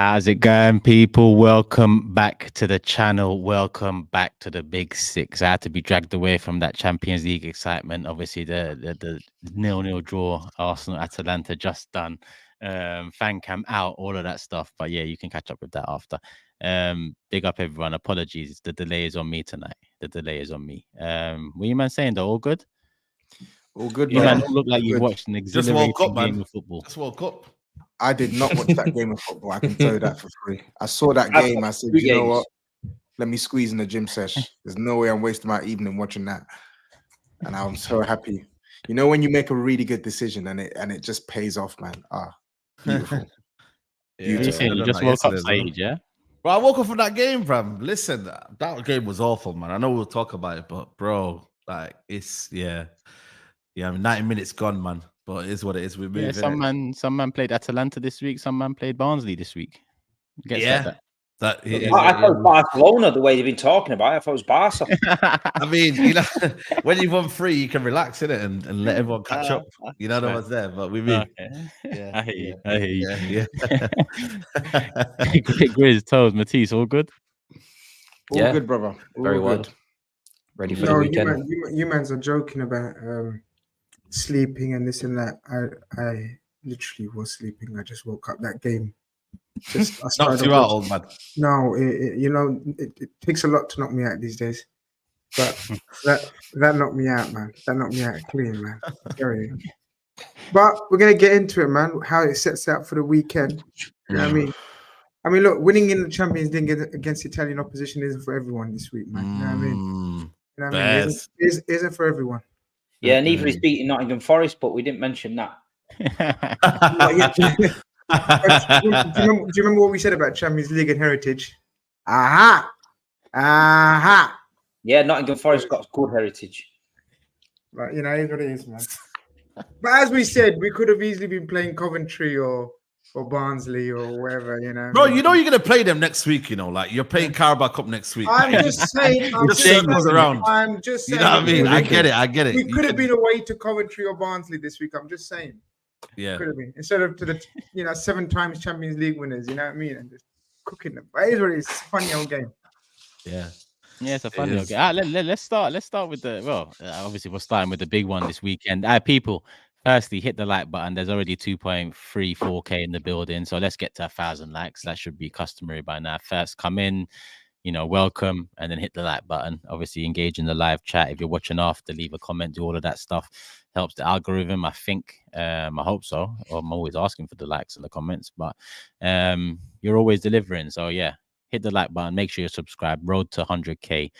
How's it going, people? Welcome back to the channel. Welcome back to the Big Six. I had to be dragged away from that Champions League excitement. Obviously, the 0-0 draw, Arsenal, Atalanta just done. Fan cam out, all of that stuff. But yeah, you can catch up with that after. Big up everyone. Apologies. The delay is on me tonight. The delay is on me. What you man saying though? All good? All good, You man. man look like you watched an exhilarating game of football. Just woke up. I did not watch that game of football. I can tell you that for free. I saw that game. I said, you know what? Let me squeeze in the gym sesh. There's no way I'm wasting my evening watching that. And I'm so happy. You know when you make a really good decision and it just pays off, man. Beautiful. Beautiful. You just woke up, SAEED, yeah? Bro, I woke up from that game, fam. Listen, that game was awful, man. I know we'll talk about it, but bro, like it's I mean, 90 minutes gone, man. But it is what it is. We're moving. Yeah, some man played Atalanta this week. Some man played Barnsley this week. I thought it was Barcelona the way they've been talking about it. I thought it was Barca. I mean, you know, when you've won 3, you can relax in it and let everyone catch up. You know, no one's there, but we mean. Okay. Yeah, I hear you. Yeah. Grizz, TOBS, Matisse, all good? All good, brother. Very well. Ready for the weekend. You mans are joking about sleeping and this and that. I literally was sleeping. I just woke up that game. Knocked you out, old man. No, it takes a lot to knock me out these days. But that knocked me out, man. That knocked me out clean, man. But we're gonna get into it, man. How it sets out for the weekend. You know what I mean? I mean, look, winning in the Champions League against Italian opposition isn't for everyone this week, man. You know what I mean? You know what I mean? It isn't for everyone. Yeah, neither is beating Nottingham Forest, but we didn't mention that. Do you remember what we said about Champions League and heritage? Aha! Yeah, Nottingham Forest got good heritage. But you know, it's what it is, man. But as we said, we could have easily been playing Coventry or Barnsley or wherever, you know. Bro, you know you're gonna play them next week, you know, like you're playing Carabao Cup next week. I'm just saying. I'm just saying. You know what I mean? I get it. We could have been away to Coventry or Barnsley this week. I'm just saying. Yeah. Could have been. Instead of to the 7 times Champions League winners, you know what I mean? And just cooking them. But it's what it is. It's a funny old game. Yeah. Yeah, it's a funny old game. Let's start with the obviously we're starting with the big one this weekend. People, firstly, hit the like button. There's already 2.34K in the building, so let's get to 1,000 likes. That should be customary by now. First, come in, welcome, and then hit the like button. Obviously, engage in the live chat. If you're watching after, leave a comment, do all of that stuff. Helps the algorithm, I think. I hope so. I'm always asking for the likes and the comments, but you're always delivering. So yeah, hit the like button. Make sure you're subscribed. Road to 100K.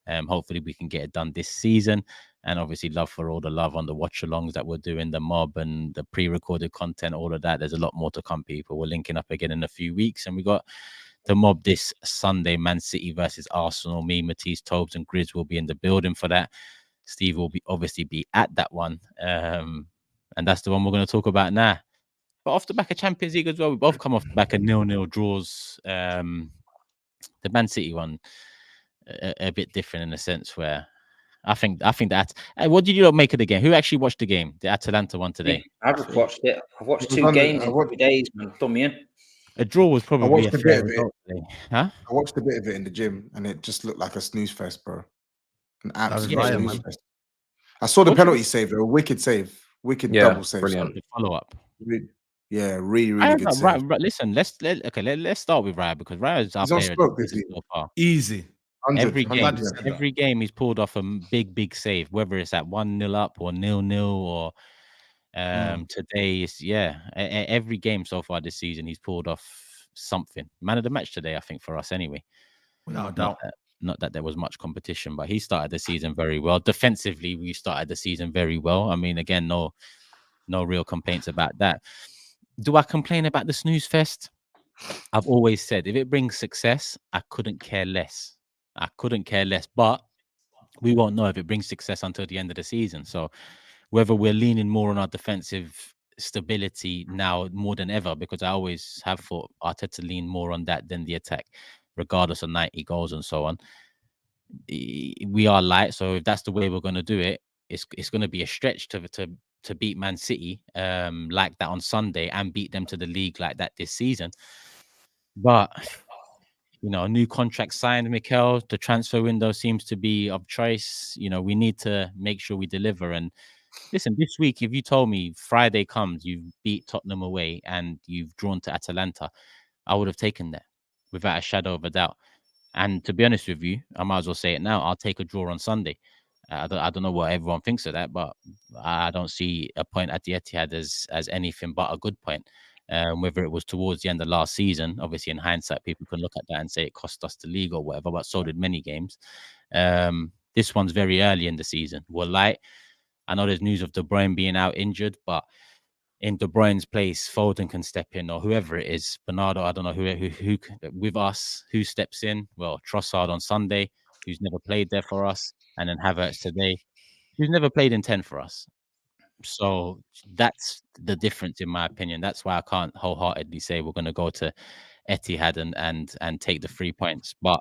Hopefully we can get it done this season. And obviously love for all the love on the watch-alongs that we're doing, the mob and the pre-recorded content, all of that. There's a lot more to come, people. We're linking up again in a few weeks. And we got the mob this Sunday, Man City versus Arsenal. Me, Matisse, TOBS and Grizz will be in the building for that. Steve will obviously be at that one. And that's the one we're going to talk about now. But off the back of Champions League as well, we both come off the back of 0-0 draws. The Man City one, a bit different in a sense where I think that. What did you not make of the game? Who actually watched the game? The Atalanta one today. I've just watched it. I've watched 2 games in 3 days, man. Done me in. A draw was probably a fair result today. Huh? I watched a bit of it in the gym and it just looked like a snooze fest, bro. An absolute snooze fest. I saw the penalty save, a wicked save. Wicked double save. Brilliant. The follow-up. Yeah, really good save. Listen, let's start with Raya because Raya is our player so far. Easy. Every game he's pulled off a big save, whether it's at 1-0 up or 0-0 or today is every game so far this season he's pulled off something. Man of the match today, I think, for us anyway. Without doubt. Not that there was much competition, but he started the season very well. Defensively, we started the season very well. I mean, again, no real complaints about that. Do I complain about the snooze fest? I've always said if it brings success, I couldn't care less. But we won't know if it brings success until the end of the season. So whether we're leaning more on our defensive stability now more than ever, because I always have thought Arteta lean more on that than the attack, regardless of 90 goals and so on. We are light, so if that's the way we're going to do it, it's going to be a stretch to beat Man City like that on Sunday and beat them to the league like that this season. But a new contract signed, Mikel. The transfer window seems to be of choice. We need to make sure we deliver. And listen, this week, if you told me Friday comes, you've beat Tottenham away and you've drawn to Atalanta, I would have taken that without a shadow of a doubt. And to be honest with you, I might as well say it now. I'll take a draw on Sunday. I don't know what everyone thinks of that, but I don't see a point at the Etihad as anything but a good point. Whether it was towards the end of last season, obviously in hindsight, people can look at that and say it cost us the league or whatever, but so did many games. This one's very early in the season. We're light. I know there's news of De Bruyne being out injured, but in De Bruyne's place, Foden can step in, or whoever it is. Bernardo, I don't know who with us, who steps in. Well, Trossard on Sunday, who's never played there for us, and then Havertz today, who's never played in 10 for us. So that's the difference, in my opinion. That's why I can't wholeheartedly say we're going to go to Etihad and take the 3 points. But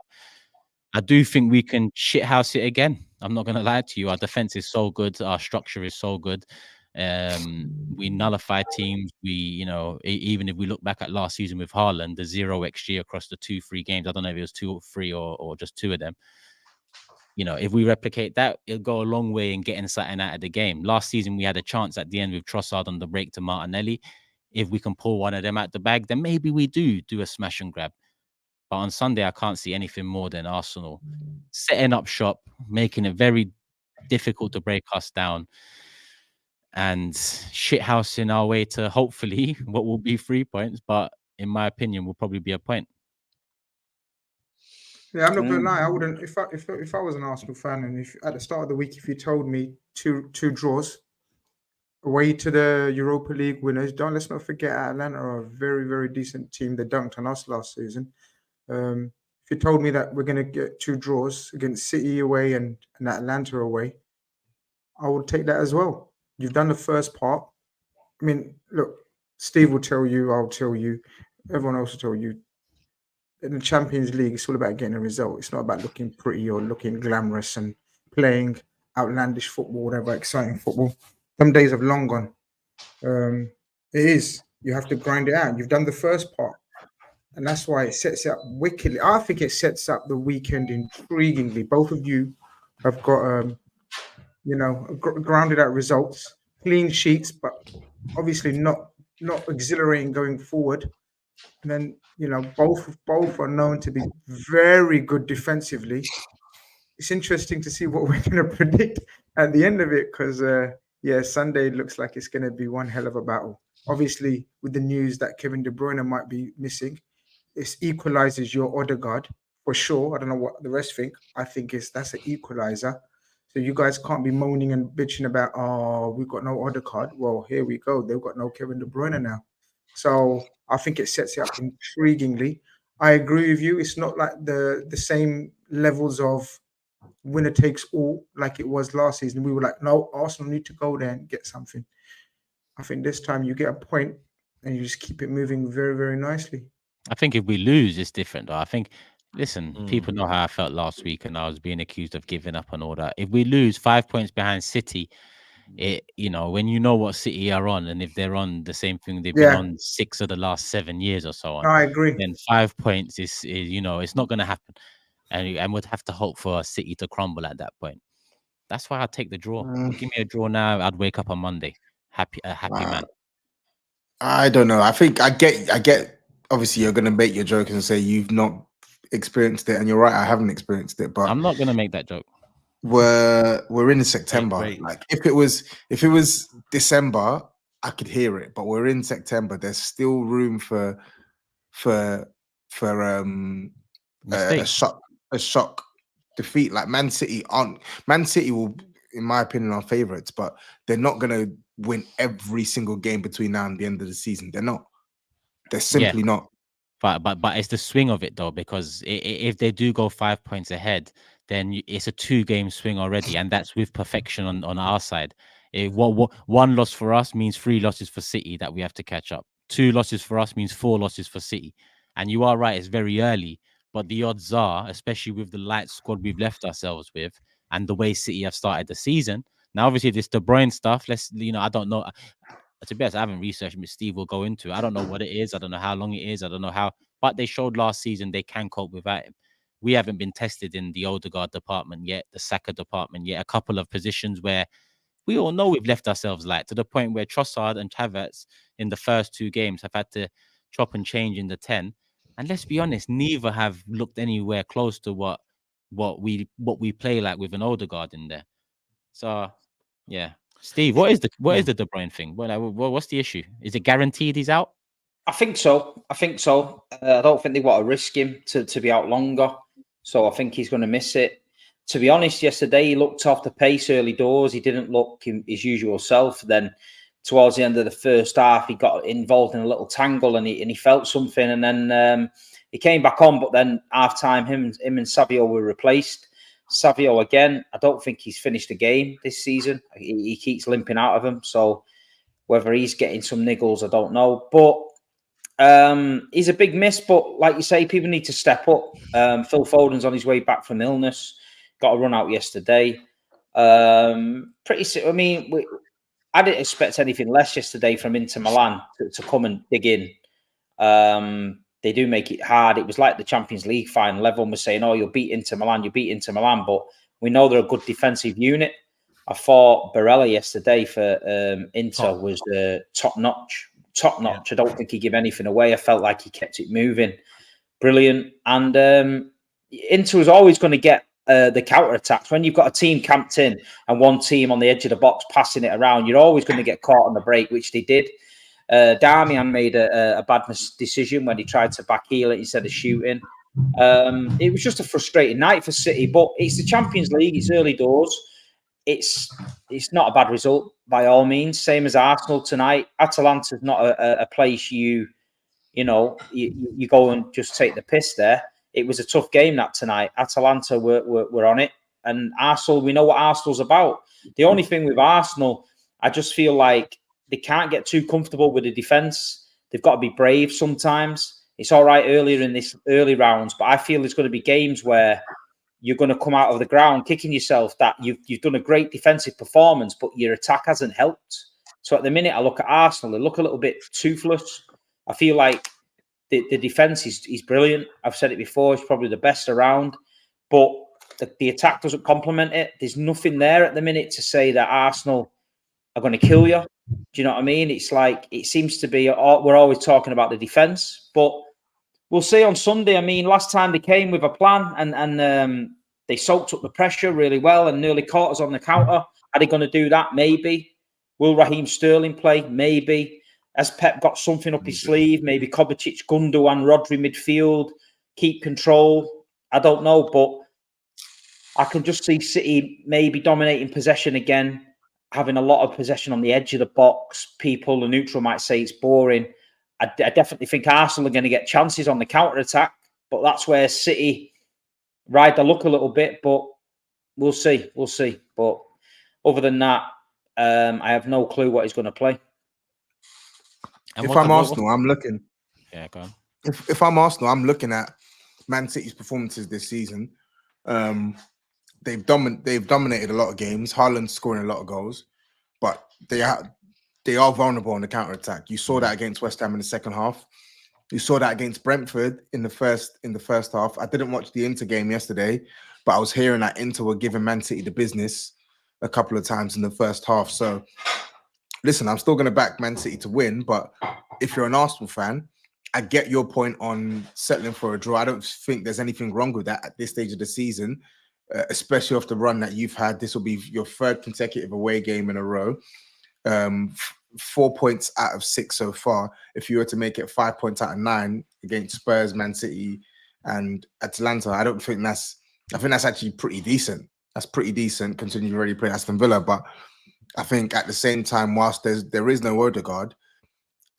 I do think we can shithouse it again. I'm not going to lie to you. Our defense is so good. Our structure is so good. We nullify teams. We, even if we look back at last season with Haaland, the 0 XG across the 2-3 games. I don't know if it was 2 or 3 or just 2 of them. If we replicate that, it'll go a long way in getting something out of the game. Last season, we had a chance at the end with Trossard on the break to Martinelli. If we can pull one of them out the bag, then maybe we do a smash and grab. But on Sunday, I can't see anything more than Arsenal setting up shop, making it very difficult to break us down, and shithousing our way to hopefully what will be 3 points. But in my opinion, will probably be a point. Yeah, I'm not gonna lie. I wouldn't if I was an Arsenal fan, and if at the start of the week, if you told me two draws away to the Europa League winners, let's not forget Atalanta are a very, very decent team. They dunked on us last season. If you told me that we're gonna get 2 draws against City away and Atalanta away, I would take that as well. You've done the first part. I mean, look, Steve will tell you, I'll tell you, everyone else will tell you. In the Champions League, it's all about getting a result. It's not about looking pretty or looking glamorous and playing outlandish football, whatever, exciting football. Some days have long gone. It is. You have to grind it out. You've done the first part. And that's why it sets it up wickedly. I think it sets up the weekend intriguingly. Both of you have got, grounded out results, clean sheets, but obviously not exhilarating going forward. And then, both are known to be very good defensively. It's interesting to see what we're going to predict at the end of it because, Sunday looks like it's going to be one hell of a battle. Obviously, with the news that Kevin De Bruyne might be missing, it equalizes your Odegaard for sure. I don't know what the rest think. I think that's an equalizer. So you guys can't be moaning and bitching about, we've got no Odegaard. Well, here we go. They've got no Kevin De Bruyne now. So I think it sets it up intriguingly. I agree with you. It's not like the same levels of winner takes all like it was last season. We were like, no, Arsenal need to go there and get something. I think this time you get a point and you just keep it moving very, very nicely. I think if we lose, it's different, though. I think, listen, people know how I felt last week and I was being accused of giving up and all that. If we lose 5 points behind City, when you know what City are on, and if they're on the same thing they've been on 6 of the last 7 years or so on, I agree. Then 5 points is it's not going to happen, and we'd have to hope for City to crumble at that point. That's why I'd take the draw. Give me a draw now. I'd wake up on Monday happy man. I don't know. I think I get. Obviously, you're going to make your joke and say you've not experienced it, and you're right. I haven't experienced it, but I'm not going to make that joke. We're in September. Like if it was December, I could hear it, but we're in September. There's still room for a shock defeat. Like Man City will, in my opinion, are favourites, but they're not gonna win every single game between now and the end of the season. They're not. They're simply not. But it's the swing of it though, because if they do go 5 points ahead, then it's a 2-game swing already, and that's with perfection on our side. One loss for us means 3 losses for City that we have to catch up. 2 losses for us means 4 losses for City. And you are right, it's very early, but the odds are, especially with the light squad we've left ourselves with, and the way City have started the season. Now, obviously, this De Bruyne stuff. I don't know. To be honest, I haven't researched. Steve will go into it. I don't know what it is. I don't know how long it is. I don't know how but they showed last season they can cope without him. We haven't been tested in the Odegaard department yet, the Saka department yet, a couple of positions where we all know we've left ourselves light, to the point where Trossard and Havertz in the first 2 games have had to chop and change in the 10. And let's be honest, neither have looked anywhere close to what we play like with an Odegaard in there. So, yeah. Steve, what is the De Bruyne thing? What's the issue? Is it guaranteed he's out? I think so. I don't think they want to risk him to be out longer. So I think he's going to miss it. To be honest, yesterday he looked off the pace early doors. He didn't look his usual self. Then towards the end of the first half, he got involved in a little tangle and he felt something. And then he came back on. But then half time, him and Savio were replaced. Savio again, I don't think he's finished a game this season. He keeps limping out of him. So whether he's getting some niggles, I don't know. But he's a big miss. But like you say, people need to step up. Phil Foden's on his way back from illness. Got a run out yesterday. I didn't expect anything less yesterday from Inter Milan to come and dig in. They do make it hard. It was like the Champions League final. Everyone was saying, "Oh, you'll beat Inter Milan. But we know they're a good defensive unit. I thought Barella yesterday for Inter was top notch. Yeah. I don't think he gave anything away. I felt like he kept it moving. Brilliant. And Inter was always going to get the counter attacks. When you've got a team camped in and one team on the edge of the box passing it around, you're always going to get caught on the break, which they did. Darmian made a bad decision when he tried to back heel it instead of shooting. It was just a frustrating night for City, but it's the Champions League. It's early doors. It's not a bad result by all means. Same as Arsenal tonight. Atalanta's not a place you go and just take the piss there. It was a tough game that tonight. Atalanta were on it. And Arsenal, we know what Arsenal's about. The only thing with Arsenal, I just feel like they can't get too comfortable with the defence. They've got to be brave sometimes. It's all right earlier in this early rounds, but I feel there's going to be games where you're going to come out of the ground kicking yourself that you've done a great defensive performance, but your attack hasn't helped. So at the minute, I look at Arsenal, they look a little bit toothless. I feel like the defence is brilliant. I've said it before, it's probably the best around, but the attack doesn't complement it. There's nothing there at the minute to say that Arsenal are going to kill you. Do you know what I mean? It's like, it seems to be, we're always talking about the defence, but we'll see on Sunday. I mean, last time they came with a plan and they soaked up the pressure really well and nearly caught us on the counter. Are they going to do that? Maybe. Will Raheem Sterling play? Maybe. Has Pep got something up his sleeve? Maybe Kovacic, Gundogan, Rodri midfield, keep control. I don't know, but I can just see City maybe dominating possession again, having a lot of possession on the edge of the box. People, the neutral might say it's boring. I definitely think Arsenal are going to get chances on the counter-attack, but that's where City ride the luck a little bit, but we'll see. But other than that, I have no clue what he's going to play. If I'm Arsenal, I'm looking. Yeah, go on. If I'm Arsenal, I'm looking at Man City's performances this season. They've dominated a lot of games. Haaland's scoring a lot of goals, but they are vulnerable on the counter attack. You saw that against West Ham in the second half. You saw that against Brentford in the first half. I didn't watch the Inter game yesterday, but I was hearing that Inter were giving Man City the business a couple of times in the first half. So, listen, I'm still going to back Man City to win, but if you're an Arsenal fan, I get your point on settling for a draw. I don't think there's anything wrong with that at this stage of the season, especially off the run that you've had. This will be your third consecutive away game in a row. 4 points out of 6 so far. If you were to make it 5 points out of 9 against Spurs, Man City, and Atalanta, I think that's actually pretty decent. That's pretty decent considering you already played Aston Villa. But I think at the same time, whilst there is no Odegaard,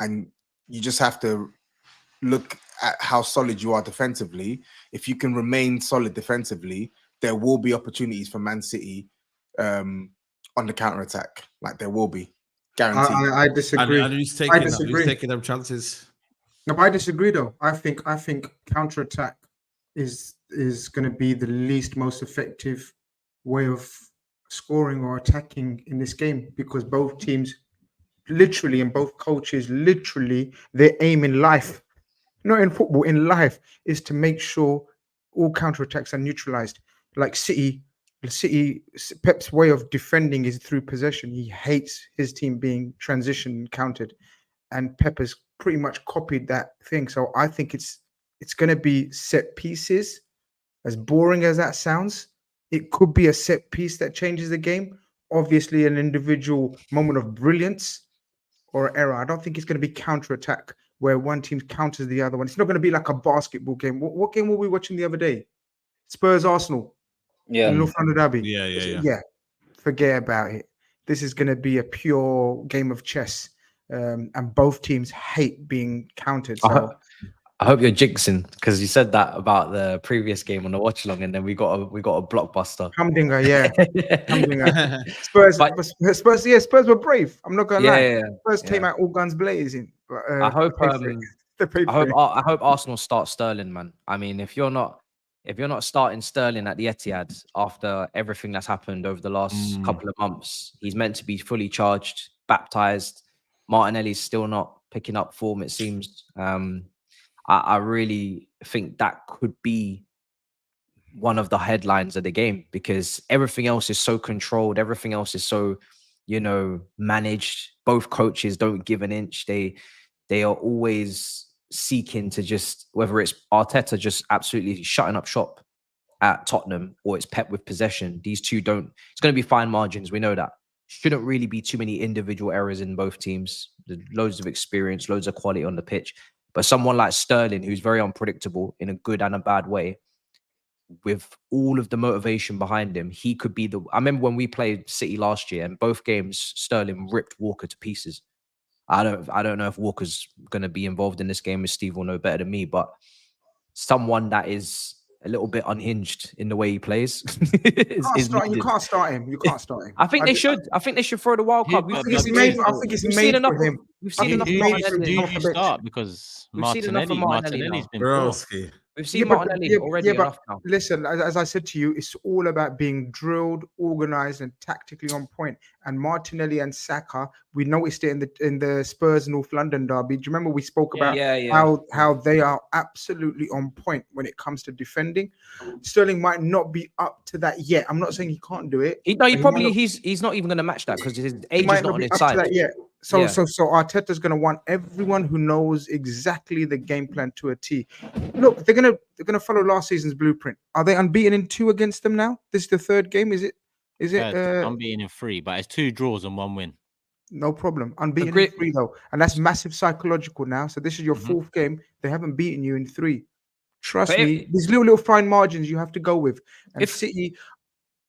and you just have to look at how solid you are defensively. If you can remain solid defensively, there will be opportunities for Man City on the counter attack. Like there will be. Guaranteed. I disagree. And who's taking them chances? No, but I disagree though. I think counter attack is going to be the most effective way of scoring or attacking in this game, because both teams literally and both coaches literally their aim in life not in football, in life, is to make sure all counterattacks are neutralized. Like Pep's way of defending is through possession. He hates his team being transition countered, and Pep has pretty much copied that thing. So I think it's going to be set pieces. As boring as that sounds, it could be a set piece that changes the game. Obviously, an individual moment of brilliance or error. I don't think it's going to be counter-attack where one team counters the other one. It's not going to be like a basketball game. What game were we watching the other day? Spurs Arsenal. Yeah. In North London Derby. Yeah. Forget about it. This is going to be a pure game of chess. And both teams hate being countered. So I hope you're jinxing, because you said that about the previous game on the watch along, and then we got a blockbuster. Humdinger, yeah. Humdinger. Spurs were brave. I'm not gonna lie. Spurs came out all guns blazing. But, I hope Arsenal start Sterling, man. I mean, if you're not starting Sterling at the Etihad after everything that's happened over the last couple of months, he's meant to be fully charged, baptized. Martinelli's still not picking up form, it seems. I really think that could be one of the headlines of the game, because everything else is so controlled. Everything else is so, managed. Both coaches don't give an inch. They are always seeking to just, whether it's Arteta just absolutely shutting up shop at Tottenham or it's Pep with possession. These two don't. It's going to be fine margins. We know that. Shouldn't really be too many individual errors in both teams. There's loads of experience, loads of quality on the pitch. But someone like Sterling, who's very unpredictable in a good and a bad way, with all of the motivation behind him, he could be the... I remember when we played City last year, and both games, Sterling ripped Walker to pieces. I don't know if Walker's going to be involved in this game, as Steve will know better than me, but someone that is a little bit unhinged in the way he plays. You can't start him. I think they should. I think they should throw the wild card. I think it's made for him. We've seen enough. Do you start? Because Martinelli's been Broski. We've seen Martinelli already enough now. Listen, as I said to you, it's all about being drilled, organized, and tactically on point. And Martinelli and Saka, we noticed it in the Spurs North London derby. Do you remember we spoke about how they are absolutely on point when it comes to defending? Sterling might not be up to that yet. I'm not saying he can't do it. He's not even going to match that, because his age is not on his side. So Arteta's going to want everyone who knows exactly the game plan to a T. Look, they're gonna follow last season's blueprint. Are they unbeaten in 2 against them now? This is the 3rd game. Is it? Unbeaten in 3, but it's 2 draws and 1 win. No problem. Unbeaten in 3 though, and that's massive psychological now. So this is your 4th game. They haven't beaten you in 3. Trust me, these little fine margins you have to go with. And City,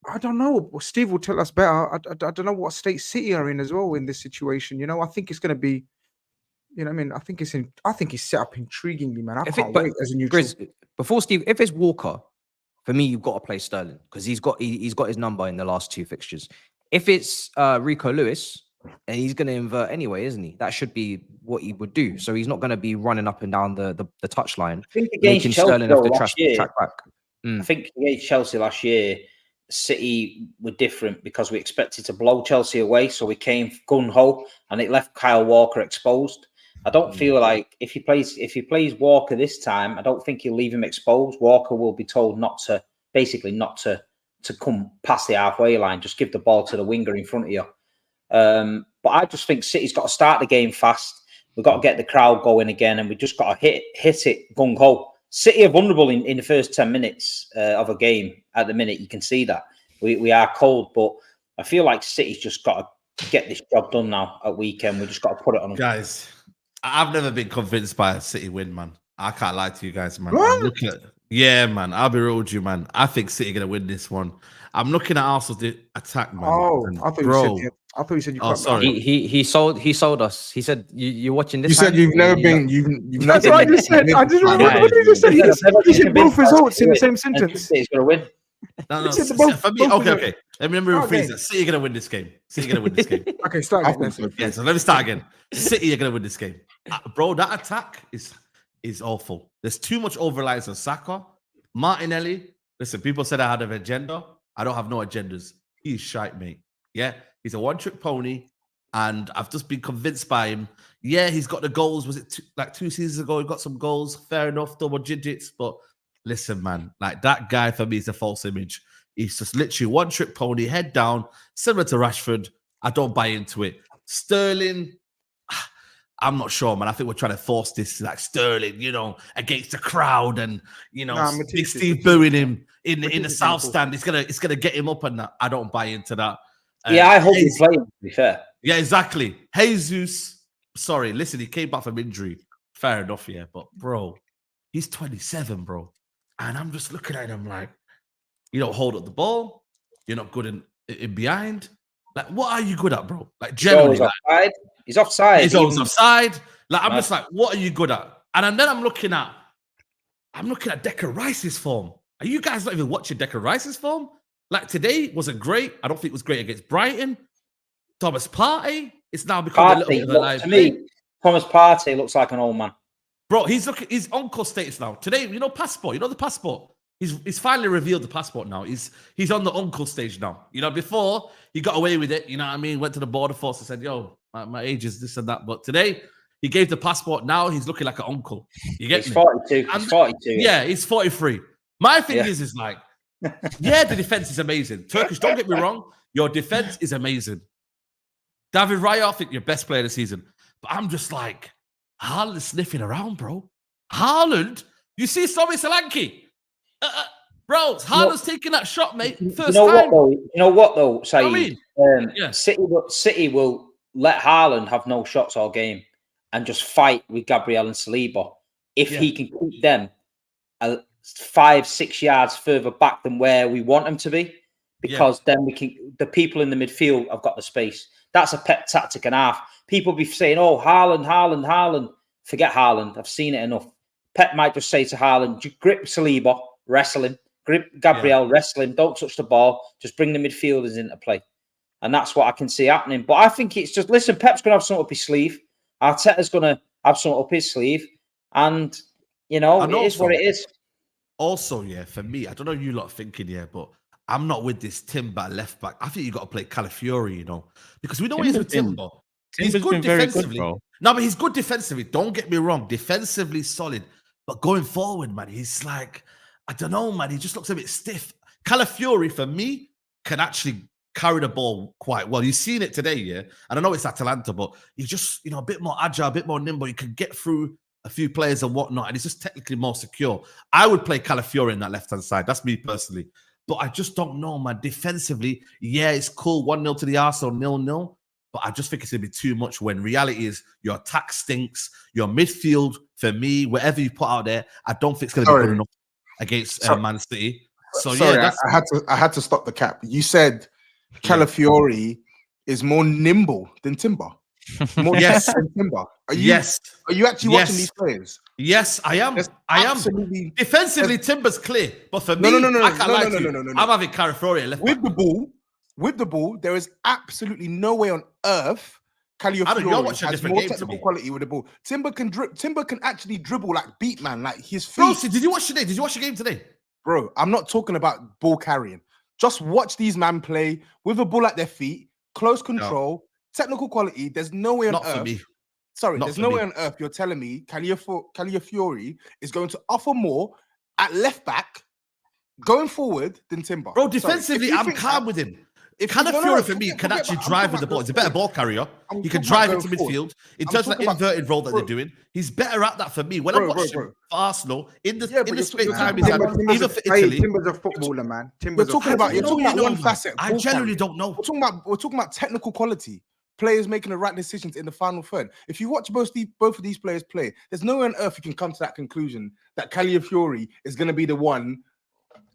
I don't know. Steve will tell us better. I don't know what state City are in as well in this situation. I think it's going to be. I think he's set up intriguingly, man. I can't wait as a neutral. Grizz, before Steve, if it's Walker, for me, you've got to play Sterling, because he's got his number in the last 2 fixtures. If it's Rico Lewis, and he's going to invert anyway, isn't he? That should be what he would do. So he's not going to be running up and down the touchline. I think against Chelsea last year, track back. I think against Chelsea last year, City were different because we expected to blow Chelsea away, so we came gun-ho, and it left Kyle Walker exposed. I don't feel like if he plays Walker this time, I don't think he'll leave him exposed. Walker will be told not to come past the halfway line. Just give the ball to the winger in front of you. But I just think City's got to start the game fast. We've got to get the crowd going again, and we just got to hit it gung-ho. City are vulnerable in the first 10 minutes of a game. At the minute, you can see that. We are cold, but I feel like City's just got to get this job done now at weekend. We just got to put it on them. Guys, I've never been convinced by a City win, man. I can't lie to you guys, man. Man. I'll be real with you, man. I think City going to win this one. I'm looking at Arsenal's attack, man. I thought you said you can't. Sorry. He sold us. He said you're watching this. You said you've never been. That's what I just said. I just remember what did you say? You said both results in the same sentence. City's going to win. No. For me, okay. Let me rephrase that. City are going to win this game. Okay, start again. Yeah, so let me start again. City are going to win this game. Bro, that attack is awful. There's too much over-reliance on Saka. Martinelli, listen, people said I had an agenda. I don't have no agendas. He's shite, mate. Yeah, he's a one-trick pony. and I've just been convinced by him. Yeah, he's got the goals. Was it like 2 seasons ago? He got some goals. Fair enough, double digits. But listen, man, like that guy for me is a false image. He's just literally one trick pony, head down, similar to Rashford. I don't buy into it. Sterling, I'm not sure, man. I think we're trying to force this, like Sterling, against the crowd, and Big Steve booing him in the South Stand. It's gonna get him up, and that. I don't buy into that. Yeah, I hope he's playing. To be fair. Yeah, exactly. Jesus. Sorry, listen, he came back from injury. Fair enough, yeah. But, bro, he's 27, bro. And I'm just looking at him like, you don't hold up the ball. You're not good in behind. Like, what are you good at, bro? Like, generally. He's offside. He's always offside. Like, I'm just like, what are you good at? And then I'm looking at Declan Rice's form. Are you guys not even watching Declan Rice's form? Like, today wasn't great. I don't think it was great against Brighton. Thomas Partey, it's now become a little bit of a live. To me, Thomas Partey looks like an old man. Bro, he's uncle status now. Today, passport. The passport. He's finally revealed the passport now. He's on the uncle stage now. Before he got away with it. You know what I mean? Went to the border force and said, "Yo, my age is this and that." But today, he gave the passport. Now he's looking like an uncle. You get he's me? 42. He's 42. Yeah, he's 43. My thing is like, yeah, the defense is amazing. Turkish, don't get me wrong. Your defense is amazing. David Raya, I think your best player of the season. But I'm just like, Haaland sniffing around, bro. Haaland? You see Somi Solanke? Bro, Haaland's taking that shot, mate. First time. You know what, though, Saeed? Yeah. City will let Haaland have no shots all game and just fight with Gabriel and Saliba if he can keep them 5-6 yards further back than where we want them to be, because then the people in the midfield have got the space. That's a Pep tactic and a half. People be saying, "Oh, Haaland." Forget Haaland. I've seen it enough. Pep might just say to Haaland, grip Saliba, wrestle him. Grip Gabriel, wrestle him. Don't touch the ball. Just bring the midfielders into play. And that's what I can see happening. But I think it's just, listen, Pep's going to have something up his sleeve. Arteta's going to have something up his sleeve. And, it is what it is. Also, for me, I don't know you lot thinking, but I'm not with this Timber left back. I think you got to play Calafiori, because we know he's with Timber. He's good defensively. Good, no, but he's good defensively. Don't get me wrong. Defensively solid. But going forward, man, he's like, I don't know, man. He just looks a bit stiff. Calafiori, for me, can actually carry the ball quite well. You've seen it today, And I know it's Atalanta, but he's just, a bit more agile, a bit more nimble. You can get through a few players and whatnot, and he's just technically more secure. I would play Calafiori in that left-hand side. That's me personally. But I just don't know, man. Defensively, it's cool. 1-0 to the Arsenal, 0-0. But I just think it's going to be too much when reality is your attack stinks. Your midfield, for me, whatever you put out there, I don't think it's going to be good enough against Man City. So, I had to stop the cap. You said Calafiori is more nimble than Timber. More than Timber. Are you actually watching these players? Yes, I am. I am. Defensively, Timber's clear. But for me, I can't lie to you. I'm having Calafiori left back. With the ball, there is absolutely no way on earth Calafiori has more technical quality with the ball. Timber can actually dribble like beat man, like his feet. Bro, did you watch today? Did you watch the game today? Bro, I'm not talking about ball carrying. Just watch these men play with a ball at their feet, close control, technical quality. There's no way on earth. For me. Sorry, there's no way on earth you're telling me Calafiori is going to offer more at left back going forward than Timber. Bro, defensively, I'm calm with him. Calafiori, for me, can actually drive with the ball. He's a better ball carrier. He can drive into midfield. In terms of that inverted role that they're doing, he's better at that for me. When I'm watching Arsenal, in the spare time he's had, even for Italy. Timber's a footballer, man. You're talking about one facet. I generally don't know. We're talking about technical quality. Players making the right decisions in the final third. If you watch both of these players play, there's no way on earth you can come to that conclusion that Calafiori is going to be the one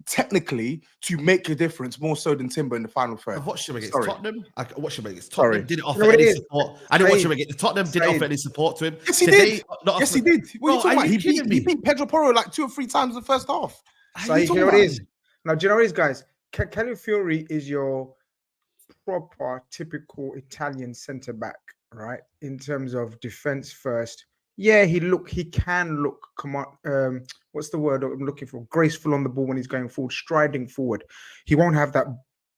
technically to make a difference more so than Timber in the final third. I've watched him against Tottenham. Didn't offer any support. I didn't watch him against Tottenham. Didn't offer any support to him. Yes, he did. Yes, he did. What are you talking about? He beat Pedro Porro like 2 or 3 times in the first half. So here it is. Now, do you know what it is, guys? Calafiori is your proper, typical Italian centre back, right? In terms of defense first. Yeah, he can look, what's the word I'm looking for? Graceful on the ball when he's going forward, striding forward. He won't have that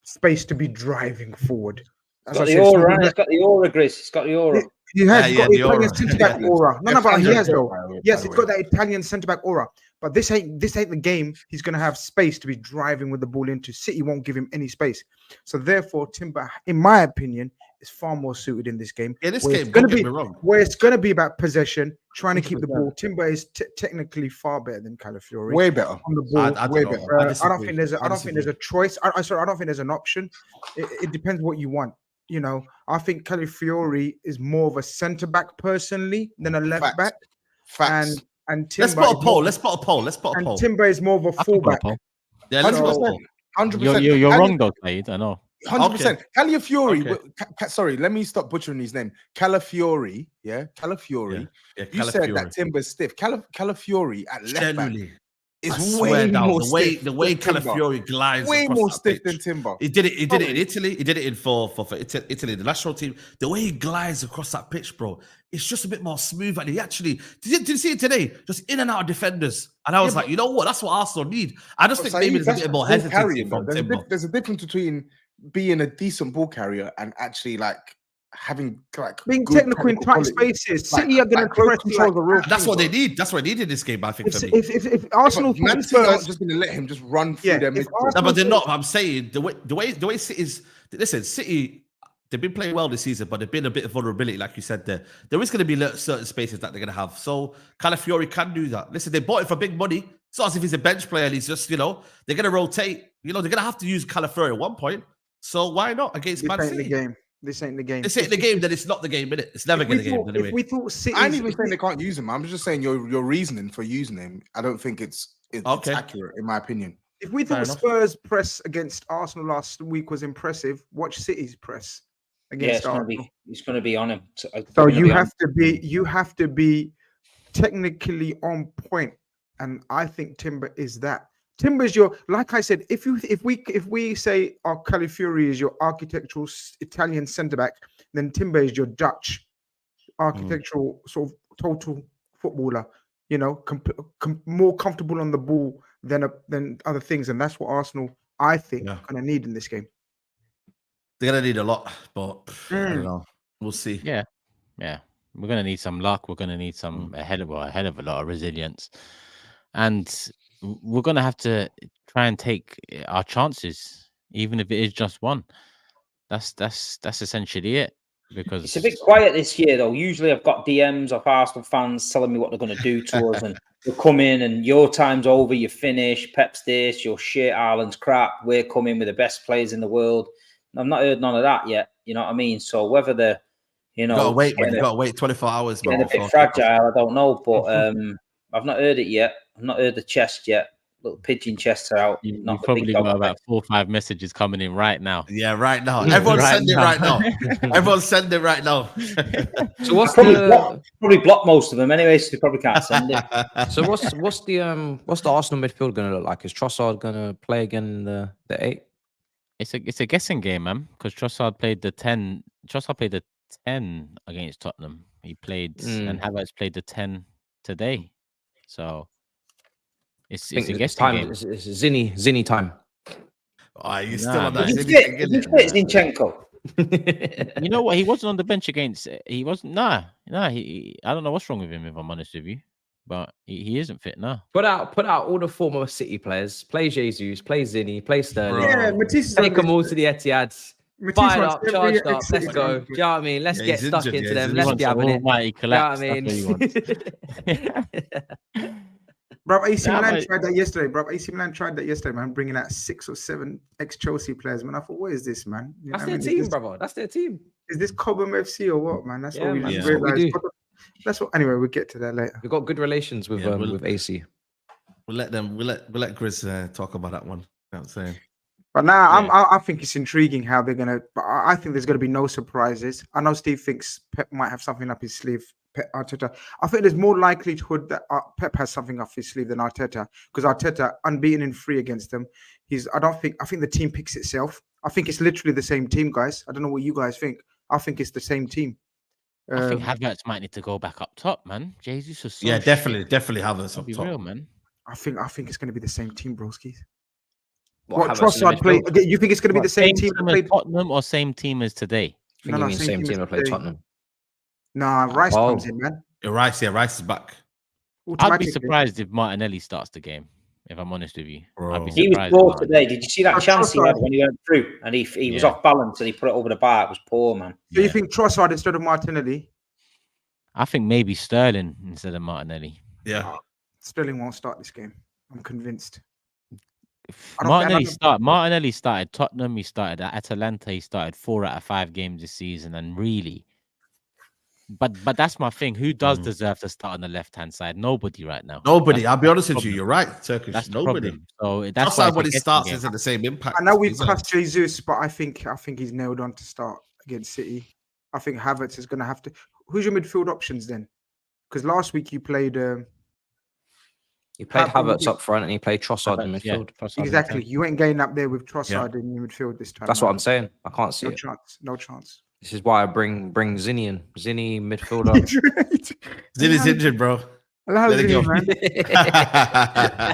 space to be driving forward. As got I the said, aura, and it's got the aura, Grizz. It's got the aura. He has got the the aura. Italian centre back aura. No, but he has though. Yes, it's it's got that Italian centre back aura. But this ain't the game he's going to have space to be driving with the ball into. City won't give him any space. So therefore, Timber, in my opinion, is far more suited in this game. Yeah, this where game, it's going don't to get be me wrong. where it's going to be about possession, trying to keep the 100%. ball. Timber is technically far better than Calafiori. Way better. On the ball, I way don't know. better. I don't think there's a choice. I don't think there's an option. It depends what you want. You know, I think Calafiori is more of a centre back personally than a left back. Facts. And Timber Let's put a poll. And Timber is more of a fullback. Yeah, let's put a poll. 100%. You're wrong though, Saeed. I know. 100%. Calafiori. Okay. Sorry, let me stop butchering his name. Calafiori. Yeah, Calafiori. Yeah, You said that Timber's stiff. Calafiori at left back is way more stiff. The way Calafiori glides, way more stiff than Timber. He did it in Italy. He did it for Italy, the national team. The way he glides across that pitch, bro, it's just a bit more smooth. And he actually did you see it today? Just in and out of defenders. And I was like, you know what? That's what Arsenal need. I just think maybe there's a bit more hesitancy from Timber. There's a difference between being a decent ball carrier and actually like having like being technical in tight spaces. City are going to press control. That's what they need. That's what they need in this game. I think. If Arsenal aren't just going to let him just run through them. No, but they're not. I'm saying the way City's listen. City, they've been playing well this season, but they've been a bit of vulnerability, like you said there. There is going to be certain spaces that they're going to have. So Calafiori can do that. Listen, they bought it for big money. It's not as if he's a bench player and he's just, they're going to rotate. They're going to have to use Calafiori at one point. So why not against Man City? This ain't the game. This ain't the game, then it's not the game, innit? It's never going to be the game anyway. If we thought City, I ain't even saying they can't use him. I'm just saying your reasoning for using him. I don't think it's accurate, in my opinion. If we thought Spurs' press against Arsenal last week was impressive, watch City's press against Arsenal. It's going to be on him. So you have to be technically on point, and I think Timber is that. Timber's your, like I said, if we say our Calafiori is your architectural Italian centre back, then Timber is your Dutch architectural sort of total footballer. More comfortable on the ball than other things, and that's what Arsenal, I think, are going to need in this game. They're going to need a lot, but I don't know. We'll see. Yeah. We're going to need some luck. We're going to need some a hell of a lot of resilience, and we're going to have to try and take our chances, even if it is just one. That's essentially it. Because it's a bit quiet this year, though. Usually, I've got DMs of Arsenal fans telling me what they're going to do to us, and they'll come in and your time's over, you finish, Pep's this, your shit, Ireland's crap. We're coming with the best players in the world. I've not heard none of that yet. You know what I mean? So whether they're, you gotta wait 24 hours. Getting a bit fragile, I don't know, but I've not heard it yet. I've not heard the chest yet. Little pigeon chests are out. You've probably got about 4 or 5 messages coming in right now. Yeah, right now. Everyone's sending right now. Everyone's sending right now. So what's probably block most of them anyway, so they probably can't send it. So what's the Arsenal midfield going to look like? Is Trossard going to play again in the 8? It's a guessing game, man, because Trossard played the 10. Trossard played the 10 against Tottenham. He played, and Havertz played the 10 today. So it's a guessing game. It's Zinny time. Oh, you're still on that. Is he fit, Zinchenko? You know what? He wasn't on the bench against. He wasn't. Nah. I don't know what's wrong with him, if I'm honest with you. But he isn't fit now. Put out all the former City players. Play Jesus. Play Zinny. Play Sterling. Yeah, Matisse. Take them all to the Etihad. Fired up, charged up. Let's go. Do you know what I mean? Let's get stuck into them. Let's be having it. Do you know what I mean? Bro, AC Milan tried that yesterday. Man, bringing out 6 or 7 ex-Chelsea players. Man, I thought, what is this, man? That's their team, brother. That's their team. Is this Cobham FC or what, man? That's what we realized. That's what. Anyway, we'll get to that later. We've got good relations with AC. We'll let Grizz talk about that one. You know what I'm saying. But now I think it's intriguing how they're gonna. But I think there's gonna be no surprises. I know Steve thinks Pep might have something up his sleeve. Arteta. I think there's more likelihood that Pep has something up his sleeve than Arteta, because Arteta, unbeaten in 3 against them. I think the team picks itself. I think it's literally the same team, guys. I don't know what you guys think. I think it's the same team. I think Havertz might need to go back up top, man. Jesus was definitely Havertz up top. Real, man. I think it's going to be the same team, broskies. What Trossard played? You think it's going to be the same team that played Tottenham or same team as today? think you mean same team that played Tottenham. Nah, Rice comes in, man. Rice is back. I'd be surprised if Martinelli starts the game, if I'm honest with you. I'd be surprised. He was poor today. Did you see that chance he had when he went through and he was off balance and he put it over the bar? It was poor, man. So you think Trossard instead of Martinelli? I think maybe Sterling instead of Martinelli. Yeah. Sterling won't start this game. I'm convinced. Martinelli started Tottenham. He started at Atalanta. He started 4 out of 5 games this season, and really, but that's my thing. Who does deserve to start on the left-hand side? Nobody right now. Nobody. I'll be honest with you. You're right, Turkish. That's nobody. So that's why when he starts isn't the same impact. I know we've cussed Jesus, but I think he's nailed on to start against City. I think Havertz is going to have to. Who's your midfield options then? Because last week you played. You played Havertz up front and you played Trossard in midfield. Yeah, exactly. You ain't getting up there with Trossard in your midfield this time. That's what I'm saying. I can't see it. No chance. This is why I bring Zinny in. Zinny midfielder. Zinny's injured, bro. Let it go, man.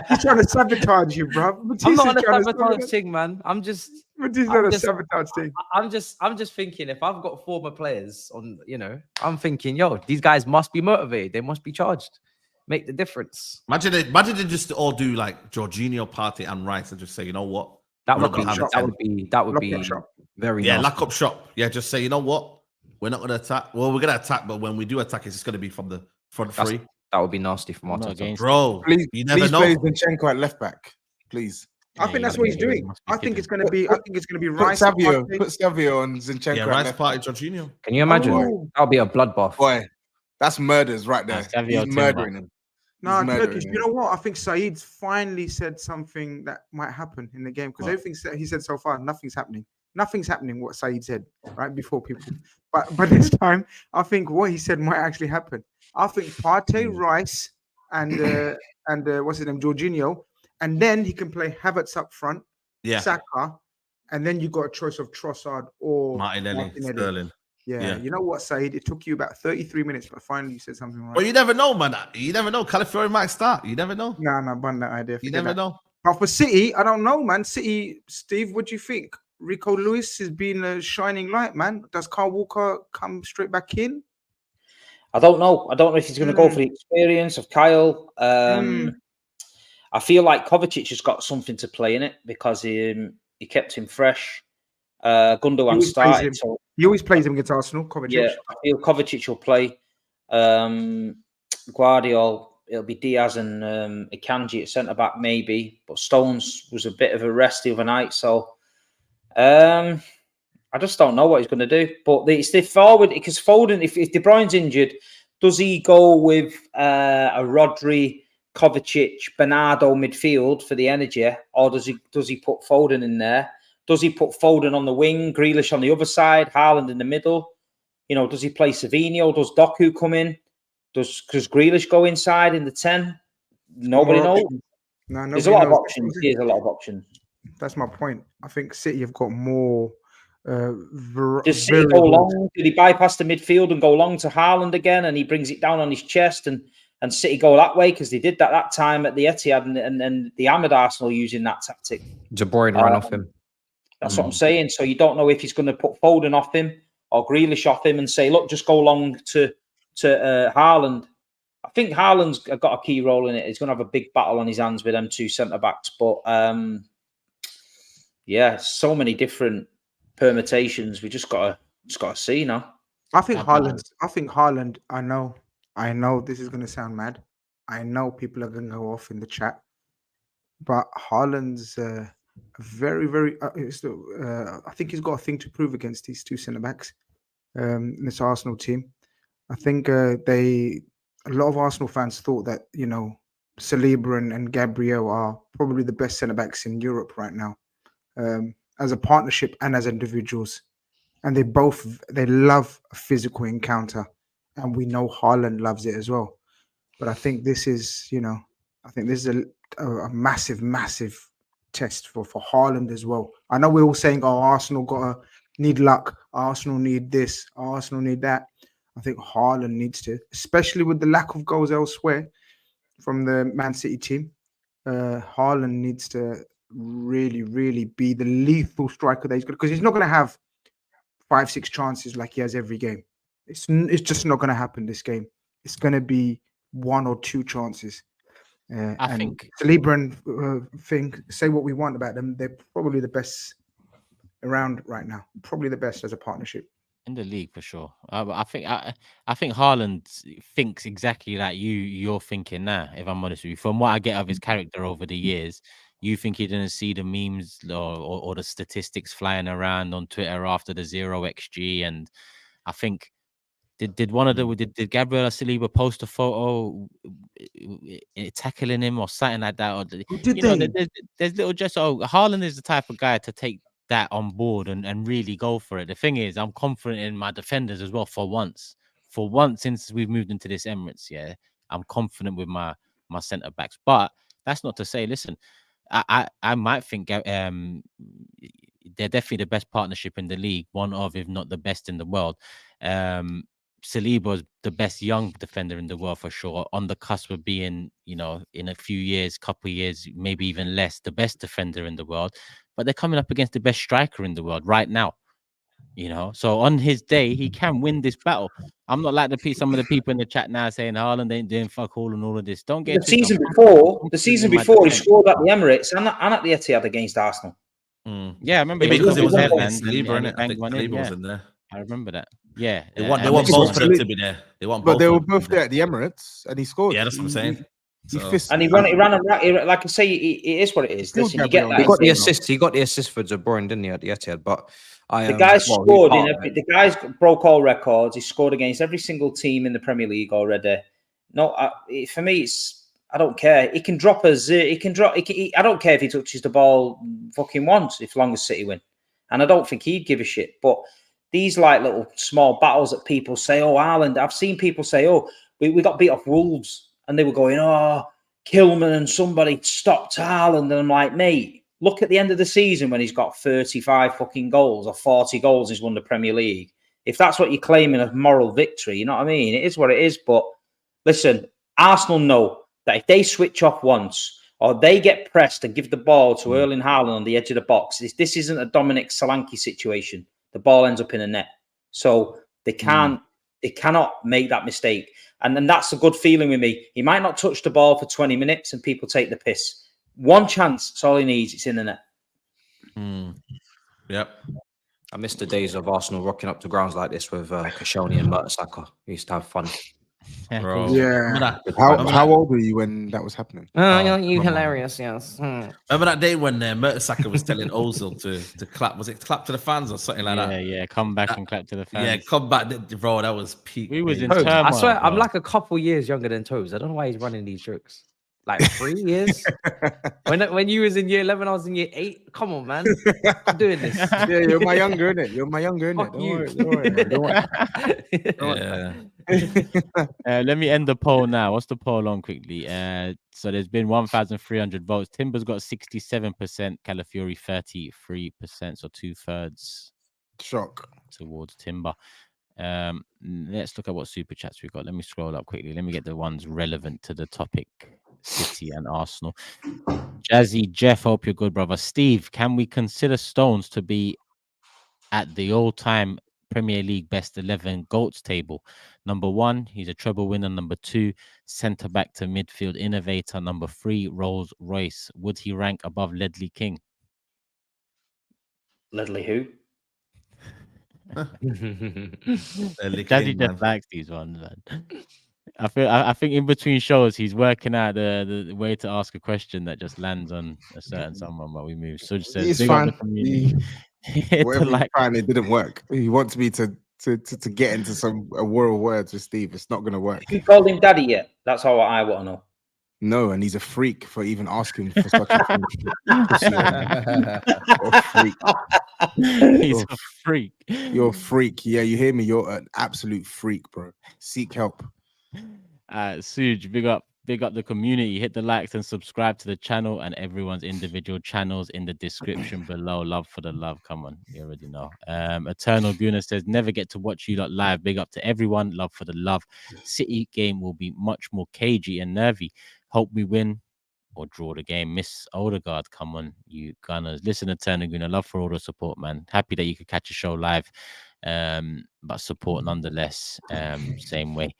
He's trying to sabotage you, bro. I'm not on a sabotage thing, man. I'm just sabotage thing. I'm just thinking if I've got former players on, I'm thinking, these guys must be motivated. They must be charged. Make the difference. Imagine they just all do like Jorginho, Partey, and Rice, and just say, you know what? That would be very lock up shop. Yeah, just say, you know what? We're not going to attack. Well, we're going to attack, but when we do attack, it's just going to be from the front three. That would be nasty from Arteta. Bro, you never know. Please play Zinchenko at left back, please. I think that's what he's doing. I think it's going to be. Rice. Put Savio on Zinchenko. Yeah, Rice, Partey, Jorginho. Can you imagine? That'll be a bloodbath. Boy, that's murders right there. He's murdering him. No, Turkish. You know what? I think Saeed's finally said something that might happen in the game because everything he said so far, nothing's happening. Nothing's happening. What Saeed said right before people, but this time, I think what he said might actually happen. I think Partey, Rice, and what's his name, Jorginho, and then he can play Havertz up front, Saka, and then you got a choice of Trossard or Martinelli. Sterling. Yeah, you know what, Saeed? It took you about 33 minutes, but finally you said something right. Well, you never know, man. You never know. Calafiori might start. You never know. No, bun that idea. You never know. But for City, I don't know, man. City, Steve, what do you think? Rico Lewis has been a shining light, man. Does Kyle Walker come straight back in? I don't know. I don't know if he's going to go for the experience of Kyle. I feel like Kovacic has got something to play in it because he kept him fresh. Gundogan started. He always plays him against Arsenal. Kovacic. Yeah, I feel Kovacic will play. Guardiola, it'll be Diaz and Akanji at centre back maybe, but Stones was a bit of a rest the other night, so I just don't know what he's going to do. But it's the forward because Foden, if De Bruyne's injured, does he go with a Rodri, Kovacic, Bernardo midfield for the energy, or does he put Foden in there? Does he put Foden on the wing, Grealish on the other side, Haaland in the middle? Does he play Savinho? Does Doku come in? Does Grealish go inside in the 10? Nobody knows. No, there's a lot of options. There's a lot of options. That's my point. I think City have got more. Does City go long? Did he bypass the midfield and go long to Haaland again, and he brings it down on his chest, and City go that way because they did that time at the Etihad, and the Ahmed Arsenal using that tactic. De Bruyne ran off him. That's what I'm saying. So you don't know if he's going to put Foden off him or Grealish off him and say, look, just go long to Haaland. I think Haaland's got a key role in it. He's going to have a big battle on his hands with them two centre-backs. But, so many different permutations. We just got to see now. I think Haaland, I know this is going to sound mad. I know people are going to go off in the chat. But Haaland's... very, very. I think he's got a thing to prove against these two centre backs in this Arsenal team. I think a lot of Arsenal fans thought that Saliba and Gabriel are probably the best centre backs in Europe right now, as a partnership and as individuals, and they love a physical encounter, and we know Haaland loves it as well. But I think this is, a massive test for Haaland as well. I know we're all saying, Arsenal need luck, Arsenal need this, Arsenal need that. I think Haaland needs to, especially with the lack of goals elsewhere from the Man City team. Haaland needs to really, really be the lethal striker that he's got, because he's not going to have 5-6 chances like he has every game. It's just not going to happen this game. It's going to be 1 or 2 chances. I think Saliba and say what we want about them. They're probably the best around right now. Probably the best as a partnership in the league for sure. I think Haaland thinks exactly like you're thinking now. If I'm honest with you, from what I get of his character over the years, you think he didn't see the memes or the statistics flying around on Twitter after the 0xG, and I think did one of the did Gabriel Saliba post a photo tackling him or something like that? Or there's little just Haaland is the type of guy to take that on board and really go for it. The thing is, I'm confident in my defenders as well. For once since we've moved into this Emirates, I'm confident with my centre backs. But that's not to say, listen, I might think they're definitely the best partnership in the league, one of, if not the best in the world. Saliba is the best young defender in the world for sure, on the cusp of being, in a few years, couple of years, maybe even less, the best defender in the world. But they're coming up against the best striker in the world right now, So on his day, he can win this battle. I'm not like some of the people in the chat now saying Haaland ain't doing fuck all and all of this. Don't get the season before. He scored at the Emirates and at the Etihad against Arsenal. Yeah, I remember because it was Saliba in there. I remember that. Yeah, they want both for them to be there. But they were both there at the Emirates, and he scored. Yeah, that's what I'm saying. He ran like I say, it is what it is. Listen, you get that. He got the assist. He got the assist for De Bruyne, didn't he, at the Etihad? But the guy scored the guy's broke all records. He scored against every single team in the Premier League already. No, for me, I don't care. He can drop I don't care if he touches the ball fucking once, if long as City win. And I don't think he'd give a shit. But these like little small battles that people say, oh, Haaland. I've seen people say, oh, we got beat off Wolves. And they were going, oh, Kilman and somebody stopped Haaland. And I'm like, mate, look at the end of the season when he's got 35 fucking goals or 40 goals. He's won the Premier League. If that's what you're claiming as moral victory, you know what I mean? It is what it is. But listen, Arsenal know that if they switch off once or they get pressed and give the ball to Erling Haaland on the edge of the box, this isn't a Dominic Solanke situation. The ball ends up in a net. So they cannot make that mistake. And then that's a good feeling with me. He might not touch the ball for 20 minutes and people take the piss. One chance, that's all he needs. It's in the net. Yep. I miss the days of Arsenal rocking up to grounds like this with Koscielny and MATISSE. We used to have fun. Bro. Yeah. How old were you when that was happening? Oh, you hilarious, yes. Remember that day when MATISSE was telling Ozil to clap? Was it clap to the fans or something like that? Yeah, come back and clap to the fans. Yeah, come back, bro. That was peak. We was in TOBS, turmoil, I swear, bro. I'm like a couple years younger than TOBS. I don't know why he's running these jokes. Like 3 years. When you was in year 11, I was in year 8. Come on, man. I'm doing this. Yeah, you're my younger, innit? You're my younger, innit? Don't worry. Let me end the poll now. What's the poll on quickly? So there's been 1,300 votes. Timber's got 67%, Calafiori 33%, so 2/3 shock towards Timber. Let's look at what super chats we've got. Let me scroll up quickly. Let me get the ones relevant to the topic. City and Arsenal. Jazzy Jeff, hope you're good, brother. Steve, can we consider Stones to be at the all-time Premier League best 11 GOATs table? Number 1, he's a treble winner. Number 2, centre back to midfield innovator. Number 3, Rolls Royce. Would he rank above Ledley King? Ledley who? Jazzy Jeff likes these ones, man. I think in between shows he's working out the way to ask a question that just lands on a certain someone while we move. So just says, he's fine. Whatever trying, it didn't work. He wants me to get into a war of words with Steve. It's not going to work. You called him daddy yet? That's all I want to know. No, and he's a freak for even asking for such a thing. You're a freak. He's a freak. You're a freak. Yeah, you hear me? You're an absolute freak, bro. Seek help. Suj, big up the community. Hit the likes and subscribe to the channel and everyone's individual channels in the description below. Love for the love. Come on, you already know. Eternal Guna says, never get to watch you lot live. Big up to everyone. Love for the love. City game will be much more cagey and nervy. Hope we win or draw the game. Miss Odegaard, come on, you Gunners. Listen, Eternal Guna, love for all the support, man. Happy that you could catch a show live. but support nonetheless. Same way.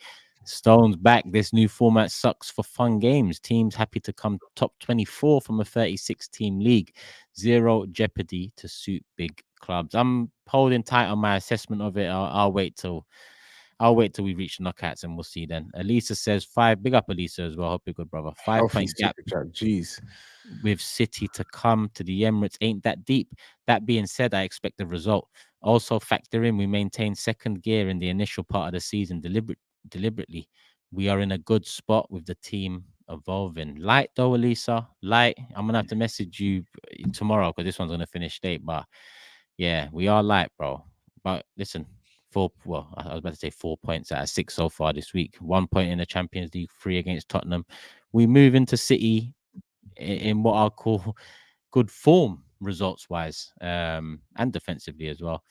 Stones back. This new format sucks for fun games. Teams happy to come top 24 from a 36-team league. Zero jeopardy to suit big clubs. I'm holding tight on my assessment of it. I'll wait till we reach the knockouts and we'll see then. Elisa says 5. Big up Elisa as well. Hope you're good, brother. 5-point gap. Jeez. With City to come to the Emirates ain't that deep. That being said, I expect the result. Also factor in we maintain second gear in the initial part of the season deliberately. We are in a good spot with the team evolving. Light though, Elisa. Light. I'm gonna have to message you tomorrow because this one's gonna finish late. But yeah, we are light, bro. But listen, I was about to say 4 points out of 6 so far this week. 1 point in the Champions League, 3 against Tottenham. We move into City in what I'll call good form results wise, and defensively as well.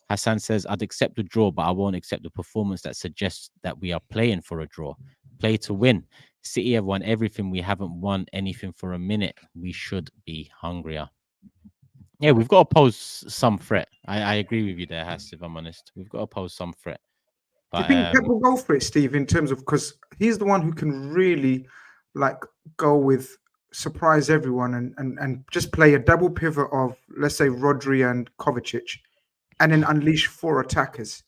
Hassan says, I'd accept a draw, but I won't accept a performance that suggests that we are playing for a draw. Play to win. City have won everything. We haven't won anything for a minute. We should be hungrier. Yeah, we've got to pose some threat. I agree with you there, Hass, if I'm honest. We've got to pose some threat. But, do you think Pep will go for it, Steve, in terms of, because he's the one who can really go with surprise everyone and just play a double pivot of, let's say, Rodri and Kovacic, and then unleash 4 attackers.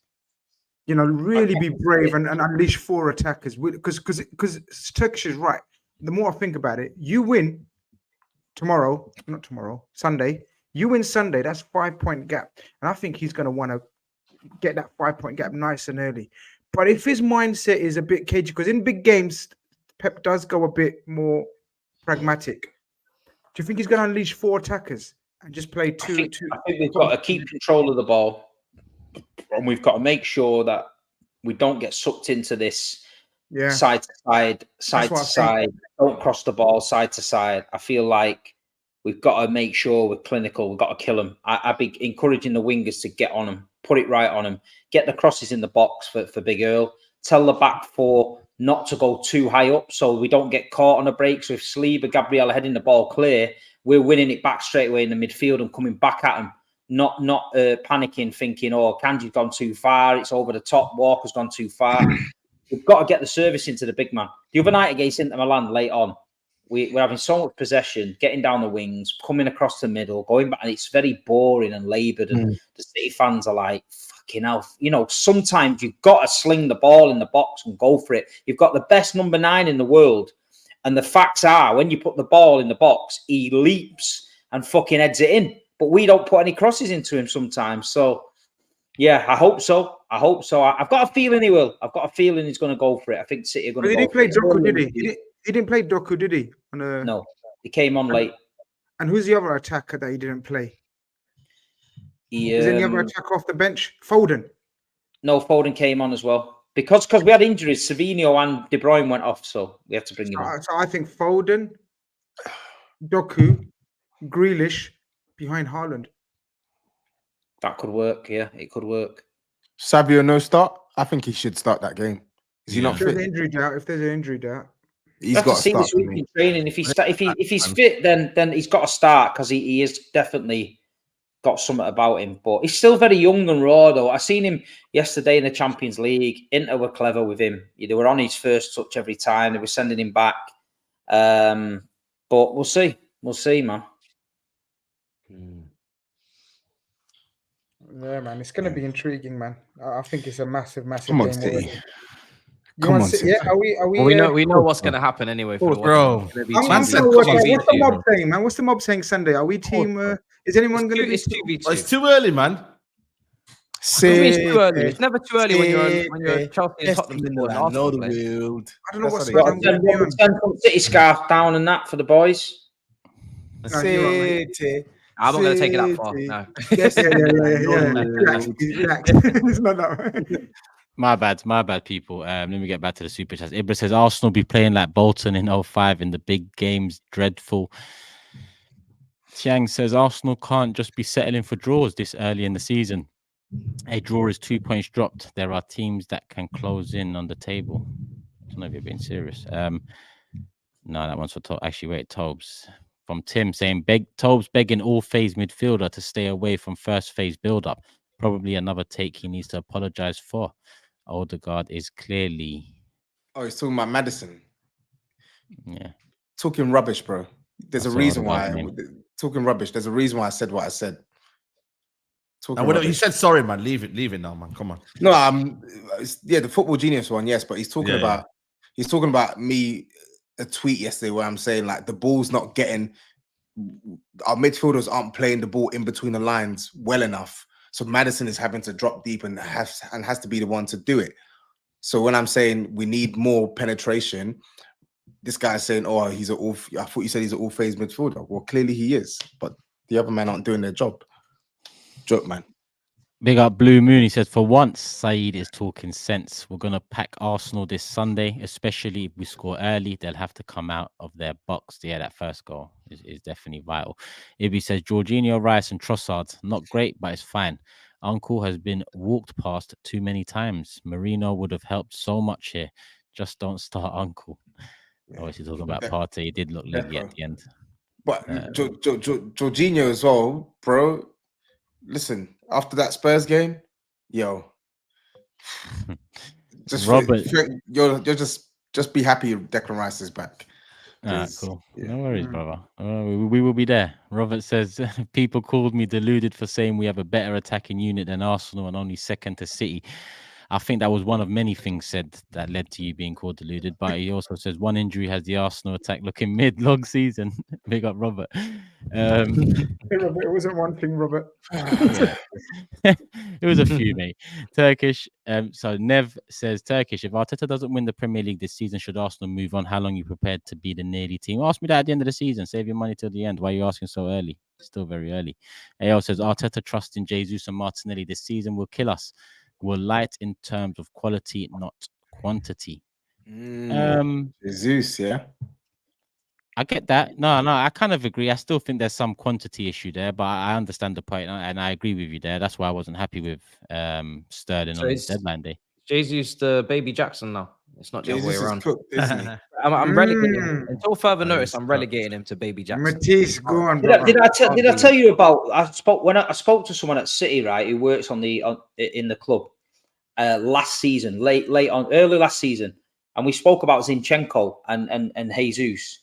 Really be brave and unleash 4 attackers. Because Turkish is right. The more I think about it, you win Sunday. You win Sunday, that's 5-point gap. And I think he's going to want to get that 5-point gap nice and early. But if his mindset is a bit cagey, because in big games, Pep does go a bit more pragmatic. Do you think he's going to unleash 4 attackers and just play two? I think we've got to keep control of the ball, and we've got to make sure that we don't get sucked into this side to side. Don't cross the ball side to side. I feel like we've got to make sure we're clinical. We've got to kill them. I'd be encouraging the wingers to get on them, put it right on them, get the crosses in the box for Big Earl. Tell the back 4 not to go too high up so we don't get caught on a break. So if Saliba, Gabriel are heading the ball clear, we're winning it back straight away in the midfield and coming back at them. Not panicking, thinking, oh, Kanji's gone too far. It's over the top. Walker's gone too far. We've got to get the service into the big man. The other night against Inter Milan, late on, we're having so much possession, getting down the wings, coming across the middle, going back, and it's very boring and laboured. And the City fans are like, fucking hell. Sometimes you've got to sling the ball in the box and go for it. You've got the best number 9 in the world. And the facts are, when you put the ball in the box, he leaps and fucking heads it in. But we don't put any crosses into him sometimes. So, yeah, I hope so. I've got a feeling he will. I've got a feeling he's going to go for it. I think City are going to go for it. He didn't play Doku, did he? No, he came on late. And who's the other attacker that he didn't play? Is any other attacker off the bench? Foden? No, Foden came on as well. Because we had injuries, Savinho and De Bruyne went off, so we have to bring him on. So I think Foden, Doku, Grealish behind Haaland. That could work, yeah. It could work. Savio no start? I think he should start that game. Is he not fit? If there's an injury doubt. He's got to see start this week in training. If he's fit, then he's got to start because he is definitely got something about him. But he's still very young and raw, though. I seen him yesterday in the Champions League. Inter were clever with him. They were on his first touch every time. They were sending him back. But we'll see. We'll see, man. Yeah, man. It's going to be intriguing, man. I think it's a massive Come on, game. City. Come on, City. Yeah, are we? Well, we know what's going to happen anyway. Bro, what's the mob saying, man? What's the mob saying Sunday? Are we team? Is anyone going to be? It's too early, man. It's too early. It's never too early when you're Chelsea and Tottenham in the I know the world. I don't know what's going on. Send some City scarf down and that for the boys. City. I'm not going to take it that far. No. Yes, yeah. Relax. It's not that way. My bad, people. Let me get back to the super chats. Ibra says Arsenal be playing like Bolton in 05 in the big games. Dreadful. Tiang says Arsenal can't just be settling for draws this early in the season. A draw is 2 points dropped. There are teams that can close in on the table. I don't know if you're being serious. No, that one's for actually wait, TOBS. From Tim saying TOBS begging all phase midfielder to stay away from first phase build-up. Probably another take he needs to apologize for. Odegaard is clearly. Oh, he's talking about Madison. Yeah. Talking rubbish, bro. There's That's a reason Odegaard's why. name. Talking rubbish. There's a reason why I said what I said. He said sorry, man. Leave it now, man. Come on. No, the Football Genius one, yes, but he's talking about me a tweet yesterday where I'm saying like the ball's not getting, our midfielders aren't playing the ball in between the lines well enough. So Madison is having to drop deep and has to be the one to do it. So when I'm saying we need more penetration, this guy's saying, "Oh, I thought you said he's an all-phase midfielder." Well, clearly he is, but the other men aren't doing their job. Joke, man. Big up Blue Moon. He says, for once, SAEED is talking sense. We're going to pack Arsenal this Sunday, especially if we score early. They'll have to come out of their box. Yeah, that first goal is definitely vital. Ibby says, Jorginho, Rice and Trossard, not great, but it's fine. Uncle has been walked past too many times. Marino would have helped so much here. Just don't start Uncle. Yeah. Obviously talking about Partey. He did look leggy at the end. But Jorginho as well, bro. Listen, after that Spurs game, yo, just Robert, you're just be happy Declan Rice is back. Cool. Yeah. No worries, brother. We will be there. Robert says, people called me deluded for saying we have a better attacking unit than Arsenal and only second to City. I think that was one of many things said that led to you being called deluded. But he also says one injury has the Arsenal attack looking mid-long season. Big up, Robert. It wasn't one thing, Robert. It was a few, mate. Turkish. So Nev says, Turkish, if Arteta doesn't win the Premier League this season, should Arsenal move on? How long are you prepared to be the nearly team? Ask me that at the end of the season. Save your money till the end. Why are you asking so early? Still very early. AO says, Arteta trusting Jesus and Martinelli this season will kill us. We're light in terms of quality, not quantity. Jesus, yeah. I get that. No, I kind of agree. I still think there's some quantity issue there, but I understand the point, and I agree with you there. That's why I wasn't happy with Sterling on his deadline day. Jesus, the baby Jackson now. It's not the other way around. Cooked, isn't he? I'm relegating him. Until further notice, I'm relegating him to baby Jackson. Matisse, go on. Did I tell you about? I spoke to someone at City, right, who works in the club last season, early last season, and we spoke about Zinchenko and Jesus,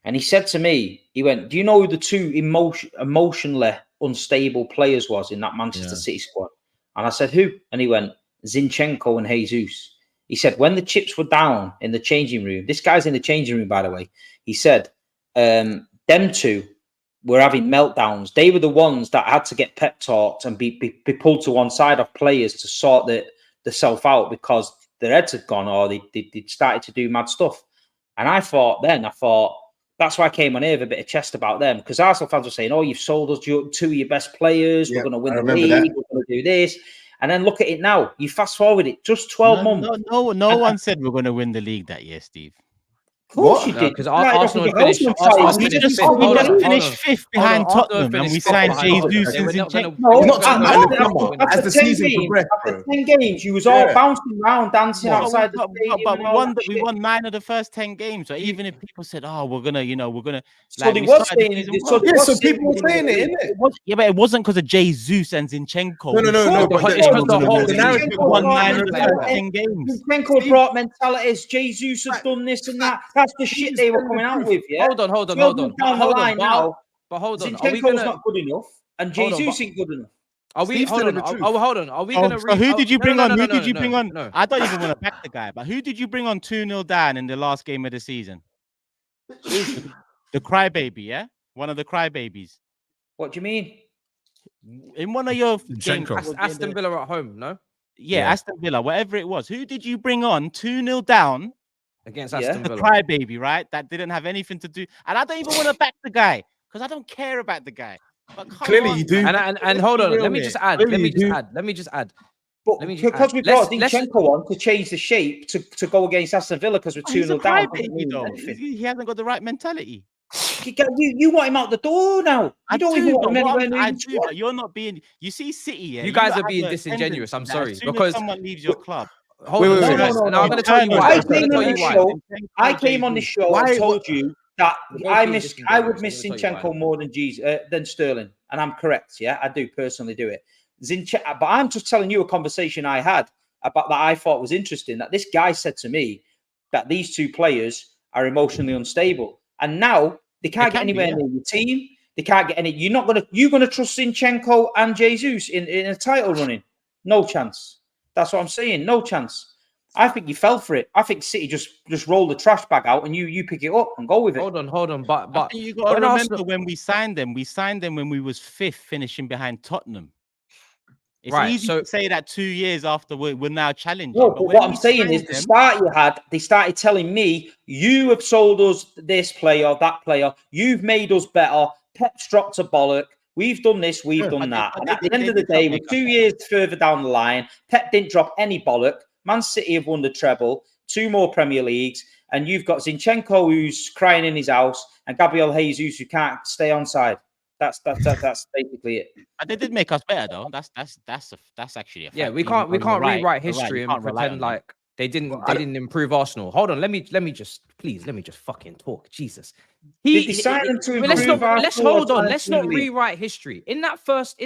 and he said to me, he went, "Do you know who the two emotionally unstable players was in that Manchester City squad?" And I said, "Who?" And he went, "Zinchenko and Jesus." He said, when the chips were down in the changing room, this guy's in the changing room, by the way. He said, them two were having meltdowns. They were the ones that had to get pep talked and be pulled to one side of players to sort the self out because their heads had gone or they started to do mad stuff. And I thought, that's why I came on here with a bit of chest about them, because Arsenal fans were saying, "Oh, you've sold us two of your best players. We're going to win the league. We're going to do this." And then look at it now. You fast forward it just 12 months. No one said we're going to win the league that year, Steve. Of course you did. Because Arsenal finished fifth behind Tottenham and we signed Jesus. As the season progressed, after 10 games, you was all bouncing around, dancing outside the stadium. But we won 9 of the first 10 games. So even if people said, "Oh, we're gonna," So they were saying it. So people were saying it, innit? Yeah, but it wasn't because of Jesus and Zinchenko. No. But it's because the whole narrative won 9 of the first 10 games. Zinchenko brought mentalities. Jesus has done this and that. That's the shit they were coming out with, yeah? Hold on. Down the line now, but hold on. Zinchenko's not good enough, and Jesus ain't good enough. Are we? Hold on. Are we gonna? So who did you bring on? Who did you bring on? I don't even want to back the guy, but who did you bring on 2-0 down in the last game of the season? The crybaby, yeah, one of the crybabies. What do you mean? In one of your games, Aston Villa at home, no? Yeah, Aston Villa, whatever it was. Who did you bring on 2-0 down? Against Aston Villa. The crybaby, right? That didn't have anything to do. And I don't even want to back the guy because I don't care about the guy. But clearly you do. And hold on. Let me just add. But because we brought Zinchenko on to change the shape to go against Aston Villa because we're 2-0 down. He hasn't got the right mentality. You want him out the door now. I don't even want him anywhere near you. But you're not being. You see, City. Yeah, you guys are being disingenuous. I'm sorry because someone leaves your club. Hold on. I'm going to tell you why. I came on the show and told you that I would miss Zinchenko more than Sterling, and I'm correct. Yeah, I do personally do it. Zinchenko. But I'm just telling you a conversation I had about that I thought was interesting. That this guy said to me that these two players are emotionally unstable, and now they can't get anywhere near your team. They can't get any. You're gonna trust Zinchenko and Jesus in a title running? No chance. That's what I'm saying. No chance. I think you fell for it. I think City just rolled the trash bag out and you pick it up and go with it. Hold on. But you got to remember when we signed them when we was 5th, finishing behind Tottenham. It's easy to say that 2 years after we're now challenging. No, but what I'm saying is the start you had, they started telling me, you have sold us this player, that player. You've made us better. Pep's dropped a bollock. We've done this, we've done that. And at the end of the day, we're 2 years further down the line. Pep didn't drop any bollock. Man City have won the treble, 2 more Premier Leagues, and you've got Zinchenko who's crying in his house, and Gabriel Jesus who can't stay on side. That's basically it. And they did make us better though. That's actually a fact. Yeah, we can't rewrite history and pretend like they didn't improve Arsenal. Hold on, let me just fucking talk. Jesus. Let's not rewrite history. In that first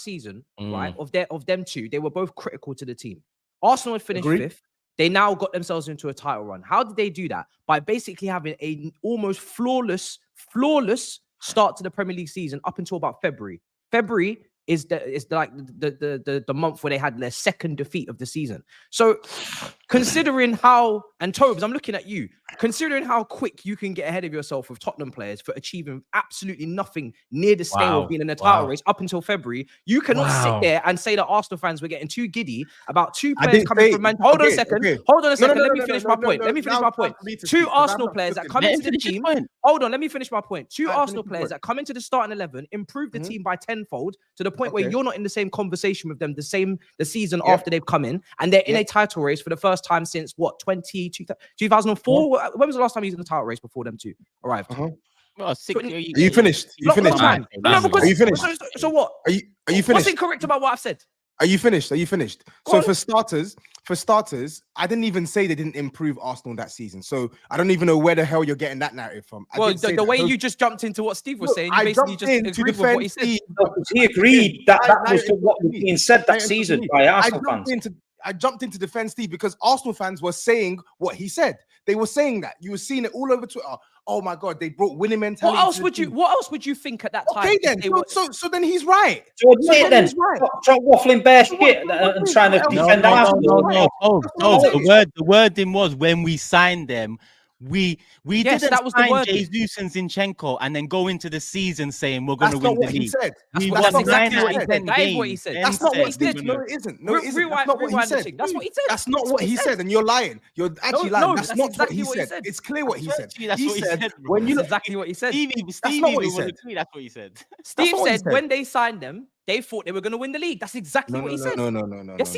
season, right, of them two, they were both critical to the team. Arsenal had finished 5th. They now got themselves into a title run. How did they do that? By basically having a almost flawless start to the Premier League season up until about February. February is the month where they had their second defeat of the season. So considering how, and TOBS, I'm looking at you, considering how quick you can get ahead of yourself with Tottenham players for achieving absolutely nothing near the scale of being in a title race up until February, you cannot sit there and say that Arsenal fans were getting too giddy about 2 players coming from Manchester. Hold on a second. Let me finish my point. Let me finish my point. 2 Arsenal players that come into the team. Hold on, let me finish my point. 2 Arsenal players that come into the starting 11, improve the team by tenfold to the point where you're not in the same conversation with them the season after they've come in, and they're in a title race for the first time since 2004. When was the last time he was in the title race before them two arrived? Well, are you finished? Are you finished? So what? Are you finished? What's incorrect about what I've said? Are you finished? So for starters, I didn't even say they didn't improve Arsenal that season. So I don't even know where the hell you're getting that narrative from. Well, the way you just jumped into what Steve was saying, you basically just agreed with what he said. He agreed that was what was being said that season by Arsenal fans. I jumped into defense Steve because Arsenal fans were saying what he said. They were saying that. You were seeing it all over Twitter. Oh my God, they brought winning mentality. What else would you think at that time? Okay, then. So then he's right. So then he's right. Stop waffling bare shit and trying to defend Arsenal. No. The wording was when we signed them. We didn't sign Jesus and Zinchenko and then go into the season saying we're going to win the league. That's exactly what he said. That is what he said. That's not what he said. No, it isn't. No, it isn't. That's not what he said. That's what he said. That's not what he said, and you're lying. You're actually lying. That's not what he said. It's clear what he said. That's what he said. When you exactly what he said. That's not what he said. That's what he said. Steve said when they signed them, they thought they were going to win the league. That's exactly what he said. No.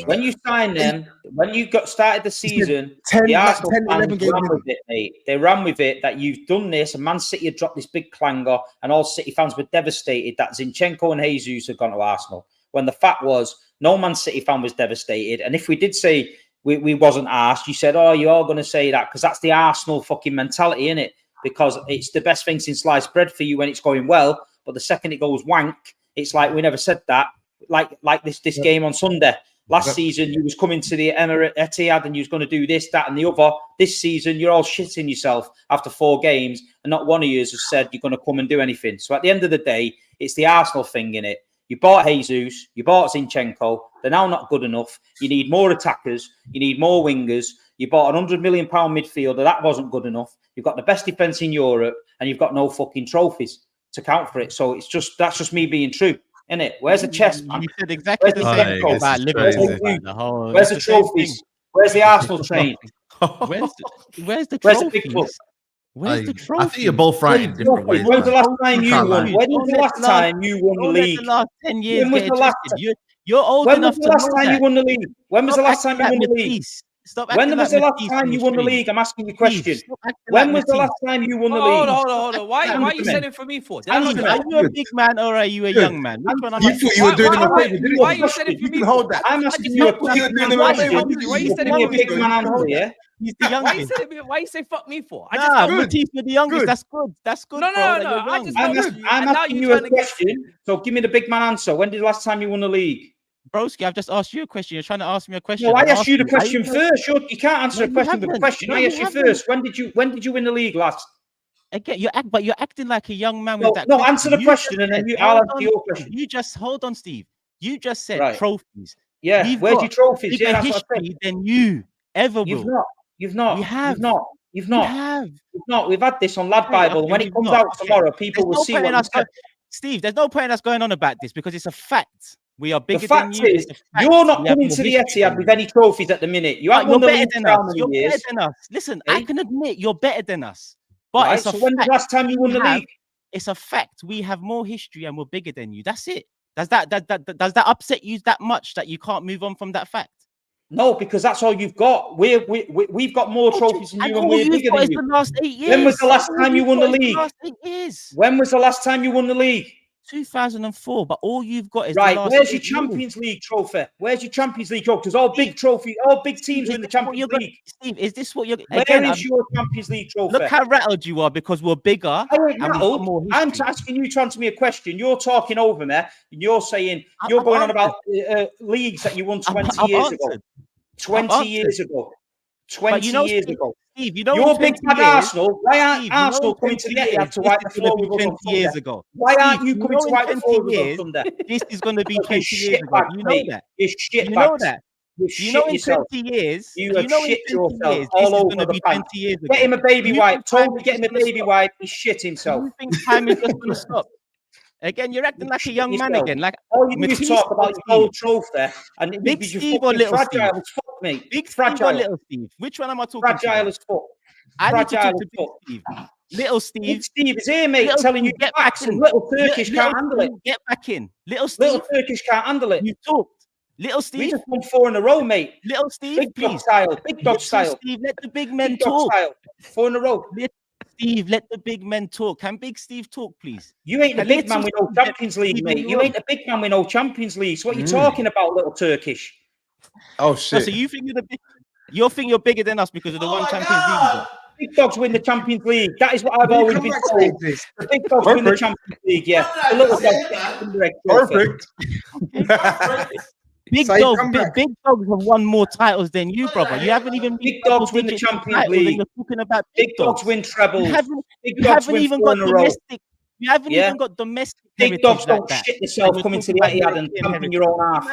When you signed them, when you started the season, the Arsenal fans ran with it, mate. They ran with it that you've done this, and Man City had dropped this big clanger, and all City fans were devastated that Zinchenko and Jesus had gone to Arsenal. When the fact was, no Man City fan was devastated. And if we did say we wasn't asked, you said, oh, you're all going to say that because that's the Arsenal fucking mentality, innit? Because it's the best thing since sliced bread for you when it's going well, but the second it goes wank, it's like we never said that. Like this game on Sunday. Last season, you was coming to the Etihad and you was going to do this, that, and the other. This season, you're all shitting yourself after 4 games, and not one of you has said you're going to come and do anything. So at the end of the day, it's the Arsenal thing, innit? You bought Jesus, you bought Zinchenko. They're now not good enough. You need more attackers. You need more wingers. You bought a £100 million midfielder. That wasn't good enough. You've got the best defence in Europe, and you've got no fucking trophies to count for it. So that's just me being true, isn't it? Where's the chest, man? You said exactly the same about Liverpool. Where's the trophies? Where's the Arsenal train? Where's the trophies? Where's the trophy? I think you're both right in different ways. When's the last time you won? When was the last time you won the league? The last 10 years. You're old enough to know that. When was the last time you won the league? When was the last time you won the league? When was the last time you won the league? I'm asking you a question. When was the last time you won the league? Hold on. Why are you saying it for me for? Are you a big man or are you a young man? You thought you were doing him a favor. Why are you saying it for me? Hold that. I'm asking you a question. Why are you saying a big man answer? Yeah. He's the youngest. Why you say fuck me for? Matisse, you're the youngest. That's good. That's good. No. I'm asking you a question. So give me the big man answer. When did the last time you won the league? Broski, I've just asked you a question. You're trying to ask me a question. No, I asked you the question first. You can't answer a question with a question. I asked you first. When did you win the league last? Again, you're acting like a young man no, with that. No, answer the question and then I'll answer your question. You just hold on, Steve. You just said trophies. Yeah, where's your trophies? Yeah, that's what I said. Than you ever will. You've not. You have. You've not. We've had this on Lad Bible, and when it comes out tomorrow, people will see what said. Steve, there's no point in us going on about this because it's a fact. We are bigger than you. The fact is, you're not coming to the Etihad with any trophies at the minute. You haven't won the league for how many years? Better than us. Listen, I can admit you're better than us. But so when was the last time you won the league? It's a fact. We have more history and we're bigger than you. That's it. Does that upset you that much that you can't move on from that fact? No, because that's all you've got. We've got more trophies than you, and we're bigger than you. The last 8 years. When was the last time you won the league? Last 8 years. When was the last time you won the league? 2004. But all you've got is where's your Champions League trophy? Where's your Champions League trophy? Because all big teams are in the Champions League. Steve, is this what you're? Where is your Champions League trophy? Look how rattled you are because we're bigger. I'm asking you to answer me a question. You're talking over me, and you're saying you're going on about leagues that you won 20 years ago. 20 years ago. 20 years ago. Steve, you know you're big bad Arsenal. Why aren't Arsenal coming to the Etihad to wipe the floor with 20 years ago? Why aren't you coming to wipe the floor with Sunday? This is going to be 20 years ago. You know that. You shit. You know that. You know in 20 years. You have shit yourself all over the place. Get him a baby wipe. Told me get him a baby wipe. He shit himself. You think time is just going to stop? Again, you're acting like a young man again. Like all you need to talk about your gold trophy and big Steve or little Steve? Fragile as fuck, mate. Big fragile or little Steve? Which one am I talking about? Fragile as fuck. I need to talk to Big Steve. Little Steve. Big Steve is here, mate, telling you get back in. Little Turkish can't handle it. Get back in. Little Steve. Little Turkish can't handle it. You talked. Little Steve. We just won 4 in a row, mate. Little Steve, big dog style. Big dog style. Steve, let the big men talk. 4 in a row. Steve, let the big men talk. Can Big Steve talk, please? You ain't a big man with no Champions League, mate. You ain't a big man with no Champions League. So what are you talking about, little Turkish? Oh shit! So you think you think you're bigger than us because of the one Champions League? Big dogs win the Champions League. That is what I've always been told. The big dogs win the Champions League. Yeah, the little dogs. Perfect. Big dogs have won more titles than you, brother. You haven't even. Big dogs win the Champions League. You're talking about big dogs win trebles. You haven't even got domestic. You haven't even got domestic. Big dogs don't shit yourself coming to the Etihad and pumping your own ass.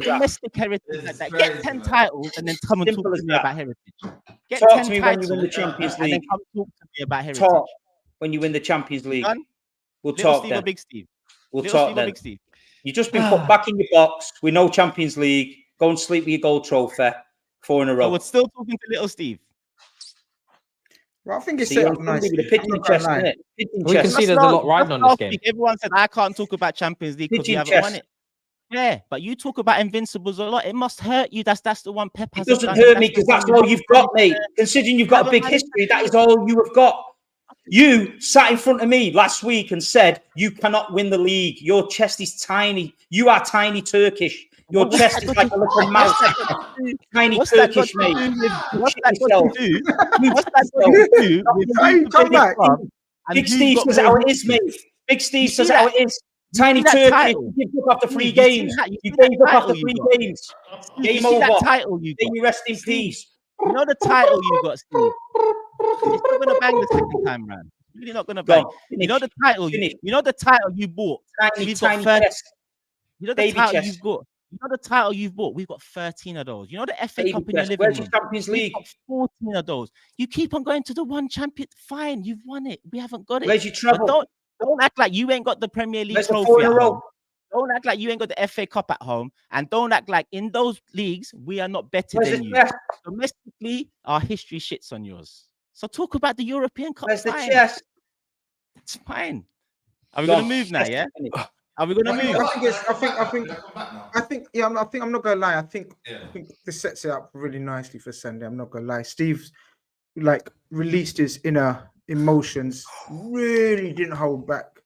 Domestic heritage like that. Get 10 titles and then come and talk to me about heritage. Talk to me when you win the Champions League. And then come talk to me about heritage. Talk when you win the Champions League. We'll talk then. Big Steve. We'll talk then. You've just been put back in your box with no Champions League. Go and sleep with your gold trophy 4 in a row. We're still talking to little Steve. Well, I think it's set up nicely. We can see there's a lot riding on this game. Everyone said I can't talk about Champions League because we haven't won it. Yeah, but you talk about Invincibles a lot. It must hurt you. That's the one Pep has. It doesn't hurt me because that's all you've got, mate. Considering you've got a big history, that is all you have got. You sat in front of me last week and said you cannot win the league. Your chest is tiny. You are tiny Turkish. Your chest is like a little mouse. Tiny Turkish, mate. What's that got to do? Big Steve says how it is, mate. Big Steve says how it is. Tiny Turkish. You gave up after 3 games. You gave up after 3 games. Game over. Then you rest in peace. You know the title you got, Steve. It's not gonna bang the second time round. It's really not gonna bang. You know the title. You know the title you bought. Tiny chest. You know the title you've got. You know the title you've bought. We've got 13 of those. You know the FA Cup in your living room. Where's your Champions League? We've got 14 of those. You keep on going to the one champion. Fine, you've won it. We haven't got it. Where's your treble? Don't act like you ain't got the Premier League trophy. 4 in a row. Don't act like you ain't got the FA Cup at home, and don't act like in those leagues we are not better than you. Domestically, our history shits on yours. So talk about the European Cup. Where's the chest? It's fine. Are we gonna move now? Yeah. Are we gonna move? I think. Yeah. I think I'm not gonna lie. I think this sets it up really nicely for Sunday. I'm not gonna lie. Steve's released his inner emotions. Really didn't hold back.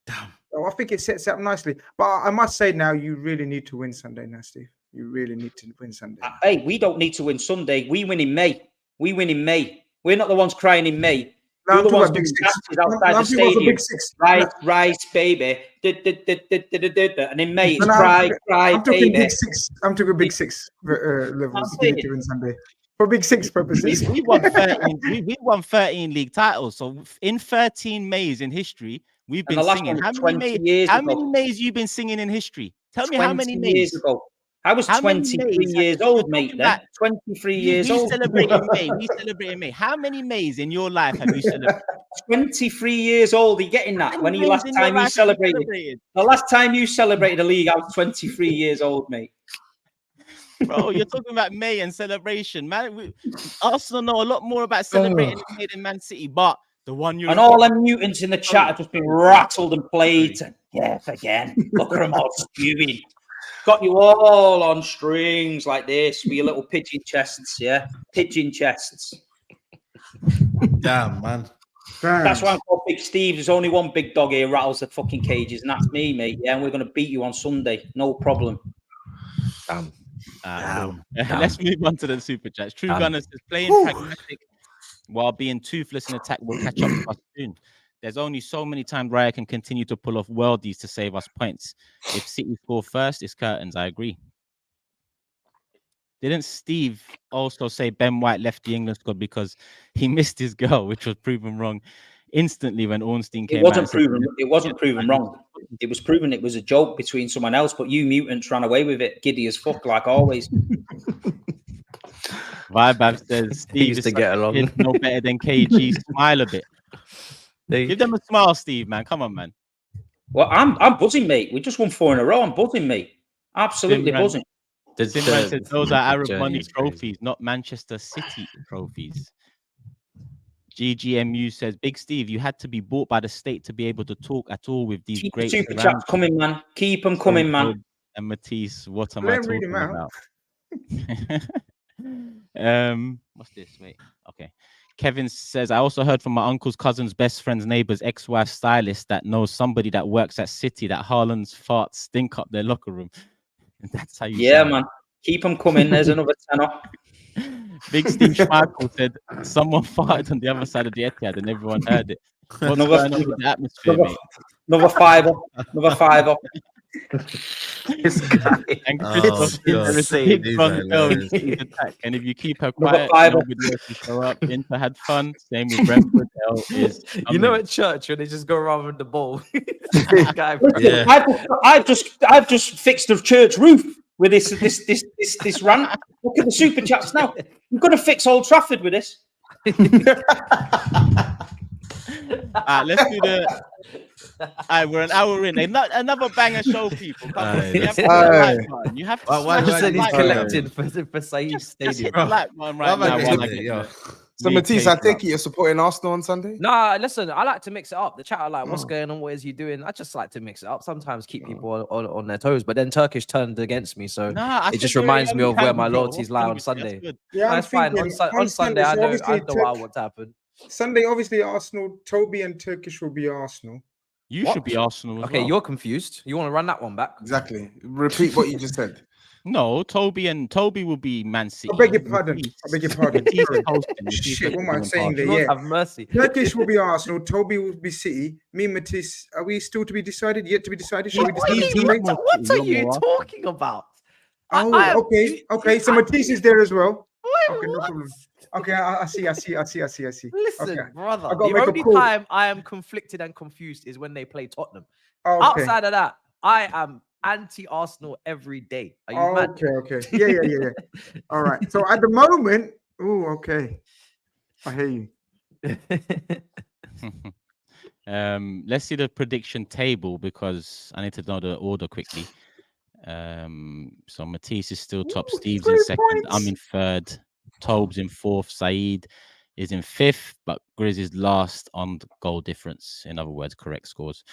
Damn. So I think it sets it up nicely. But I must say now, you really need to win Sunday now, Steve. You really need to win Sunday. Hey, we don't need to win Sunday. We win in May. We win in May. We're not the ones crying in May. You're the ones doing dances outside the stadium. Rice, baby. And in May, it's cry, I'm talking baby. big six. I'm talking big six levels on Sunday. For big six purposes. We won 13. We won 13 league titles. So in 13 Mays in history, we've been singing. How many Mays you been singing in history? Tell me how many Mays ago. I was 23 years old, mate. Then 23 years old. Celebrating May. We celebrating May. How many Mays in your life have you celebrated? 23 years old. Are you getting that? When you last time you celebrated? The last time you celebrated a league, I was 23 years old, mate. Bro, you're talking about May and celebration, man. Arsenal know a lot more about celebrating May than Man City, but the one you and all them mutants in the chat have just been rattled and played. Yes, again. Look at them all spewing. Got you all on strings like this with your little pigeon chests, yeah? Pigeon chests. Damn, man. That's why I'm called Big Steve. There's only one big dog here rattles the fucking cages, and that's me, mate. Yeah, and we're going to beat you on Sunday. No problem. Damn. Let's move on to the super chats. True Gunner says playing pragmatic while being toothless in attack will catch up to us soon. There's only so many times Raya can continue to pull off worldies to save us points. If City score first, it's curtains. I agree. Didn't Steve also say Ben White left the England squad because he missed his girl, which was proven wrong instantly when Ornstein came out? It wasn't proven wrong. It was proven it was a joke between someone else, but you mutants ran away with it, giddy as fuck, like always. Vibab says Steve used to get along. No better than KG. Smile a bit. Give them a smile, Steve, man. Come on, man. Well, I'm buzzing, mate. We just won 4 in a row. I'm buzzing, mate. Absolutely buzzing. Simran said those are Arab money trophies, not Manchester City trophies. GGMU says, Big Steve, you had to be bought by the state to be able to talk at all with these great super chats coming, man. Keep them coming, man. And Matisse, what am I talking about? What's this? Wait, okay. Kevin says, I also heard from my uncle's cousin's best friend's neighbor's ex-wife stylist that knows somebody that works at City that Haaland's farts stink up their locker room. And that's how you sound. Man. Keep them coming. There's another tenner. Big Steve Schmeichel said someone farted on the other side of the Etihad and everyone heard it. What's going on with the atmosphere, mate? Another fiver. This guy. And there is a big front girl in City's attack. And if you keep her quiet, nobody else will show up. Inter had fun. Same with Brentford. You know, at church when they just go around with the ball. I've just fixed the church roof with this rant. Look at the super chats now. We've got to fix Old Trafford with this. Let's do the. We're an hour in. Another banger show, people. Come on. You have to. Why said he's collected for SAEED Stadium? So Matisse, I take it you're supporting Arsenal on Sunday? Nah, listen, I like to mix it up. The chat are like, what's going on? What is he doing? I just like to mix it up. Sometimes keep people on their toes. But then Turkish turned against me, so it just reminds me of where my loyalties lie on Sunday. Yeah, that's fine. On Sunday, I know what I want to happen. Sunday, obviously, Arsenal, Toby and Turkish will be Arsenal. You should be Arsenal as well. You're confused. You want to run that one back? Exactly. Repeat what you just said. No, Toby will be Man City. I beg your pardon. Shit, what am I saying there? Yeah. Have mercy. Turkish will be Arsenal. Toby will be City. Me and Matisse, are we still to be decided? Yet to be decided? Shall we decide? What are you talking about? Oh, okay. So Matisse is there as well. Okay, no problem. Okay, I see. Listen, okay. Brother, the only time I am conflicted and confused is when they play Tottenham. Oh, okay. Outside of that, I am anti-Arsenal every day. Are you mad? Okay. Yeah. All right. So at the moment, okay. I hear you. Let's see the prediction table because I need to know the order quickly. So Matisse is still top, Steve's in second, points. I'm in third, TOBS in fourth, SAEED is in fifth, but Grizz is last on the goal difference. In other words, correct scores.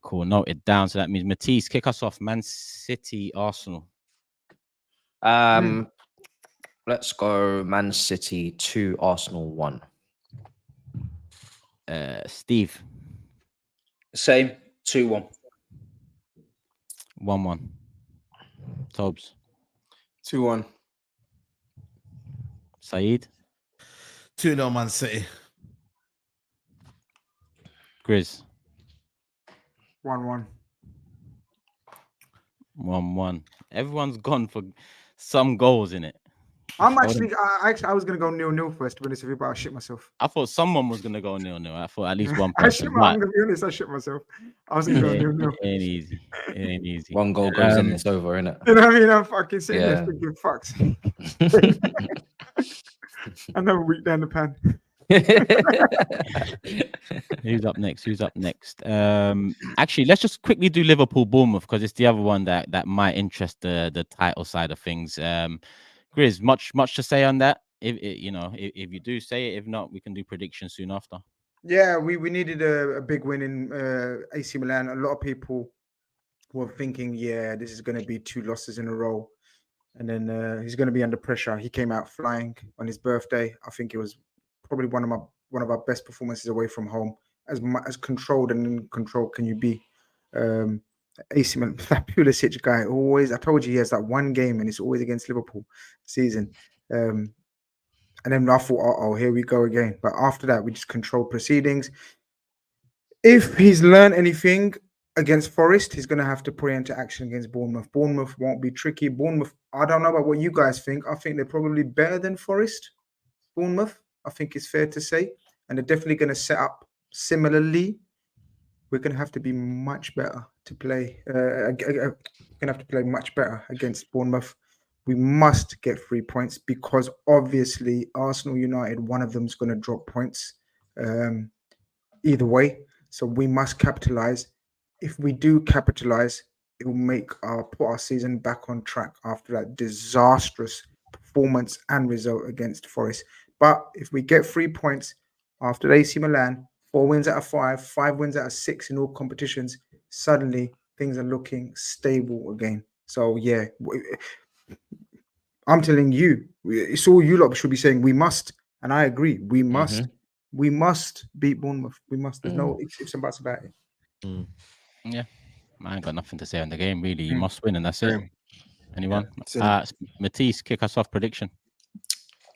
Cool. Note it down. So that means Matisse, kick us off. Man City, Arsenal. Let's go Man City 2, Arsenal 1. Steve. Same. 2-1. 1-1. TOBS. 2-1. SAEED. 2-0 Man City. Grizz. 1-1. 1-1. Everyone's gone for some goals in it. I was gonna go 0-0 first, to be honest with you, but I shit myself. I thought someone was gonna go 0-0. I thought at least one I'm person. gonna be honest, I shit myself. I was gonna go 0-0. It ain't easy. It ain't easy. One goal goes in, it's over, innit? You know what I mean? I'm fucking sitting there thinking, fucks. Another week down the pan. Who's up next? Actually, let's just quickly do Liverpool Bournemouth because it's the other one that might interest the title side of things. Grizz, much to say on that? If you do say it, if not, we can do predictions soon after. Yeah, we needed a big win in AC Milan. A lot of people were thinking, yeah, this is going to be 2 losses in a row, and then he's going to be under pressure. He came out flying on his birthday. I think it was probably one of our best performances away from home. As controlled and in control can you be? AC Milan, that Pulisic guy, always. I told you he has that one game, and it's always against Liverpool season. And then I thought, oh, here we go again. But after that, we just controlled proceedings. If he's learned anything against Forest, he's going to have to put it into action against Bournemouth. Bournemouth won't be tricky. Bournemouth, I don't know about what you guys think. I think they're probably better than Forest. Bournemouth, I think it's fair to say. And they're definitely going to set up similarly. We're going to have to be much better to play. We're going to have to play much better against Bournemouth. We must get 3 points because obviously Arsenal United, one of them is going to drop points either way. So we must capitalize. If we do capitalize, it will put our season back on track after that disastrous performance and result against Forest. But if we get 3 points after AC Milan, 4 wins out of 5, 5 wins out of 6 in all competitions, suddenly things are looking stable again. So yeah, I'm telling you, it's all you lot should be saying we must, and I agree. We must. We must beat Bournemouth. We must. There's no ifs and buts about it. Yeah, I ain't got nothing to say on the game really. You must win, and that's it. Anyone? Matisse, kick us off. Prediction.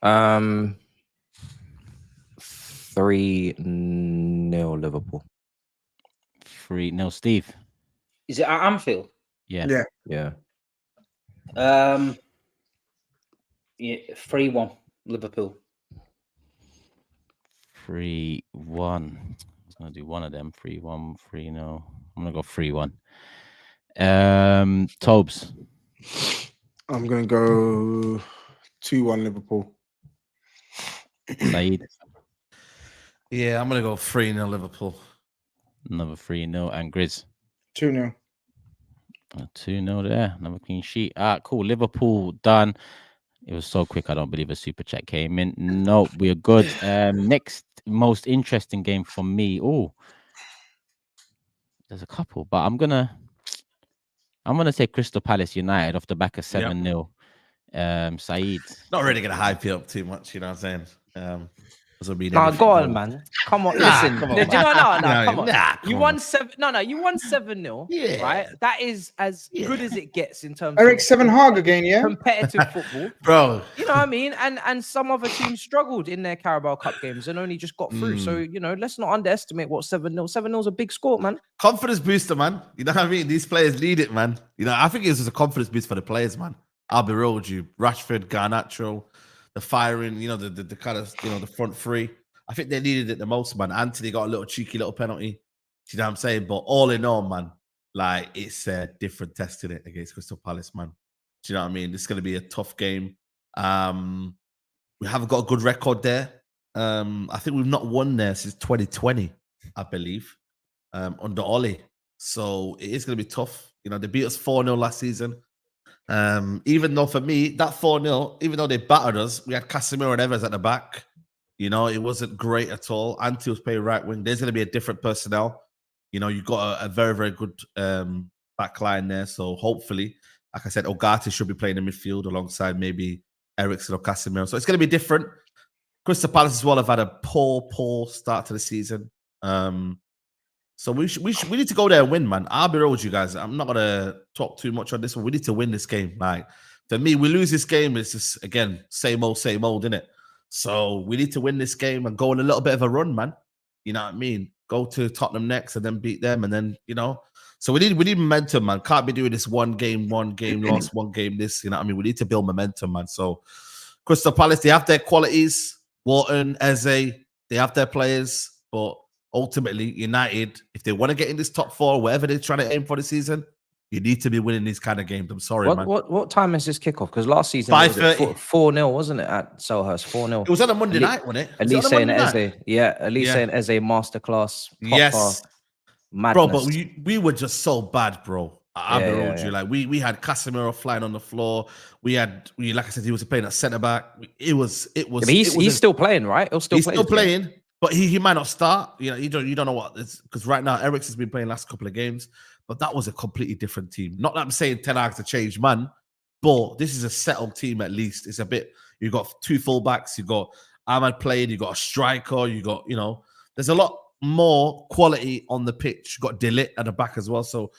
3-0 Liverpool. 3-0 Steve. Is it at Anfield? Yeah. 3-1 Liverpool. 3-1. I was gonna do one of them. 3-1, 3-0. I'm gonna go 3-1. TOBS. I'm gonna go 2-1 Liverpool. SAEED. Yeah, I'm gonna go 3-0 Liverpool. Another 3-0 and Grizz. 2-0. 2-0 there. Another clean sheet. Cool. Liverpool done. It was so quick. I don't believe a super chat came in. No, we're good. Next most interesting game for me. Oh, there's a couple, but I'm gonna say Crystal Palace United off the back of 7-0. SAEED. Not really gonna hype it up too much, you know what I'm saying? Go on, man. Come on, listen. Come on. Come on. You won 7. You won 7-0. Yeah. Right. That is as good as it gets in terms Eric of 7 Haag again, yeah. Competitive football, bro. You know what I mean? And some other teams struggled in their Carabao Cup games and only just got through. So let's not underestimate what 7-0. 7-0 is a big score, man. Confidence booster, man. You know what I mean? These players need it, man. I think it's just a confidence boost for the players, man. I'll be real with you. Rashford, Garnacho, the firing, the kind of, the front three. I think they needed it the most, man. Anthony got a cheeky little penalty. You know what I'm saying? But all in all, man, like it's a different test in it against Crystal Palace, man. Do you know what I mean? This is going to be a tough game. We haven't got a good record there. I think we've not won there since 2020, I believe, under Ollie. So it is going to be tough. They beat us 4-0 last season. Even though for me, that 4-0, even though they battered us, we had Casemiro and Evers at the back. It wasn't great at all. Ante was playing right wing. There's going to be a different personnel. You've got a very, very good back line there. So hopefully, like I said, Ugarte should be playing in midfield alongside maybe Eriksen or Casemiro. So it's going to be different. Crystal Palace as well have had a poor start to the season. So we need to go there and win, man. I'll be real with you guys. I'm not going to talk too much on this one. We need to win this game. Like, for me, we lose this game. It's just, again, same old, isn't it? So we need to win this game and go on a little bit of a run, man. You know what I mean? go to Tottenham next, and then beat them, and then So we need momentum, man. Can't be doing this one game loss, one game this. You know what I mean? We need to build momentum, man. So Crystal Palace, they have their qualities. Wharton, Eze, they have their players, but ultimately, United, if they want to get in this top 4, whatever they're trying to aim for the season, you need to be winning these kind of games. I'm sorry, man. What time is this kickoff? Because last season 5:30. 4-0, wasn't it, at Selhurst? 4-0. It was on a Monday night, wasn't it? Elise and Eze. Yeah, Elise and Eze masterclass. Yes. Madness. Bro, but we were just so bad, bro. I'll be real with you. Like we had Casemiro flying on the floor. We like I said, he was playing at centre back. He's still playing, right? He's still playing, but he might not start. You don't know what, because right now Eriksen's been playing last couple of games, but that was a completely different team. Not that I'm saying Ten Hag's a changed man, but this is a settled team at least. It's a bit. You got 2 fullbacks. You got Ahmad playing. You got a striker. You got there's a lot more quality on the pitch. You got De Ligt at the back as well. So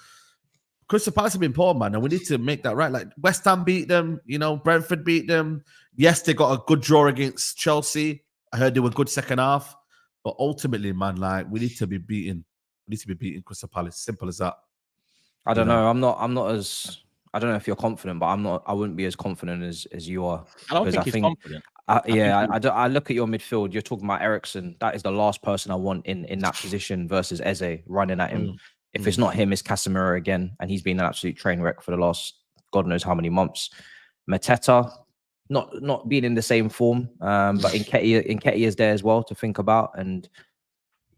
Crystal Palace have been poor, man, and we need to make that right. Like West Ham beat them, Brentford beat them. Yes, they got a good draw against Chelsea. I heard they were good second half, but ultimately, man, like we need to be beating. We need to be beating Crystal Palace. Simple as that. I don't know. I'm not as. I don't know if you're confident, but I'm not. I wouldn't be as confident as you are. I don't think he's confident. I look at your midfield. You're talking about Eriksen. That is the last person I want in that position versus Eze running at him. If it's not him, it's Casemiro again, and he's been an absolute train wreck for the last God knows how many months. Mateta, not being in the same form, but Nketiah is there as well to think about. And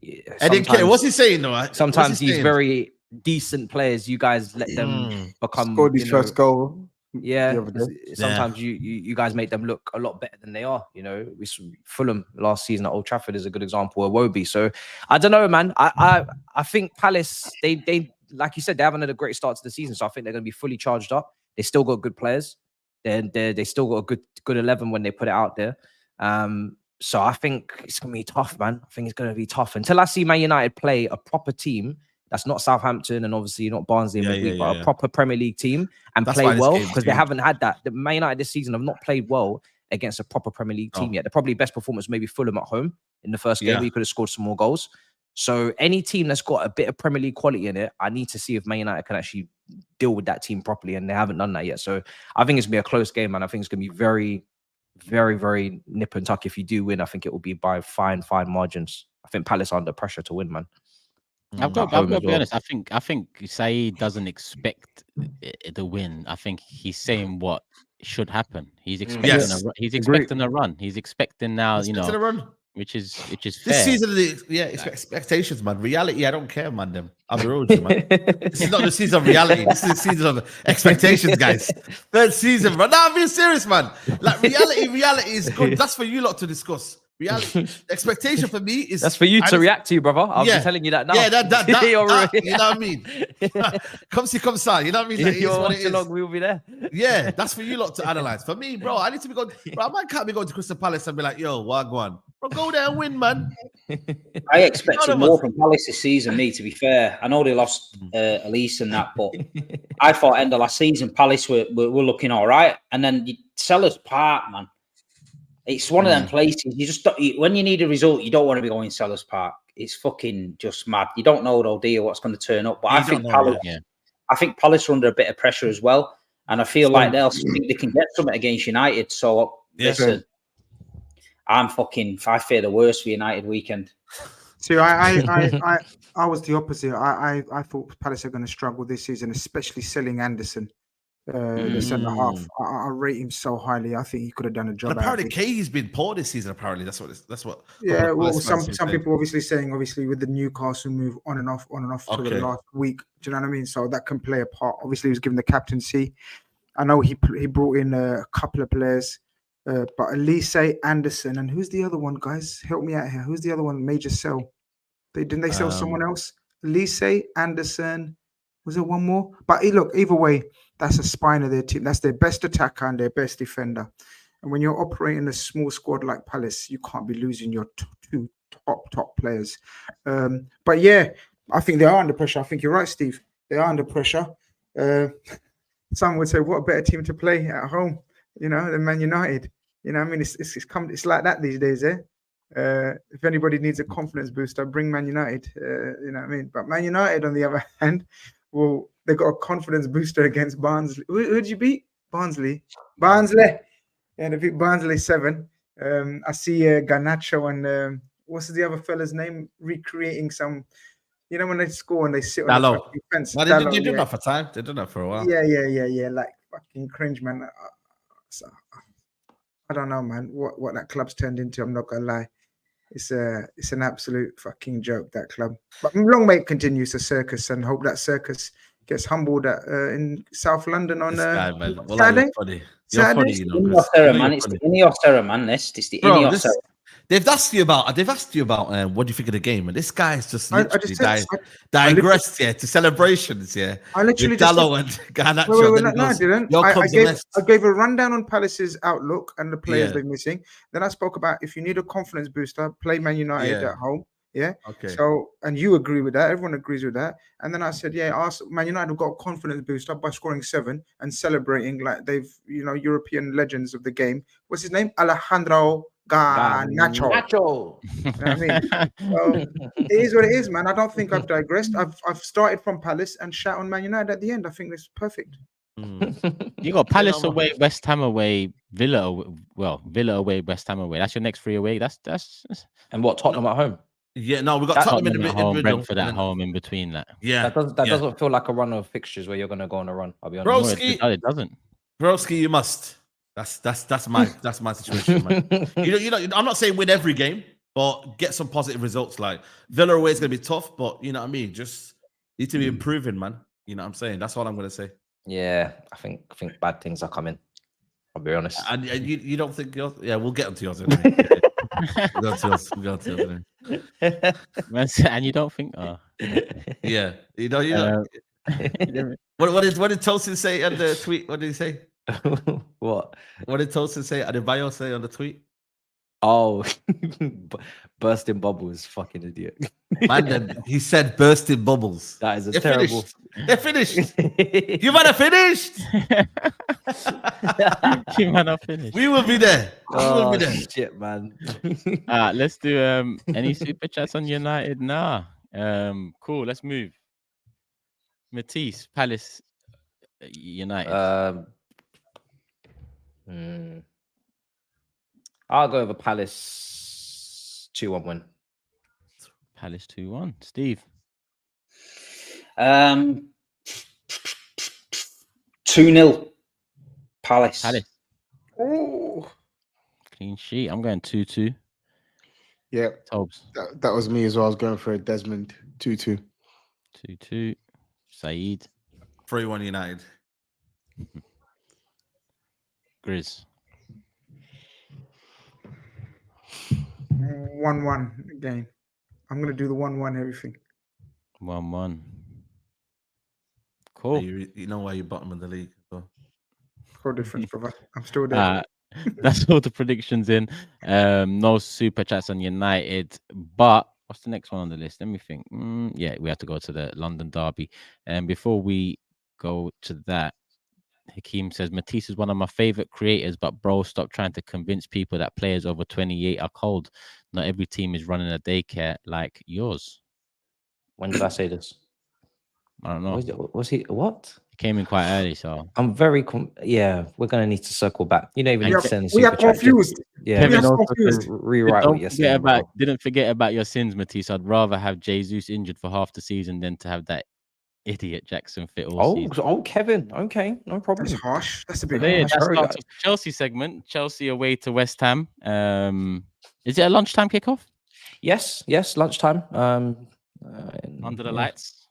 what's he saying though? Sometimes these very decent players, you guys let them become scored his first goal. Yeah, sometimes you guys make them look a lot better than they are. Fulham last season at Old Trafford is a good example of Iwobi. So I don't know, man. I think Palace, they like you said, they haven't had a great start to the season. So I think they're going to be fully charged up. They still got good players. They still got a good 11 when they put it out there. So I think it's going to be tough, man. I think it's going to be tough until I see Man United play a proper team. That's not Southampton and obviously not Barnsley but a proper Premier League team and play well, because they haven't had that. The Man United this season have not played well against a proper Premier League team yet. They're probably best performance maybe Fulham at home in the first game where you could have scored some more goals. So any team that's got a bit of Premier League quality in it, I need to see if Man United can actually deal with that team properly, and they haven't done that yet. So I think it's going to be a close game, man. I think it's going to be very, very, very nip and tuck. If you do win, I think it will be by fine margins. I think Palace are under pressure to win, man. I've got to be honest. I think SAEED doesn't expect the win. I think he's saying what should happen. He's expecting expecting a run. He's expecting now, a run. Which is fair. This season, it's expectations, man. Reality, I don't care, man. Them, I'm the road, man. This is not the season of reality. This is the season of expectations, guys. Third season, but now I'm being serious, man. Like reality is good. That's for you lot to discuss. Reality, expectation for me is that's for you to react to, brother. I'll be telling you that now. Yeah, that you know what I mean. Come see, come side. You know what I mean? Like, you're watching along, we'll be there. Yeah, that's for you lot to analyze. For me, bro, I need to be going. Bro, I can't be going to Crystal Palace and be like, "Yo, Wagwan, bro, go there and win, man." I expected more from Palace this season. Me, to be fair, I know they lost Elise and that, but I thought end of last season Palace were looking all right, and then Selhurst Park, man. It's one of them places you just don't, when you need a result, you don't want to be going Selhurst Park. It's fucking just mad. You don't know though, do you, what's going to turn up? But I think Palace are under a bit of pressure as well, and I feel like they'll think they can get something against United. So listen, I fear the worst for United weekend. See, I was the opposite. I thought Palace are going to struggle this season, especially selling Anderson. The centre half, I rate him so highly. I think he could have done a job. But apparently, Kay's been poor this season. Apparently, that's what. Yeah, well, some people obviously saying with the Newcastle move on and off for the last week. Do you know what I mean? So that can play a part. Obviously, he was given the captaincy. I know he brought in a couple of players, but Elise, Anderson, and who's the other one, guys? Help me out here. Who's the other one? Major sell. Didn't they sell someone else? Elise, Anderson. Was there one more? But look, either way. That's a spine of their team. That's their best attacker and their best defender. And when you're operating a small squad like Palace, you can't be losing your two top players. But yeah, I think they are under pressure. I think you're right, Steve. They are under pressure. Some would say, what a better team to play at home, than Man United. You know what I mean? It's like that these days, eh? If anybody needs a confidence booster, bring Man United. You know what I mean? But Man United, on the other hand, well, they got a confidence booster against Barnsley. Who did you beat? Barnsley. Yeah, they beat Barnsley 7. I see Garnacho and what's the other fella's name? Recreating some, you know, when they score and they sit on the fucking fence. Well, they did that for time. They did that for a while. Yeah. Like fucking cringe, man. I don't know, man. What that club's turned into, I'm not gonna lie. It's an absolute fucking joke, that club. But long may it continue. It's a circus, and hope that circus gets humbled in South London on Saturday. You're funny, you know. It's the Ineos era, man. It's the Ineos era. They've asked you about what do you think of the game, and this guy's just literally digressed to celebrations. Yeah, I literally Dallo and Garnacho. I didn't. I gave a rundown on Palace's outlook and the players they're missing. Then I spoke about if you need a confidence booster, play Man United at home. Yeah. Okay. So, and you agree with that. Everyone agrees with that. And then I said, Man United have got a confidence booster by scoring 7 and celebrating like they've, European legends of the game. What's his name? Alejandro Garnacho. You know what I mean? So it is what it is, man. I don't think I've digressed. I've started from Palace and shout on Man United at the end. I think that's perfect. You got Palace away, West Ham away, Villa away, West Ham away. That's your next 3 away. That's and what, Tottenham at home? Yeah, no, we've got Tottenham in the middle, Brentford at home in between that. Yeah, that doesn't feel like a run of fixtures where you're going to go on a run. I'll be honest. It doesn't. Broski, you must. That's my situation, man. I'm not saying win every game, but get some positive results. Like Villa away is going to be tough, but you know what I mean. Just need to be improving, man. You know what I'm saying. That's all I'm going to say. Yeah, I think bad things are coming. I'll be honest. And you don't think yours? Yeah, we'll get onto yours anyway. We'll go to yours. And you don't think? Oh, yeah. You know. What did Tosin say on the tweet? What did he say? What did Tosin say? Adebayo say on the tweet? Oh, bursting bubbles, fucking idiot. Man, then he said bursting bubbles. That is terrible. They're finished. You might have finished. You might have finished. We will be there. Shit, man. Let's do any super chats on United now. Cool. Let's move. Matisse, Palace, United. I'll go over Palace 2-1 win. Palace 2-1. Steve. 2-0. Palace. Oh. Clean sheet. I'm going 2-2. Yeah. TOBS. That was me as well. I was going for a Desmond 2-2. 2-2. SAEED. 3-1 United. Grizz. 1-1 again. I'm going to do the 1-1 everything. 1-1. Cool. You know why you're bottom of the league. So. No difference, brother. I'm still there. That's all the predictions in. No super chats on United. But what's the next one on the list? Let me think. Yeah, we have to go to the London derby. And before we go to that, Hakeem says, Matisse is one of my favorite creators, but bro, stop trying to convince people that players over 28 are cold. Not every team is running a daycare like yours. When did I say this? I don't know. Was he what? He came in quite early, so I'm very we're gonna need to circle back. You know, even we are confused. Yeah, we are confused. Rewrite what you're saying. Didn't forget about your sins, Matisse. I'd rather have Jesus injured for half the season than to have that idiot Jackson fit all season. Oh, Kevin. Okay, no problem. That's harsh. That's a bit harsh. That's the Chelsea segment. Chelsea away to West Ham. Is it a lunchtime kickoff? Yes, lunchtime. Under the lights.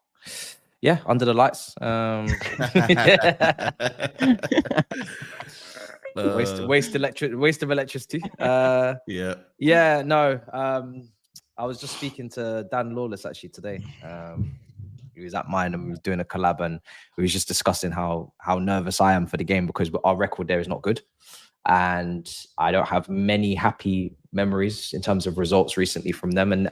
Yeah, under the lights. Waste of electricity. Yeah. No. I was just speaking to Dan Lawless actually today. He was at mine and we was doing a collab, and we was just discussing how nervous I am for the game because our record there is not good, and I don't have many happy memories in terms of results recently from them. And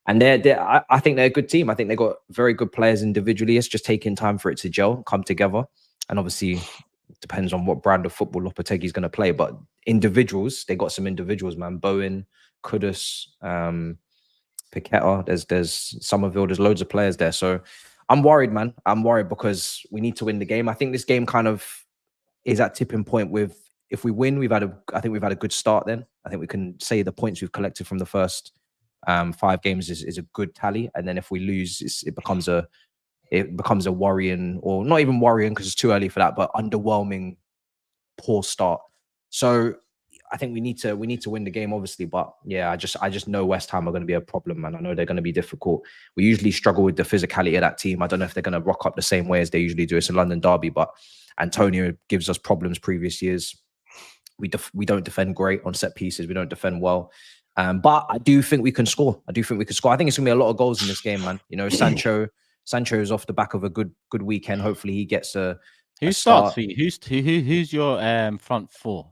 I think they're a good team. I think they got very good players individually. It's just taking time for it to gel, come together, and obviously it depends on what brand of football Lopetegui's going to play. But individuals, they got some individuals, man. Bowen, Kudus, Paqueta. There's Somerville. There's loads of players there. So I'm worried, man. I'm worried because we need to win the game. I think this game kind of is at tipping point with, if we win, I think we've had a good start then. I think we can say the points we've collected from the first 5 games is a good tally. And then if we lose, it becomes a worrying, or not even worrying because it's too early for that, but underwhelming, poor start. So I think we need to win the game, obviously. But yeah, I just know West Ham are going to be a problem, man. I know they're going to be difficult. We usually struggle with the physicality of that team. I don't know if they're going to rock up the same way as they usually do. It's a London derby, but Antonio gives us problems previous years. We don't defend great on set pieces. We don't defend well. But I do think we can score. I think it's going to be a lot of goals in this game, man. You know, Sancho is off the back of a good weekend. Hopefully he gets a starts for you? Who's your front 4?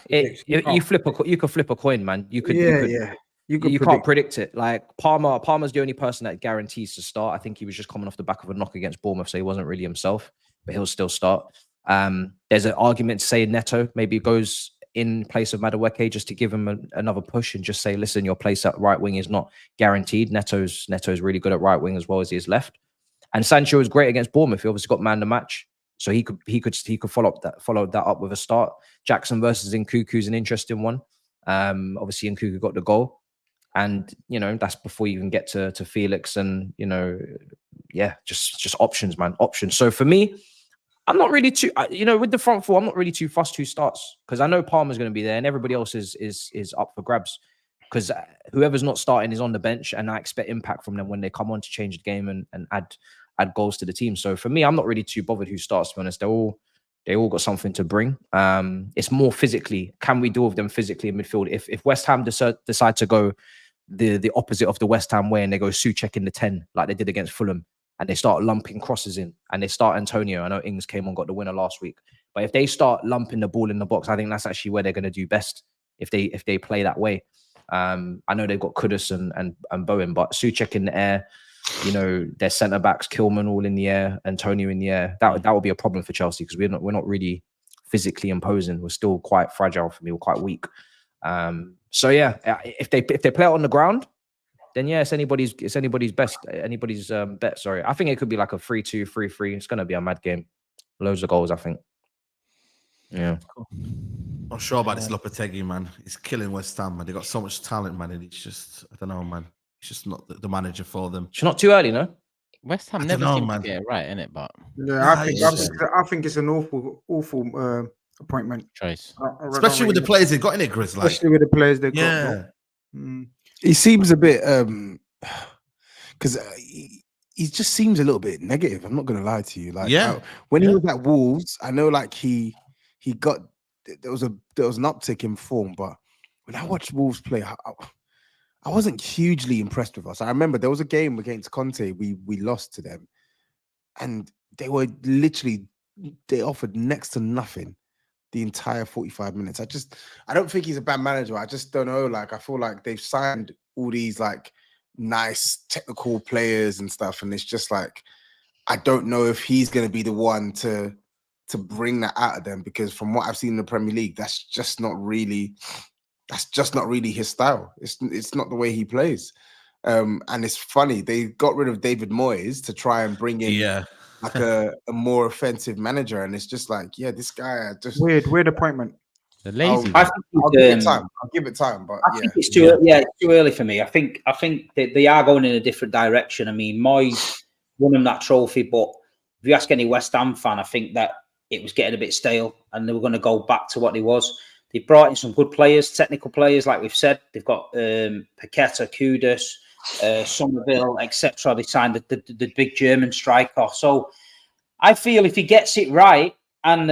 You can flip a coin, man. You can't predict it. Like Palmer's the only person that guarantees to start. I think he was just coming off the back of a knock against Bournemouth, so he wasn't really himself, but he'll still start. There's an argument to say Neto maybe goes in place of Madueke just to give him another push and just say, listen, your place at right wing is not guaranteed. Neto's really good at right wing as well as he is left. And Sancho is great against Bournemouth. He obviously got man the match, so he could follow that up with a start. Jackson versus Nkunku is an interesting one. Obviously Nkunku got the goal, and you know that's before you even get to Felix, and you know, yeah, just options, man, options. So for me, I'm not really too, with the front 4, I'm not really too fussed who starts, because I know Palmer's going to be there and everybody else is up for grabs, because whoever's not starting is on the bench, and I expect impact from them when they come on to change the game and add goals to the team. So for me, I'm not really too bothered who starts, to be honest. They all got something to bring. It's more physically, can we deal with them physically in midfield? If West Ham decide to go the opposite of the West Ham way and they go Souček in the 10 like they did against Fulham, and they start lumping crosses in, and they start Antonio. I know Ings came on, got the winner last week. But if they start lumping the ball in the box, I think that's actually where they're going to do best if they play that way. I know they've got Kudus and Bowen, but Souček in the air, you know, their centre backs, Kilman all in the air, Antonio in the air. That would be a problem for Chelsea, because we're not really physically imposing. We're still quite fragile for me. We're quite weak. So yeah, if they play it on the ground, then yeah, it's anybody's bet. Sorry, I think it could be like a 3-2, 3-3. It's going to be a mad game. Loads of goals, I think. Yeah. Cool. Not sure about this Lopetegui, man. He's killing West Ham, man. They got so much talent, man, and he's just, I don't know, man. He's just not the manager for them. It's not too early, no? West Ham never seems to get it right, innit? But yeah, I think it's an awful appointment choice, especially with the players they got in it, Grizz. Like, especially with the players they got. Yeah. He seems a bit because he just seems a little bit negative. I'm not gonna lie to you. Like, when he was at Wolves, I know like he got there was an uptick in form, but when I watched Wolves play, I wasn't hugely impressed with us. I remember there was a game against Conte, we lost to them, and they offered next to nothing the entire 45 minutes. I don't think he's a bad manager. I just don't know. Like, I feel like they've signed all these like nice technical players and stuff, and it's just like, I don't know if he's going to be the one to bring that out of them, because from what I've seen in the Premier League, that's just not really his style. It's not the way he plays. And it's funny, they got rid of David Moyes to try and bring in like a more offensive manager, and it's just like, yeah, this guy just weird appointment. The lazy. I'll give it time, but I think it's too early for me. I think they are going in a different direction. I mean, Moyes won him that trophy, but if you ask any West Ham fan, I think that it was getting a bit stale, and they were going to go back to what he was. They brought in some good players, technical players, like we've said. They've got Paqueta, Kudus, Somerville, etc. They signed the big German striker. So I feel if he gets it right and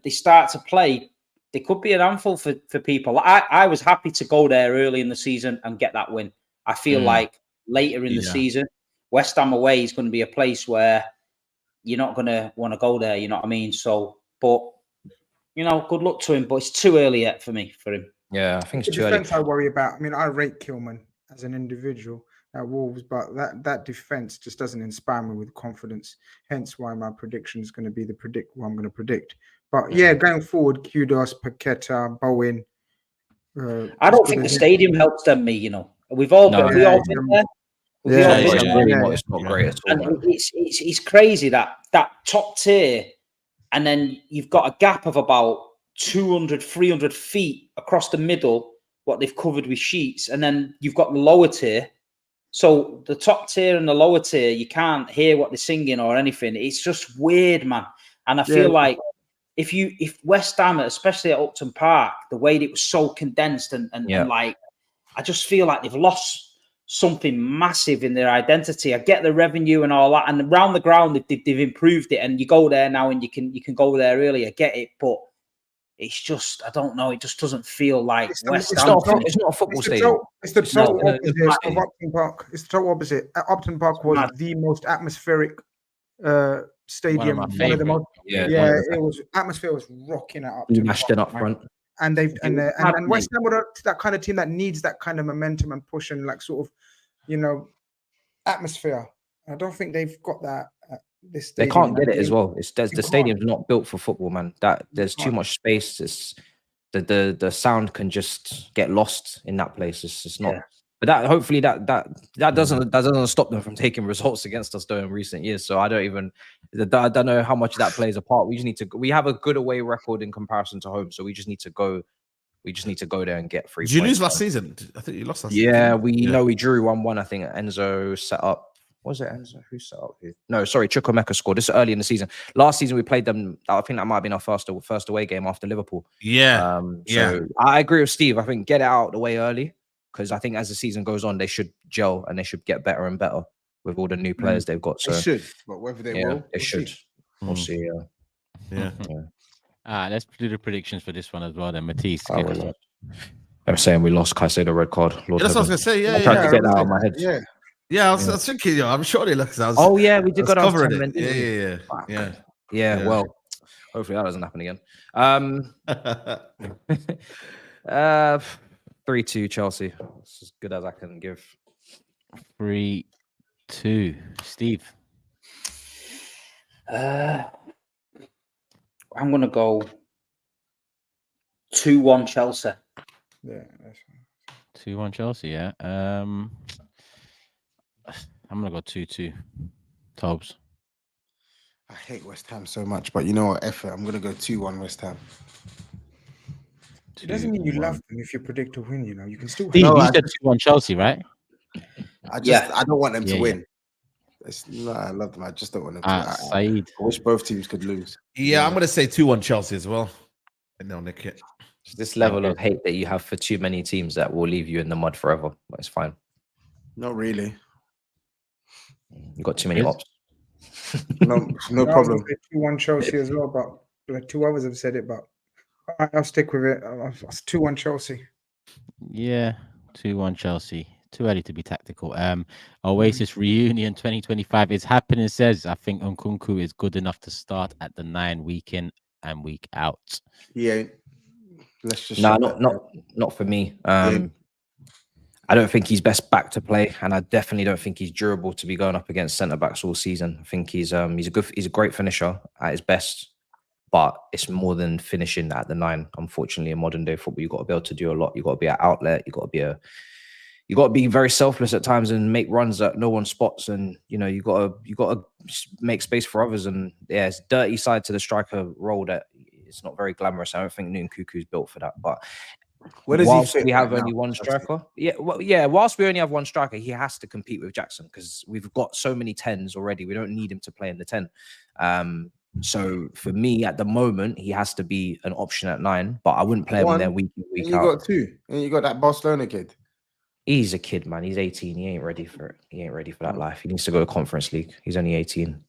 they start to play, they could be an handful for people. I was happy to go there early in the season and get that win. I feel like later in the season, West Ham away is going to be a place where you're not going to want to go there. You know what I mean? So, but you know, good luck to him, but it's too early yet for him. Yeah, I think it's the too defense early. I worry about. I mean, I rate Kilman as an individual at Wolves, but that defense just doesn't inspire me with confidence. Hence why my prediction is going to be what I'm going to predict. But yeah, going forward, Kudos, Paqueta, Bowen, I don't think the stadium helps them. We've all been there. It's not great at all. And it's crazy that top tier, and then you've got a gap of about 200, 300 feet across the middle, what they've covered with sheets, and then you've got the lower tier. So the top tier and the lower tier, you can't hear what they're singing or anything. It's just weird, man. And I feel like if West Ham, especially at Upton Park, the way that it was so condensed and like, I just feel like they've lost something massive in their identity. I get the revenue and all that, and around the ground they've improved it, and you go there now and you can go there early. I get it, but it's just, I don't know. It just doesn't feel like West Ham. It's not a football stadium. It's the total opposite of Upton Park. It's the total opposite. Upton Park was the most atmospheric stadium. One of the most. It was atmosphere was rocking at Upton Park. Mashed it up front. And West Ham were that kind of team that needs that kind of momentum and push and like sort of, atmosphere. I don't think they've got that. This they can't get it as well. The stadium's not built for football, man. There's too much space. It's the sound can just get lost in that place. It's just not. But hopefully that doesn't stop them from taking results against us though in recent years. So I don't know how much that plays a part. We have a good away record in comparison to home, so we just need to go. We just need to go there and get 3 points. Did you lose last season? I think you lost last season. Yeah, we drew 1-1. I think Enzo set up. Was it Enzo who set up here? No, sorry, Chukwuemeka scored. This is early in the season. Last season we played them. I think that might have been our first away game after Liverpool. Yeah. So I agree with Steve. I think get it out of the way early, because I think as the season goes on, they should gel and they should get better and better with all the new players they've got. So they should, but whether they will, they should. We'll see. Yeah. Let's do the predictions for this one as well. Then Matisse. I'm saying we lost Caicedo red card. That's what I was gonna say. Yeah, I tried to get that out of my head. Yeah, I was thinking, I'm sure they look. We did go down covering to it. Yeah. Well, hopefully that doesn't happen again. 3-2 Chelsea. It's as good as I can give. 3-2. Steve. I'm gonna go 2-1 Chelsea. Yeah, that's 2-1 Chelsea. Yeah. I'm gonna go 2-2. TOBS. I hate West Ham so much, but you know what? Effort. I'm gonna go 2-1 West Ham. It doesn't mean you love them if you predict a win. You can still. Steve, you said 2-1 Chelsea, right? I don't want them to win. I love them. I just don't want them to. I wish both teams could lose. Yeah, I'm gonna say 2-1 Chelsea as well, and they'll nick it. This level of hate that you have for too many teams that will leave you in the mud forever. But it's fine. Not really. You got too many ops. No problem. 2-1 Chelsea as well, but like 2 others have said it, but I'll stick with it. 2-1 Chelsea. Yeah, 2-1 Chelsea. Too early to be tactical. Oasis reunion 2025 is happening. Says I think Nkunku is good enough to start at the 9 week in and week out. Yeah, let's just not for me. I don't think he's best back to play, and I definitely don't think he's durable to be going up against centre backs all season. I think he's a great finisher at his best, but it's more than finishing at the 9. Unfortunately, in modern day football, you've got to be able to do a lot. You've got to be an outlet. You've got to be very selfless at times and make runs that no one spots, and you got to make space for others. And it's dirty side to the striker role that it's not very glamorous. I don't think Nkunku's built for that, but. Whilst we have only one striker, whilst we only have one striker, he has to compete with Jackson because we've got so many 10s already. We don't need him to play in the 10. So for me, at the moment, he has to be an option at 9, but I wouldn't play him there week in, week out. You got 2, and you got that Barcelona kid. He's a kid, man. He's 18. He ain't ready for it. He ain't ready for that life. He needs to go to Conference League. He's only 18.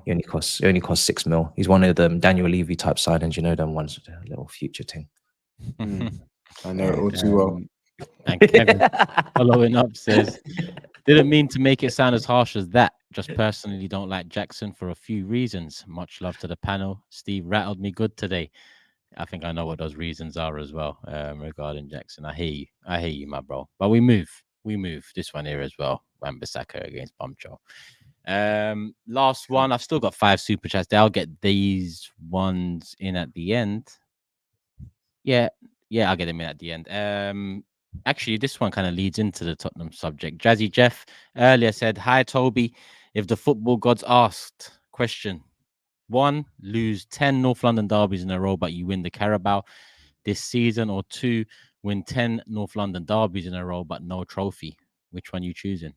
He only costs 6 mil. He's one of them Daniel Levy type signings, them ones with a little future thing. I know it all too well. And Kevin following up says, didn't mean to make it sound as harsh as that. Just personally don't like Jackson for a few reasons. Much love to the panel. Steve rattled me good today. I think I know what those reasons are as well regarding Jackson. I hear you, my bro. But we move this one here as well. Wan-Bissaka against Bumcho. Last one. I've still got 5 super chats. I'll get these ones in at the end. Yeah. Yeah, I'll get him in at the end. Actually, this one kind of leads into the Tottenham subject. Jazzy Jeff earlier said, "Hi, Toby. If the football gods asked, question 1, lose 10 North London derbies in a row, but you win the Carabao this season, or 2, win 10 North London derbies in a row, but no trophy. Which one you choosing?"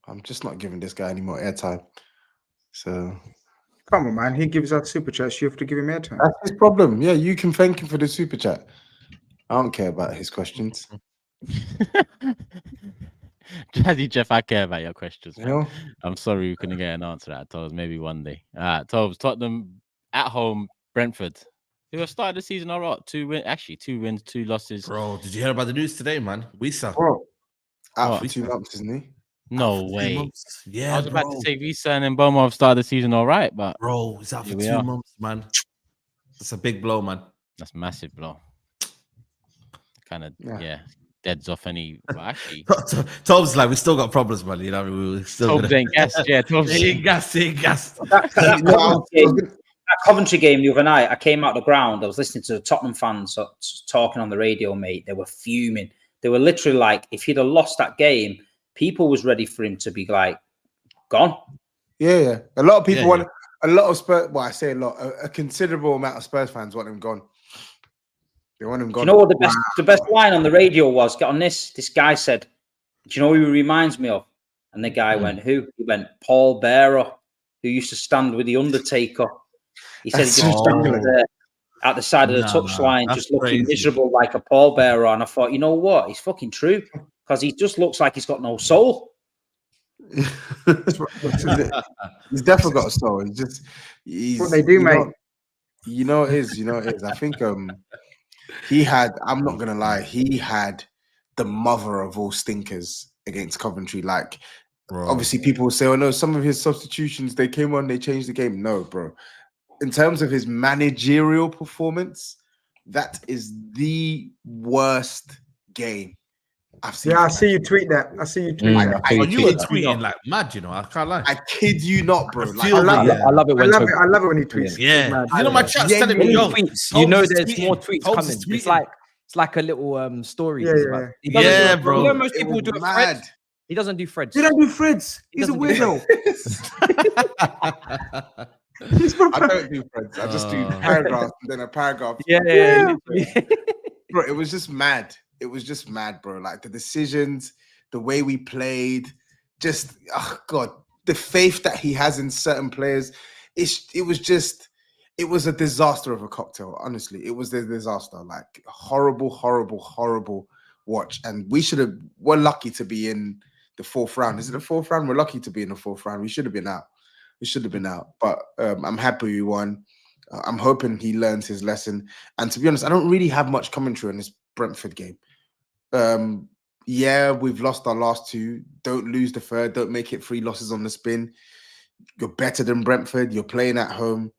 I'm just not giving this guy any more airtime. So come on, man. He gives out super chats. You have to give him airtime. that's his problem. Yeah, you can thank him for the super chat. I don't care about his questions. Jazzy Jeff, I care about your questions. You know? I'm sorry we couldn't get an answer at TOBS. Maybe one day. TOBS, Tottenham at home, Brentford. Who have started the season all right. 2 wins, 2 losses. Bro, did you hear about the news today, man? Wissa. Bro, out What? for 2 months, isn't he? No way. Yeah, I was about to say Visa and Bournemouth have started the season all right, but bro, he's out for here we 2 are. months, man. That's a big blow, man. That's massive blow. Kind of, Yeah. yeah, deads off any. Well, actually, TOBS like we still got problems, man. You know, what I mean? We're still TOBS ain't gassed. Yeah, TOBS ain't gassed. That Coventry game the other night, I came out the ground. I was listening to the Tottenham fans talking on the radio, mate. They were fuming. They were literally like, if he'd have lost that game, people was ready for him to be like gone. Yeah. A lot of people want a lot of Spurs. Well, I say a lot. A considerable amount of Spurs fans want him gone. They want him gone. Do you know what the best line on the radio was? Get on this. This guy said, "Do you know who he reminds me of?" And the guy went, "Who?" He went, "Paul Bearer, who used to stand with the Undertaker." He said he just standing there at the side of the touchline, just looking miserable like a pallbearer. And I thought, you know what? It's fucking true, because he just looks like he's got no soul. He's definitely got a soul. He's what they do, mate. You know it is. I think he had. I'm not gonna lie. He had the mother of all stinkers against Coventry. Like, obviously, people will say, "Oh no, some of his substitutions they came on, they changed the game." No, bro. In terms of his managerial performance, that is the worst game I've seen. Yeah, I see you tweet that. I see you tweet that. You were tweeting like mad, you know. I can't lie. I kid you not, bro. I love it when I love it when he tweets. Yeah, you know, my chat's telling me, yo, tweets, you know, there's more tweets coming. It's like a little story. Yeah, bro. You know, most people do threads. He doesn't do threads. He don't do threads. He's a weirdo. I don't do threads. I just do paragraphs and then a paragraph. Yeah. Bro, it was just mad. It was just mad, bro. Like the decisions, the way we played, just God, the faith that he has in certain players. It was a disaster of a cocktail. Honestly, it was a disaster. Like horrible watch. And we're lucky to be in the 4th round. Is it the 4th round? We're lucky to be in the 4th round. We should have been out. But I'm happy we won. I'm hoping he learns his lesson. And to be honest, I don't really have much commentary on this Brentford game. Yeah, we've lost our last 2. Don't lose the 3rd. Don't make it 3 losses on the spin. You're better than Brentford. You're playing at home.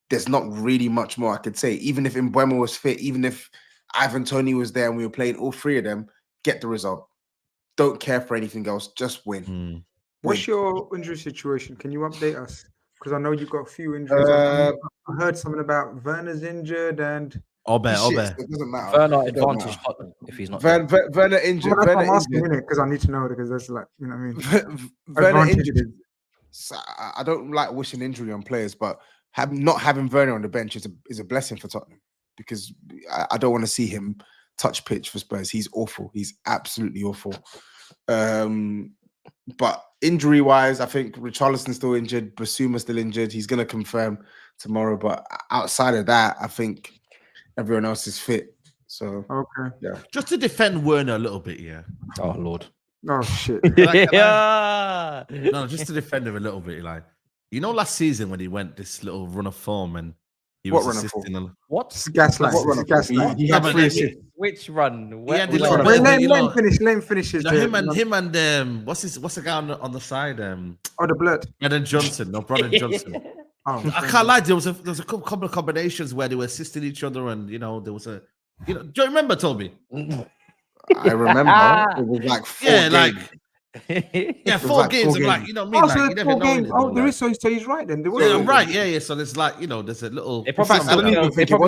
There's not really much more I could say. Even if Mbeumo was fit, even if Ivan Toney was there and we were playing all 3 of them, get the result. Don't care for anything else. Just win. What's your injury situation? Can you update us? Because I know you've got a few injuries. I heard something about Werner's injured and Obe. It doesn't matter. Werner advantage if he's not. Werner injured. Well, I'm asking because I need to know, because that's like, you know what I mean. Werner injured. I don't like wishing injury on players, but not having Werner on the bench is a blessing for Tottenham, because I don't want to see him touch pitch for Spurs. He's awful. He's absolutely awful. But injury-wise, I think Richarlison's still injured. Basuma's still injured. He's going to confirm tomorrow. But outside of that, I think everyone else is fit. So, okay. Yeah. Just to defend Werner a little bit, yeah. Oh, Lord. Oh, shit. Yeah. No, just to defend him a little bit. Like, you know, last season when he went this little run of form and he was assisting. What? Gaslight. He had 3 assists. Which run? Let him finish his. Him and what's the guy on the side? The blood. Brandon Johnson. I can't lie. There was a couple of combinations where they were assisting each other, and there was a. Do you remember, Toby? I remember. It was like 4 games. Yeah, 4 games. I'm like, you know what I mean? Like, you never know. Oh, there is. So he's right then. Right. Yeah. So there's like, there's a little. They probably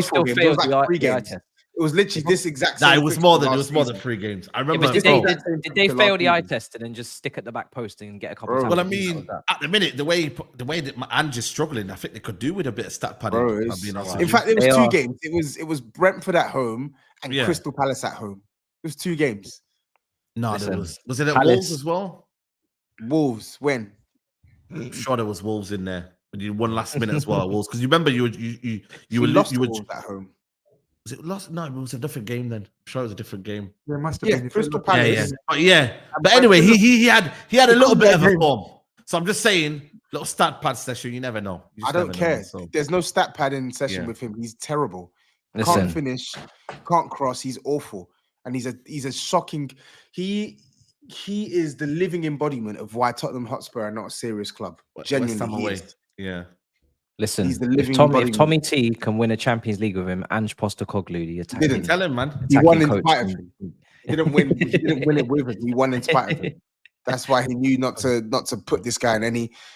still failed the eye test. was literally this exact. Nah, same it was fixture more than last season. 3 games. I Yeah, remember. but did they fail the eye season. test and then just stick at the back post and get a couple? Bro, of Well, I times? mean, at the minute, the way that Ange is struggling, I think they could do with a bit of stat padding. Bro, if I'm being honest with in you. fact, it was They two are. games. It was Brentford at home and Yeah. Crystal Palace at home. It was 2 games. No, Listen, there was it at Palace- Wolves as well? Wolves when? I'm sure there was Wolves in there. But you won last minute as well at Wolves because you remember you We were lost you were. to Wolves at home. Was it lost? No, it was a different game then. I'm sure it was a different game. There must have Yeah, been. If Crystal it looked- Palace. But anyway, he had a little bit of a game. form. So I'm just saying, little stat pad session. You never know. You I just don't never know, care. so. There's no stat padding session Yeah. with him. He's terrible. Listen, Can't finish, can't cross. He's awful, and he's a shocking. He is the living embodiment of why Tottenham Hotspur are not a serious club. West Ham Genuinely, he away. is. Yeah. listen. He's the If living Tommy embodiment. T can win a Champions League with him, Ange Postecoglou, the attacking, Didn't Tell him, man. He won in coach, spite of him. He didn't win. He didn't win it with him. He won in spite of him. That's why he knew not to put this guy in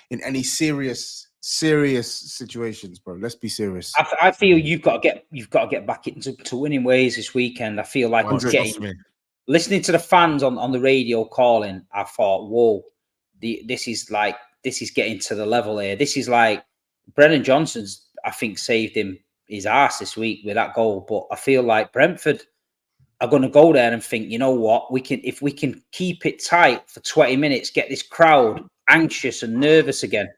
any serious situations, bro. Let's be serious. I feel you've got to get back into winning ways this weekend. I feel like it's getting. Listening to the fans on the radio calling, I thought, whoa, this is getting to the level here. This is like Brennan Johnson's, I think, saved his ass this week with that goal. But I feel like Brentford are going to go there and think, you know what, if we can keep it tight for 20 minutes, get this crowd anxious and nervous again,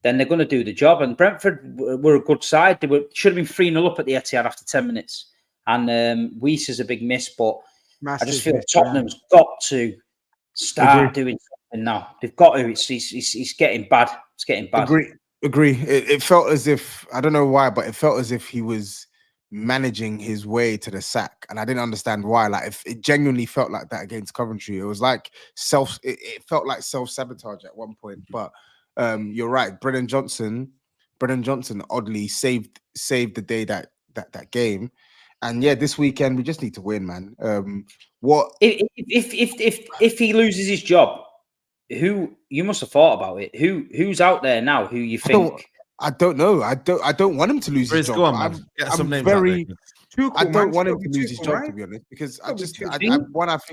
then they're going to do the job. And Brentford were a good side. They should have been 3-0 up at the Etihad after 10 minutes. And Weiss is a big miss, but I just feel Tottenham's got to start doing something now. They've got to. It's getting bad. It's getting bad. Agree. It felt as if, I don't know why, but it felt as if he was managing his way to the sack, and I didn't understand why. Like, if it genuinely felt like that against Coventry, it was like it felt like self-sabotage at one point. But you're right. Brennan Johnson oddly saved the day that game. And yeah, this weekend we just need to win, man. What if he loses his job? Who you must have thought about it? Who's out there now? Who you think? I don't know. I don't want him to lose his job. Go on, man. I'm very. I don't want him to lose his job, to be honest, because I think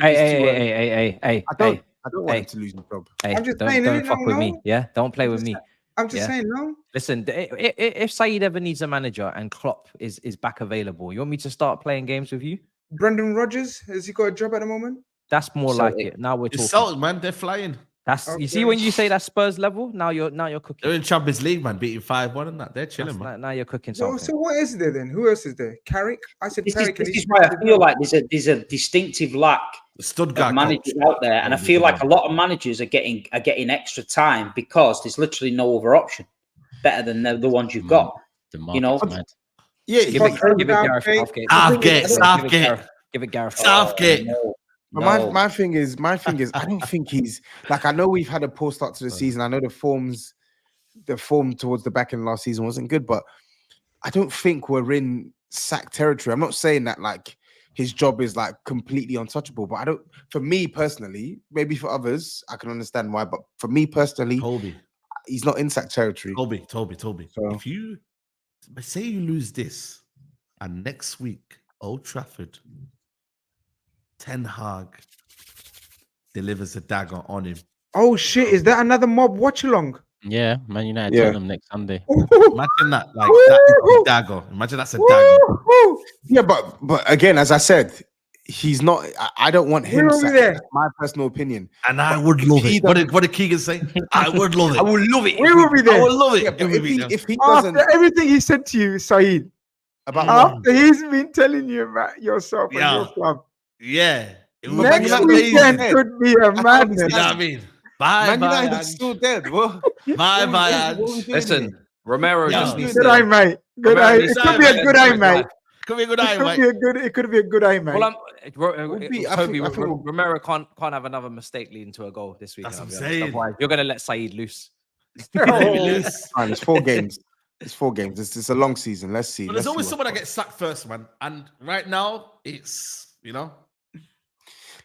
Hey, I don't want him to lose his job. I'm just saying, don't fuck with me. Yeah, don't play with me. I'm just saying, no. Listen, if SAEED ever needs a manager and Klopp is back available, you want me to start playing games with you? Brendan Rodgers, has he got a job at the moment? That's more like it. Now we're talking. It's Celtic, man. They're flying. That's you see when you say that Spurs level. Now you're cooking. They're in Champions League, man, beating 5-1 and that. They're chilling, man. Now you're cooking something. So what is there then? Who else is there? Carrick? I said Carrick. This is why I feel like there's a distinctive lack of managers out there, and I feel like a lot of managers are getting extra time because there's literally no other option better than the ones you've got. You know, yeah. Give it Gareth Southgate. Give it Gareth Southgate. But my thing is, I don't think he's like. I know we've had a poor start to the season. I know the form towards the back end last season wasn't good, but I don't think we're in sack territory. I'm not saying that like his job is like completely untouchable, but I don't. For me personally, maybe for others, I can understand why. But for me personally, he's not in sack territory. Toby. So, If you say you lose this, and next week Old Trafford, Ten Hag delivers a dagger on him. Oh shit! Is that another mob watch along? Yeah, Man United Tottenham next Sunday. Imagine that, like that is a dagger. Imagine that's a dagger. Yeah, but again, as I said, he's not. I don't want him. That's my personal opinion. And I would love it. What did Keegan say? I would love it. I would love it. We will be there. I would love it. Yeah, if he doesn't, after everything he said to you, SAEED, after he's been telling you about yourself and your club, next weekend could be a madness. You know what I mean? Bye, Man United's still dead. Bye. Listen, Romero just needs good eye, mate. Good eye. It could be a good eye, mate. Could be a good eye, mate. It could be a good eye, mate. Well, Romero can't have another mistake leading to a goal this week. That's what I'm saying. You're going to let SAEED loose. It's 4 games. It's a long season. Let's see. But there's always someone that gets sacked first, man. And right now, it's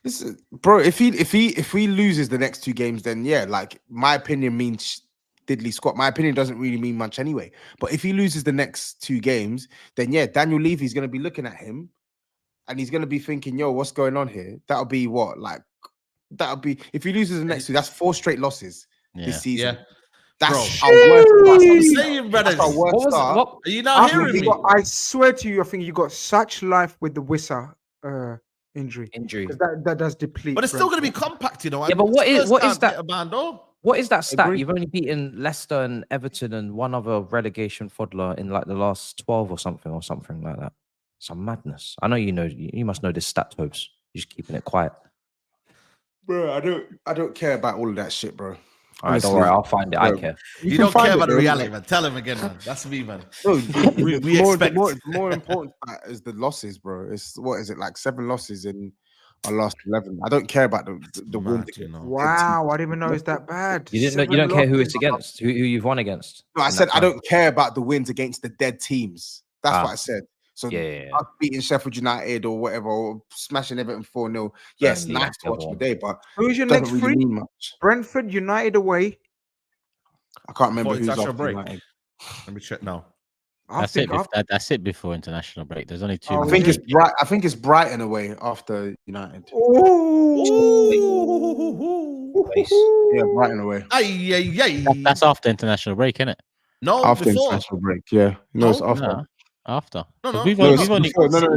Listen, bro, if he loses the next 2 games, then yeah, like my opinion means diddly squat. My opinion doesn't really mean much anyway. But if he loses the next 2 games, then yeah, Daniel Levy's going to be looking at him and he's going to be thinking, yo, what's going on here? That'll be what? Like, that'll be, if he loses the next two, that's 4 straight losses this season. Yeah. That's our worst start. I'm saying, brothers. That's our worst start. Are you not hearing me? I swear to you, I think you got such life with the Wissa injury. Because that does deplete. But it's still going to be compact, you know. Yeah, but what is that? What is that stat? You've only beaten Leicester and Everton and one other relegation fodder in like the last 12 or something like that. Some madness. I know you must know this stat, TOBS. You're just keeping it quiet. Bro, I don't care about all of that shit, bro. All right, don't worry, I'll find it. I care. You don't care about the reality, man. Tell him again, man. That's me, man. Bro, we expect more important is the losses, bro. It's what is it, like 7 losses in our last 11? I don't care about the win. Wow, I didn't even know it's that bad. You don't care who it's against, who you've won against. No, I said I don't care about the wins against the dead teams. That's what I said. So us beating Sheffield United or whatever, or smashing Everton 4-0. Yes, nice to watch today, but who's your next three? Brentford, United away. I can't remember who's off break. United. Let me check now. That's it before international break. There's only 2. I think it's Brighton away after United. Yeah, Brighton away. That's after international break, isn't it? No, after international break. Yeah, no, it's after. No. After. No, he's right.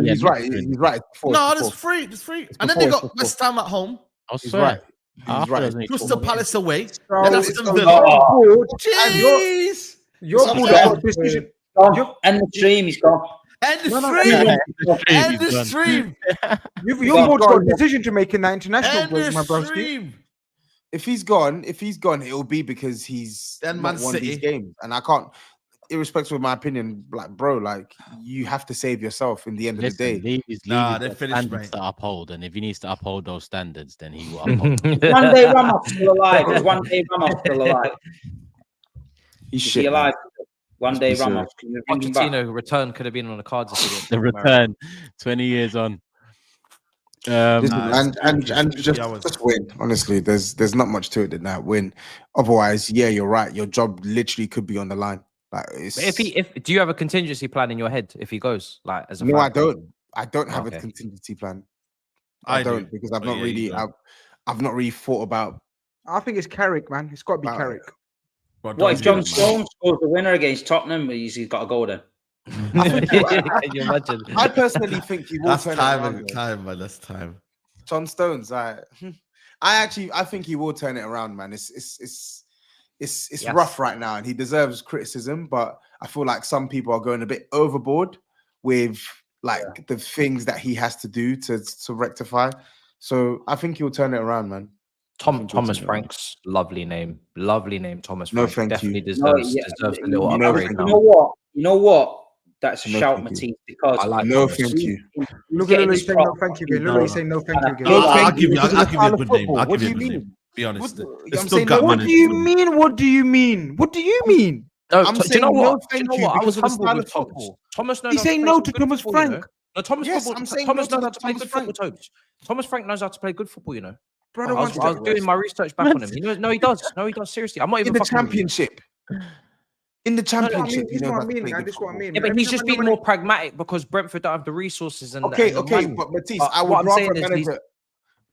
He's right. There's 3. And then they got West Ham at home. He's right. He's right. Crystal Palace away. Jeez. Your decision. End the stream. He's gone. End the stream. You've got a decision to make in that international break, my broski. If he's gone, it'll be because he's not won these games, and I can't. Irrespective of my opinion, like bro, like you have to save yourself in the end of the day. They're finished to uphold, and if he needs to uphold those standards, then he will uphold. One day Ramos still alive. Is one day Ramos still alive? He's shit. Alive. One day Ramos. Pochettino return could have been on the cards. The return, 20 years on. And just win. Honestly, there's not much to it than that. Win. Otherwise, yeah, you're right. Your job literally could be on the line. Like, do you have a contingency plan in your head if he goes? Like, as a no, I don't. I don't have a contingency plan. I don't because I've not really. I've not really thought about. I think it's Carrick, man. It's got to be Carrick. What if John Stones scores the winner against Tottenham? He's got to go then. Can you imagine? I personally think he will turn it around. That's time. John Stones. I think he will turn it around, man. It's rough right now, and he deserves criticism. But I feel like some people are going a bit overboard with the things that he has to do to rectify. So I think he'll turn it around, man. Thomas Frank's lovely name, Thomas Frank. No, thank definitely you. deserves a little upgrade. You know what? That's a shout, Matisse, because I like no, thank you. Look at Louis saying no, thank you again. Louis saying no, thank you again. I'll give you a good name. What do you mean? Be honest. What do you mean? What do you mean? What do you mean? No, I'm do you know what? I was humble with Thomas. He's saying no to Thomas Frank. No, Thomas knows how to play good football. Thomas Frank knows how to play good football. You know. Brother, I was doing my research back on him. No, he does. Seriously, I'm not even in the championship. In the championship, this is what I mean. This is what I mean. Yeah, but he's just being more pragmatic because Brentford don't have the resources and okay. But Matisse, I would rather a manager.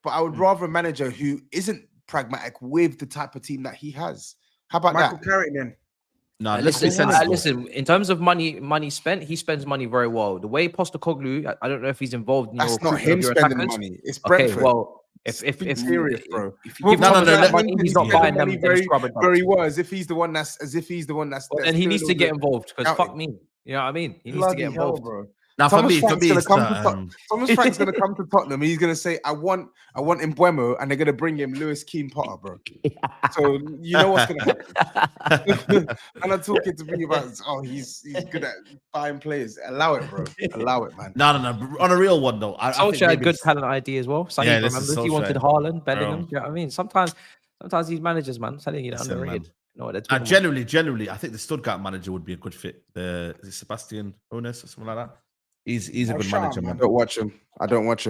But I would rather a manager who isn't pragmatic with the type of team that he has. How about Michael that? Carrick then? No, listen. In terms of money spent, he spends money very well. The way Postecoglou, I don't know if he's involved in that's not him spending the money. It's Brentford. Okay, well, if serious, bro. If you give Thomas money, he's not buying them. Very well, as if he's the one that's. Well, then he needs to get involved because fuck me. You know what I mean? He needs to get involved, bro. Now, Thomas Frank's going to come to Tottenham. He's going to say, I want Mbeumo, and they're going to bring him Lewis Keane Potter, bro. So you know what's going to happen. And I'm talking to me about, he's good at buying players. Allow it, bro. Allow it, man. No. On a real one, though. Solskjaer had good talent ID as well. So remember, he wanted Haaland, Bellingham. You know what I mean? Sometimes these managers, man, telling you they're underrated. Generally, I think the Stuttgart manager would be a good fit. Is it Sebastian Hoeneß or something like that? He's a good manager, man. I don't watch him.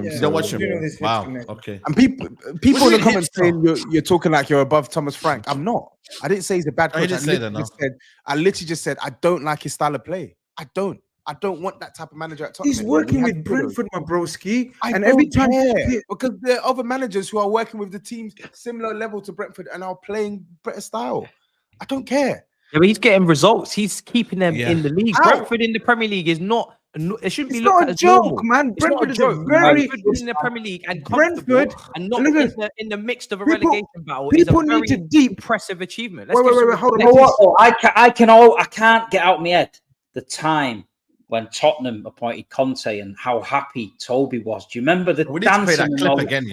You don't watch him? Wow. Okay. And people in the comments saying you're talking like you're above Thomas Frank. I'm not. I didn't say he's a bad coach. I literally just said I don't like his style of play. I don't. I don't want that type of manager at Tottenham. He's working with Brentford, my broski. And every time, because there are other managers who are working with the teams similar level to Brentford and are playing better style. I don't care. Yeah, but he's getting results. He's keeping them in the league. How? Brentford in the Premier League is not. It shouldn't be looked at as joke, normal. man. It's Brentford not a joke. is very in the Premier League and Brentford and not in the midst of a relegation battle. People is a very need to deep impressive achievement. Wait, hold on. You know what? I can't get out my head the time when Tottenham appointed Conte and how happy Toby was. Do you remember the dancing that clip again?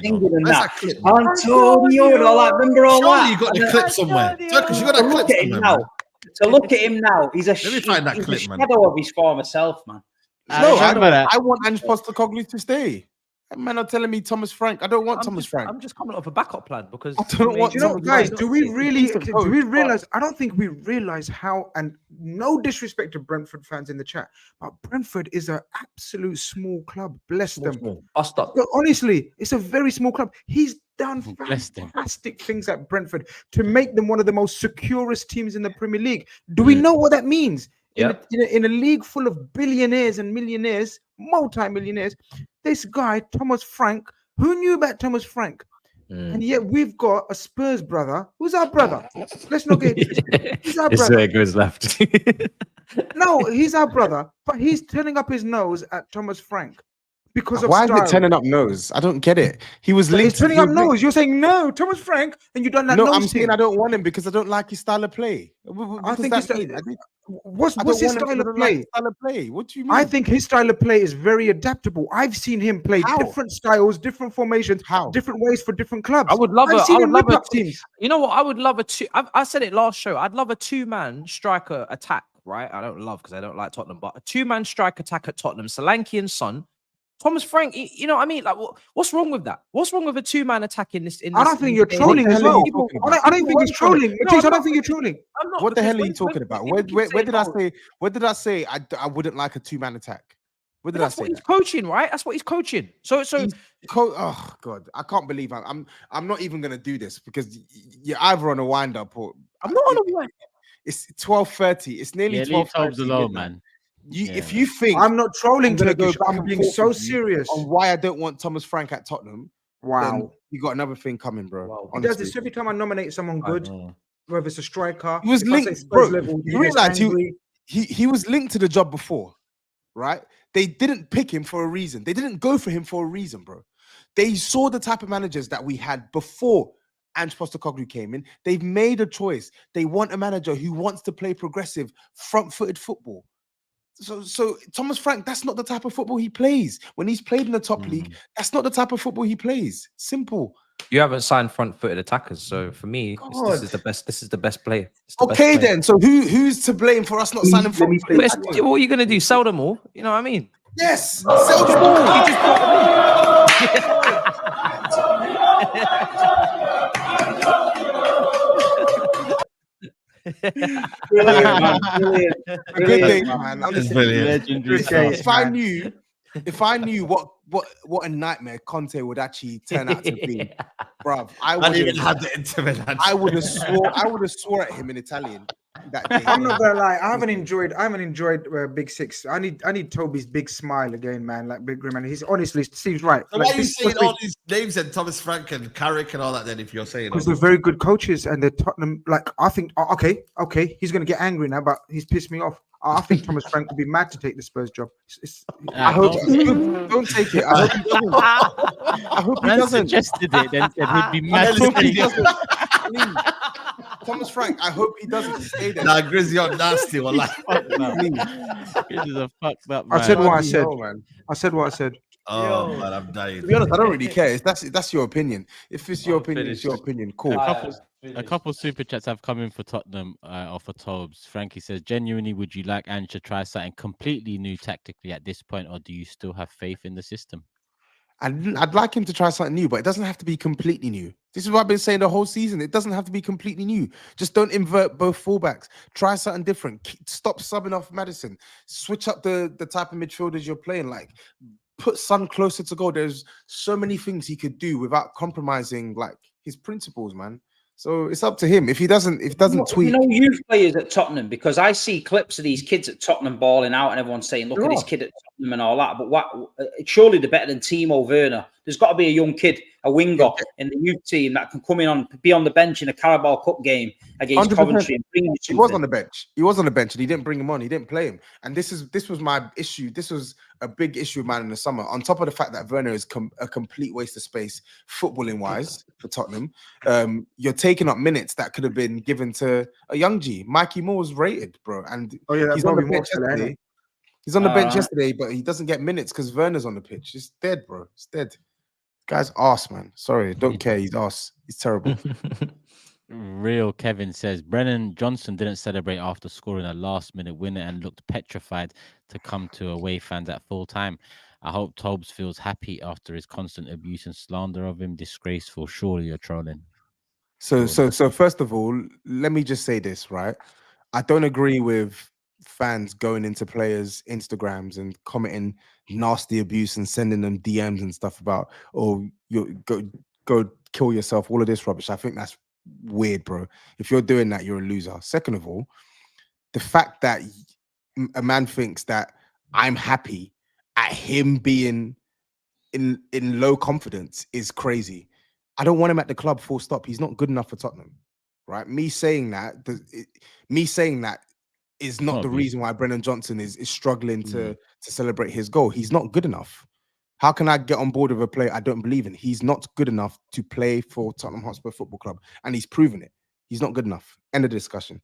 That clip. Antonio, remember all that? You got the clip somewhere. Turkish, you got that clip somewhere. Now. To look at him now, he's a shadow of his former self, man. No, I want Ange Postecoglou to stay. That man are telling me Thomas Frank. I don't want Thomas Frank. I'm just coming off a backup plan because I don't want. You know, guys, do we realize? I don't think we realize how. And no disrespect to Brentford fans in the chat, but Brentford is an absolute small club. Bless them. But honestly, it's a very small club. He's done fantastic things at Brentford to make them one of the most securest teams in the Premier League. Do we know what that means? In a league full of billionaires and millionaires, multi-millionaires, this guy, Thomas Frank, who knew about Thomas Frank? And yet we've got a Spurs brother. Who's our brother? Let's not get he's our brother. Grizz left. No, he's our brother, but he's turning up his nose at Thomas Frank. Because of why style. is it turning up nose? I don't get it. He was linked. He's turning up nose. You're saying no, Thomas Frank, and you done that. No, I'm saying I don't want him because I don't like his style of play. I think what's his style of play? What do you mean? I think his style of play is very adaptable. I've seen him play different styles, different formations, different ways for different clubs. I would love a teams. You know what? I would love a two. I said it last show. I'd love a two-man striker attack. Right? I don't love because I don't like Tottenham, but a two-man strike attack at Tottenham. Solanke and Son. Thomas Frank, you know what I mean? Like, what's wrong with that? What's wrong with a two-man attack in this? I don't think you're trolling as well. I don't think he's trolling. I don't think you're trolling. What the hell are you talking about? Where did I say? Where did I say I wouldn't like a two-man attack? Where did I say? That's what he's coaching, right? That's what he's coaching. So oh god, I can't believe I'm not even gonna do this because you're either on a wind-up or I'm not on a wind. It's 12:30. It's nearly 12. TOBS alone, man. If you think I'm not trolling, I'm being so serious on why I don't want Thomas Frank at Tottenham. Wow, you got another thing coming, bro. Wow. He does this every time I nominate someone good, whether it's a striker. He was linked, bro. You realize he was linked to the job before, right? They didn't pick him for a reason. They didn't go for him for a reason, bro. They saw the type of managers that we had before Ange Postecoglou came in. They've made a choice. They want a manager who wants to play progressive, front-footed football. So Thomas Frank, that's not the type of football he plays. When he's played in the top league, that's not the type of football he plays. Simple. You haven't signed front-footed attackers, so for me, this is the best. This is the best player. Okay, then. So who's to blame for us not signing front-footed? What are you gonna do? Sell them all? You know what I mean? Yes, sell them all. You just Brilliant. Good thing, man. Legendary. If I knew what a nightmare Conte would actually turn out to be, bruv, I would even have the intimate. I would have swore at him in Italian that day. I'm not gonna lie, I haven't enjoyed Big Six. I need Toby's big smile again, man. Like Big Grim, man. He's honestly seems right. So why are you saying all these names and Thomas Frank and Carrick and all that? Then if you're saying because they're very good coaches and they're Tottenham. Like I think, okay, he's gonna get angry now, but he's pissed me off. I think Thomas Frank would be mad to take the Spurs job. I hope don't take it. I hope he doesn't. I hope he doesn't. Suggested it, then said he'd be mad to take it. Thomas Frank, I hope he doesn't stay there. Nah, Grizz, you're nasty. Well, like, Grizz is a fucked up man. I said what I said. I said what I said. Oh man, I'm dying. To be honest, I don't really care. That's your opinion. If it's your opinion, it's your opinion. Cool. A couple super chats have come in for Tottenham or for TOBS. Frankie says, genuinely, would you like Ange to try something completely new tactically at this point, or do you still have faith in the system? I'd like him to try something new, but it doesn't have to be completely new. This is what I've been saying the whole season. It doesn't have to be completely new. Just don't invert both fullbacks. Try something different. Stop subbing off Maddison. Switch up the type of midfielders you're playing. Like, put Son closer to goal. There's so many things he could do without compromising like his principles, man. So it's up to him. If he doesn't tweak, youth players at Tottenham, because I see clips of these kids at Tottenham balling out, and everyone's saying, "Look at this kid at Tottenham and all that." But surely they're better than Timo Werner. There's got to be a young kid, a winger in the youth team that can come in be on the bench in a Carabao Cup game against 100%. Coventry and bring you something. He was on the bench. He was on the bench, and he didn't bring him on. He didn't play him. And this was my issue. This was a big issue of mine in the summer. On top of the fact that Werner is a complete waste of space, footballing wise, for Tottenham. You're taking up minutes that could have been given to a young G. Mikey Moore was rated, bro, and he's on the bench yesterday. He's on the bench yesterday, but he doesn't get minutes because Werner's on the pitch. It's dead, bro. It's dead. Guy's arse, man. Sorry, don't care. He's arse. He's terrible. Real Kevin says Brennan Johnson didn't celebrate after scoring a last-minute winner and looked petrified to come to away fans at full time. I hope TOBS feels happy after his constant abuse and slander of him. Disgraceful. Surely you're trolling. So first of all, let me just say this, right? I don't agree with fans going into players' Instagrams and commenting nasty abuse and sending them DMs and stuff about, oh, you go kill yourself, all of this rubbish. I think that's weird, bro. If you're doing that, you're a loser. Second of all, the fact that a man thinks that I'm happy at him being in low confidence is crazy. I don't want him at the club, full stop. He's not good enough for Tottenham, right? Me saying that is not the reason why Brennan Johnson is struggling to celebrate his goal. He's not good enough. How can I get on board with a player I don't believe in? He's not good enough to play for Tottenham Hotspur Football Club, and he's proven it. He's not good enough. End of discussion.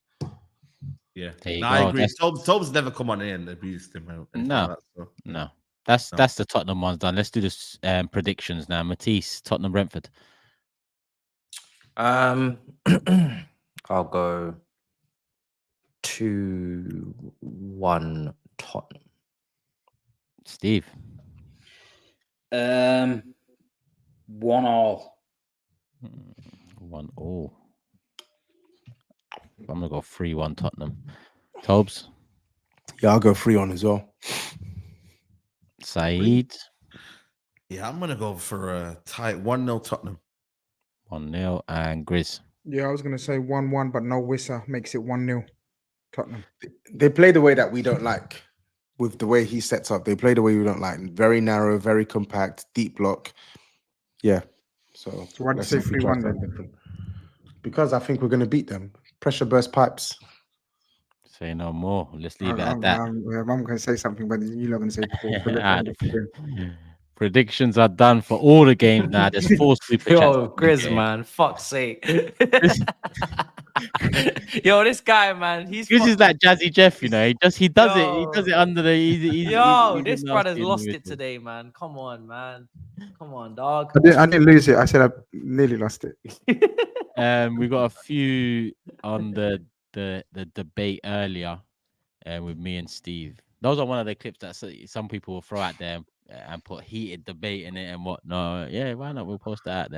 Yeah, I agree. TOBS never come on in and abused him. No. That's the Tottenham ones done. Let's do this predictions now. Matisse, Tottenham, Brentford. I'll go 2-1 Tottenham. Steve. 1-1. 1-1. I'm gonna go 3-1 Tottenham. TOBS. Yeah, I'll go 3-1 as well. SAEED. Yeah, I'm gonna go for a tight 1-0 Tottenham. 1-0 and Grizz. Yeah, I was gonna say 1-1, but no whistle makes it 1-0 Tottenham. They play the way that we don't like. With the way he sets up, they play the way we don't like. Very narrow, very compact, deep block. Yeah. So why do you say 3-1 then? Because I think we're going to beat them. Pressure burst pipes. Say no more. Let's leave it at that. I'm going to say something, but you're not going to say. Predictions are done for all the games now. There's 4 super chats. Yo, Grizz, man. Fuck's sake. Yo, this guy, man, he's just like Jazzy Jeff, you know. He does it under the easy. This brother's lost it today, man. Come on, man. Come on, dog. I didn't lose it. I said I nearly lost it. We got a few on the debate earlier with me and Steve. Those are one of the clips that some people will throw out there and put heated debate in it and whatnot. Yeah, why not? We'll post that out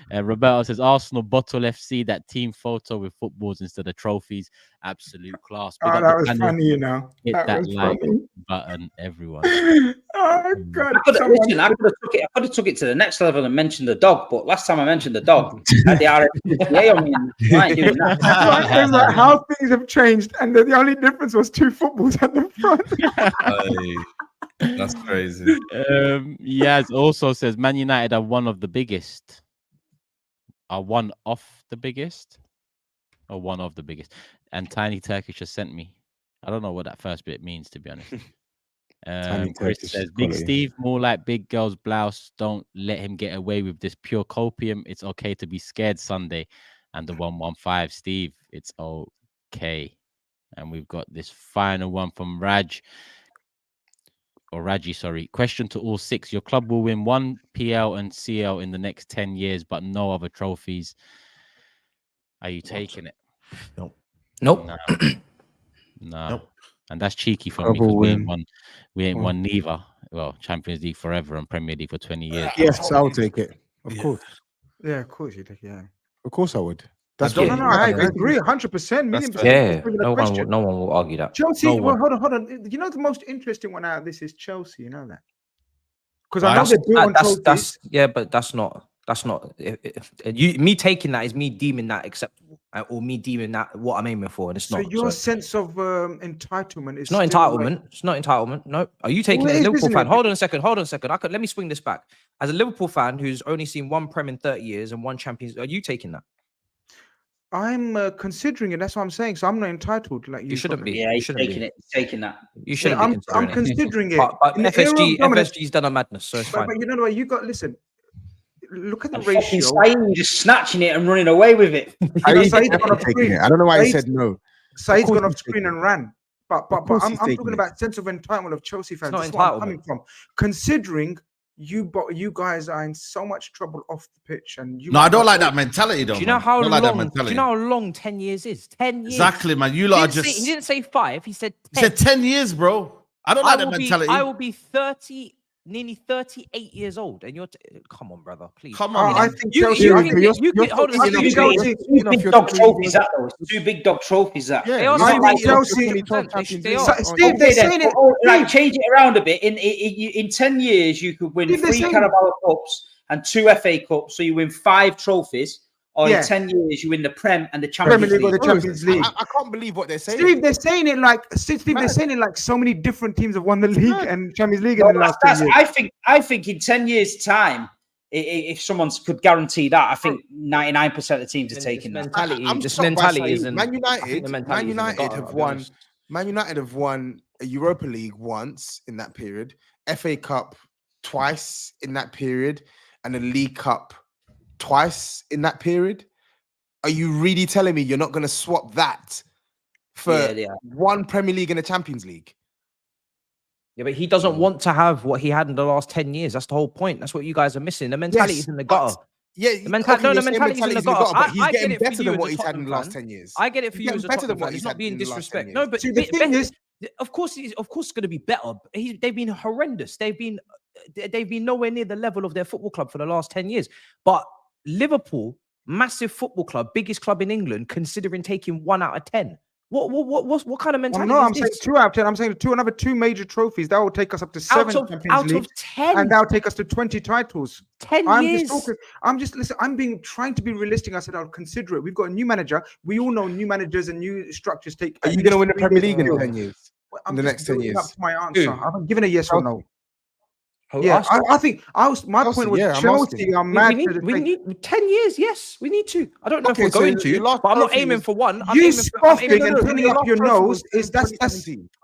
there. Roberto says Arsenal bottle FC, that team photo with footballs instead of trophies. Absolute class. Oh, that was funny, you know. Hit that like button, everyone. Oh God! I could have took it to the next level and mentioned the dog, but last time I mentioned the dog, I had the RFA on me, and I ain't doing that. How things have changed, and the only difference was 2 footballs at the front. That's crazy. Yaz also says Man United are one of the biggest. Are one of the biggest? Or one of the biggest. And Tiny Turkish has sent me. I don't know what that first bit means, to be honest. Chris says Big Steve, more like big girl's blouse. Don't let him get away with this pure copium. It's okay to be scared Sunday. And the 115, Steve, it's okay. And we've got this final one from Raji, sorry. Question to all 6. Your club will win 1 PL and CL in the next 10 years, but no other trophies. Are you taking it? Nope. No. Nope. And that's cheeky from me because we ain't won neither. Well, Champions League forever and Premier League for 20 years. Yes, I'll take it. Of course. Yeah, of course you take it. Yeah. Of course I would. I agree 100%. Yeah, no one will argue that. Chelsea, hold on. You know the most interesting one out of this is Chelsea. You know that because I know they're built on trophies. But that's not That's not me taking that is me deeming that acceptable, or me deeming that what I'm aiming for, and it's not. So your sense of entitlement is it's not entitlement. Like... It's not entitlement. No. Are you taking a Liverpool fan? Hold on a second. Let me swing this back. As a Liverpool fan who's only seen one Prem in 30 years and one Champions, are you taking that? I'm considering it. That's what I'm saying. So I'm not entitled. Like you shouldn't be. Yeah, he's taking it. Taking that. You shouldn't be considering I'm considering it. But FSG's done a madness, so it's fine. But you know what? You got listen. Look at the ratio. SAEED just snatching it and running away with it. I don't know why he said no. SAEED's gone off screen and ran. But I'm talking about sense of entitlement of Chelsea fans. That's where I'm coming from. Considering you guys are in so much trouble off the pitch, and I don't like that mentality though. Do you know how long? Do you know how long 10 years is? 10 years. Exactly, man. You lot just. He didn't say 5. He said 10. He said 10 years, bro. I don't like that mentality. I will be 30. Nearly 38 years old, and you're come on, brother, please. Come on, I think Chelsea. Hold on. Two big dog trophies. That though. 2 big dog trophies. That. Yeah, I think Chelsea. Steve, they're saying it. Like change it around a bit. In 10 years, you could win 3 Carabao Cups and 2 FA Cups, so you win 5 trophies. Or in 10 years, you win the Prem and the Champions League. Or the Champions League. I can't believe what they're saying. Steve, they're saying it like so many different teams have won the league and Champions League in the last 10 years. I think in 10 years' time, if someone could guarantee that, I think 99% of the teams are taking that. Mentality is Man United have won a Europa League once in that period, FA Cup twice in that period, and a League Cup twice in that period. Are you really telling me you're not going to swap that for one Premier League and a Champions League? Yeah, but he doesn't want to have what he had in the last 10 years. That's the whole point. That's what you guys are missing. The mentality is in the gutter. The mentality is in the gutter. But he's getting better than what he's had in the last 10 years. I get it for you as a Tottenham fan. He's not being disrespect. No, but the thing is, of course, it's going to be better. They've been horrendous. They've been nowhere near the level of their football club for the last 10 years. But Liverpool, massive football club, biggest club in England, considering taking 1 out of 10. What kind of mentality? I'm saying 2 out of 10. I'm saying another 2 major trophies. That will take us up to 7 Champions League, 10, and that will take us to 20 titles. 10 years. I'm trying to be realistic. I said I'll consider it. We've got a new manager. We all know new managers and new structures take. Are you going to win the Premier League in 10 years? In the next 10 years? That's my answer. I haven't given a yes or no. Yeah, I think my point was Chelsea are mad. We need 10 years. Yes, we need to. I don't know if we're going to, but I'm not aiming for 1. You scoffing and turning up your nose is that's.